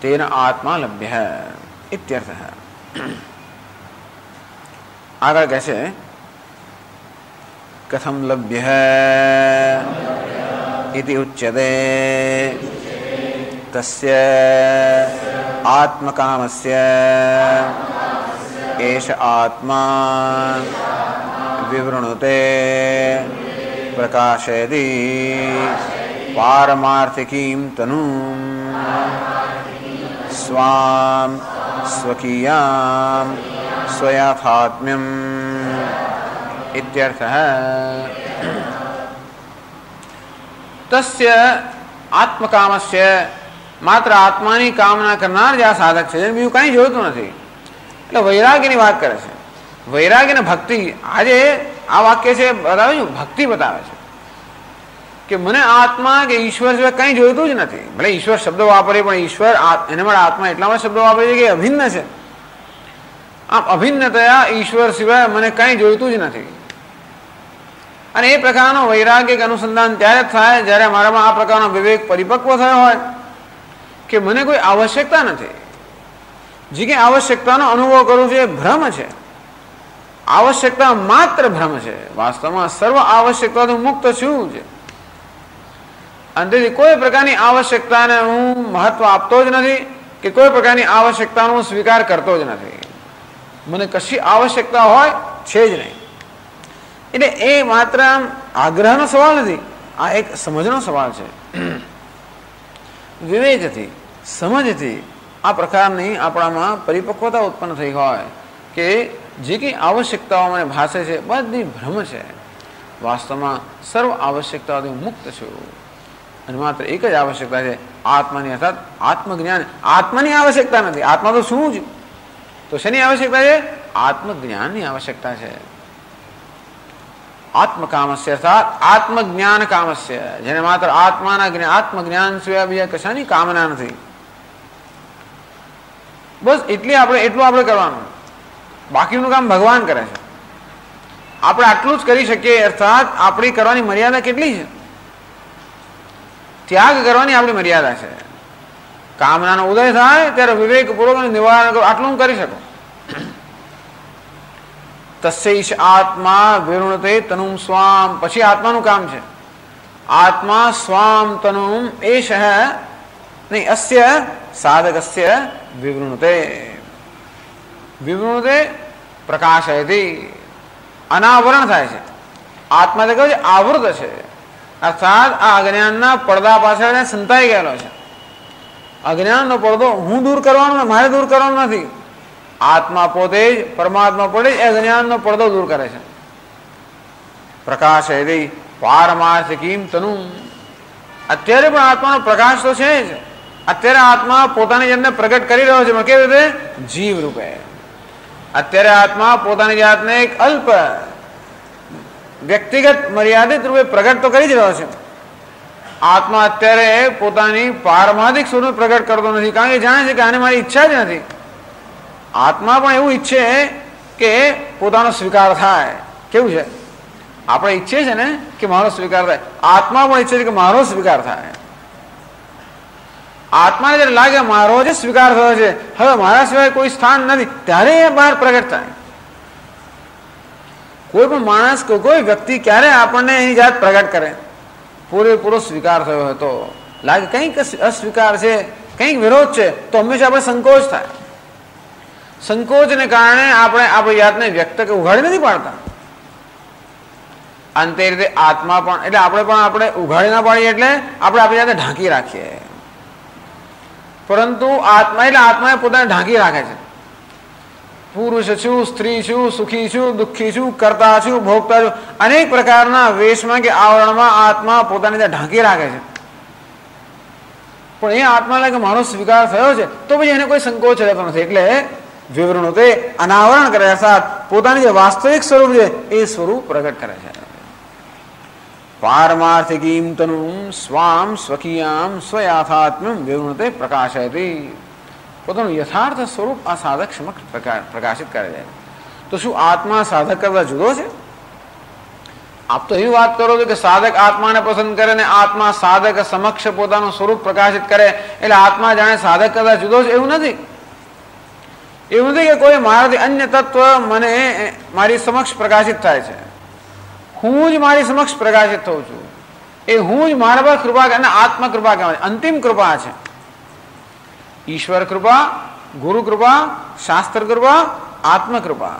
તેન આત્મા લભ્ય ઇત્યર્થ. આગળ કહે છે કથમ લભ્ય इति उच्यते तस्य आत्मकामस्य एष आत्मा विवृणुते प्रकाशयति पारमार्थिकीं तनुं स्वां स्वकीयां स्वयाथात्म्यम् इत्यर्थः. તસ્ય આત્મકામસ્ય, માત્ર આત્માની કામના કરનાર જે આ સાધક છે, બીજું કંઈ જોઈતું નથી. એટલે વૈરાગ્યની વાત કરે છે. વૈરાગ્ય ને ભક્તિ, આજે આ વાક્ય છે બતાવે છે, ભક્તિ બતાવે છે કે મને આત્મા કે ઈશ્વર સિવાય કંઈ જોઈતું જ નથી. ભલે ઈશ્વર શબ્દ વાપરે પણ ઈશ્વર એને માટે આત્મા એટલા માટે શબ્દો વાપરે છે કે અભિન્ન છે. આમ અભિન્નતયા ઈશ્વર સિવાય મને કંઈ જોઈતું જ નથી. અને એ પ્રકારનો વૈરાગ્યિક અનુસંધાન ત્યારે થાય જ્યારે મારામાં આ પ્રકારનો વિવેક પરિપક્વ થયો હોય કે મને કોઈ આવશ્યકતા નથી. જે કંઈ આવશ્યકતાનો અનુભવ કરું છું એ ભ્રમ છે. આવશ્યકતા માત્ર ભ્રમ છે. વાસ્તવમાં સર્વ આવશ્યકતાથી મુક્ત છું છે. અંતેથી કોઈ પ્રકારની આવશ્યકતાને હું મહત્વ આપતો જ નથી કે કોઈ પ્રકારની આવશ્યકતાનો હું સ્વીકાર કરતો જ નથી. મને કશી આવશ્યકતા હોય છે જ નહીં. એટલે એ માત્ર આમ આગ્રહનો સવાલ નથી, આ એક સમજનો સવાલ છે. વિવેકથી, સમજથી આ પ્રકારની આપણામાં પરિપક્વતા ઉત્પન્ન થઈ હોય કે જે કંઈ આવશ્યકતાઓ મને ભાસે છે બધી ભ્રમ છે. વાસ્તવમાં સર્વ આવશ્યકતાઓથી મુક્ત છું અને માત્ર એક જ આવશ્યકતા છે આત્માની, અર્થાત આત્મજ્ઞાન. આત્માની આવશ્યકતા નથી. આત્મા તો શું છે? તો શેની આવશ્યકતા છે? આત્મજ્ઞાનની આવશ્યકતા છે. આત્મકામસ્ય અર્થાત આત્મજ્ઞાન કામસ્ય, જેને માત્ર આત્મજ્ઞાન સિવાય બીજા કશાની કામના નથી. બસ એટલું આપણે કરવાનું. બાકીનું કામ ભગવાન કરે છે. આપણે આટલું જ કરી શકીએ. અર્થાત આપણી કરવાની મર્યાદા કેટલી છે? ત્યાગ કરવાની આપણી મર્યાદા છે. કામનાનો ઉદય થાય ત્યારે વિવેકપૂર્વક નિવારણ કરો, આટલું કરી શકો. તસ્યૈષ આત્મા વિવૃણતે તનુમ સ્વામ, પછી આત્માનું કામ છે. આત્મા સ્વામ તનુમ એષ નહીં અસ્ય સાધકસ્ય વિવૃણતે. વિવૃણતે પ્રકાશયતિ, અનાવરણ થાય છે. આત્મા તો કહે છે આવૃત છે, અર્થાત આ અજ્ઞાનના પડદા પાછળ સંતાઈ ગયેલો છે. અજ્ઞાનનો પડદો હું દૂર કરવાનો, મારે દૂર કરવાનો નથી. આત્મા પોતે જ, પરમાત્મા પોતે જ અજ્ઞાનનો પડદો દૂર કરે છે. પ્રકાશયતિ પારમાર્થિકીમ તનુમ, અત્યારે પણ આત્માનો પ્રકાશ તો છે જ. અત્યારે આત્મા પોતાની જાતને પ્રગટ કરી રહ્યો છે. કેવી રીતે? જીવ રૂપે. અત્યારે આત્મા પોતાની જાતને એક અલ્પ વ્યક્તિગત મર્યાદિત રૂપે પ્રગટ તો કરી જ રહ્યો છે. આત્મા અત્યારે પોતાની પારમાર્થિક સ્વરૂપ પ્રગટ કરતો નથી, કારણ કે જાણે છે કે આને મારી ઈચ્છા જ નથી. આત્મા પણ એવું ઈચ્છે કે પોતાનો સ્વીકાર થાય. કેવું છે? આપણે ઈચ્છીએ છીએ ને કે મારો સ્વીકાર થાય. આત્મા પણ ઈચ્છે છે કે મારો સ્વીકાર થાય. આત્માને જયારે લાગે મારો જે સ્વીકાર થયો છે, હવે મારા સિવાય કોઈ સ્થાન નથી, ત્યારે એ બહાર પ્રગટ થાય. કોઈ પણ માણસ, કોઈ વ્યક્તિ ક્યારે આપણને એની જાત પ્રગટ કરે? પૂરેપૂરો સ્વીકાર થયો હોય તો. લાગે કંઈક અસ્વીકાર છે, કંઈક વિરોધ છે, તો હંમેશા આપણે સંકોચ થાય. સંકોચને કારણે આપણે આપણી જાતને વ્યક્ત કે ઉઘાડી નથી પાડતા. અંતે રીતે આત્મા પણ, એટલે આપણે ઉઘાડી ના પાડીએ એટલે આપણે આપણી જાતને ઢાંકી રાખીએ. પરંતુ આત્માએ પોતાને ઢાંકી રાખે છે. પુરુષ છું, સ્ત્રી છું, સુખી છું, દુઃખી છું, કરતા છું, ભોગતા છું, અનેક પ્રકારના વેશમાં કે આવરણમાં આત્મા પોતાને ઢાંકી રાખે છે. પણ એ આત્મા લાગે મારો સ્વીકાર થયો છે તો પછી એને કોઈ સંકોચ રહેતો નથી. એટલે વિવૃણતે અનાવરણ કરે, અર્થાત પોતાની જે વાસ્તવિક સ્વરૂપ છે એ સ્વરૂપ પ્રગટ કરે છે. પારમાર્થિકીમ તનુમ સ્વામ સ્વકીયામ સ્વયાથાત્મ્યમ વિવૃણતે પ્રકાશયતિ. પોતાનું યથાર્થ સ્વરૂપ આ સાધક સમક્ષ પ્રકાશિત કરે છે. તો શું આત્મા સાધક કરતા જુદો છે? આપ તો એવી વાત કરો છો કે સાધક આત્માને પસંદ કરે ને આત્મા સાધક સમક્ષ પોતાનું સ્વરૂપ પ્રકાશિત કરે એટલે આત્મા જાણે સાધક કરતા જુદો છે. એવું નથી. એવું નથી કે કોઈ મારાથી અન્ય તત્વ મને મારી સમક્ષ પ્રકાશિત થાય છે. હું જ મારી સમક્ષ પ્રકાશિત થઉં છું. એ હું જ મારા પર કૃપા કરે, આત્મ કૃપા કહેવાય. અંતિમ કૃપા છે. ઈશ્વર કૃપા, ગુરુ કૃપા, શાસ્ત્ર કૃપા, આત્મ કૃપા.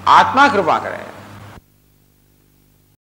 આત્મા કૃપા કરે.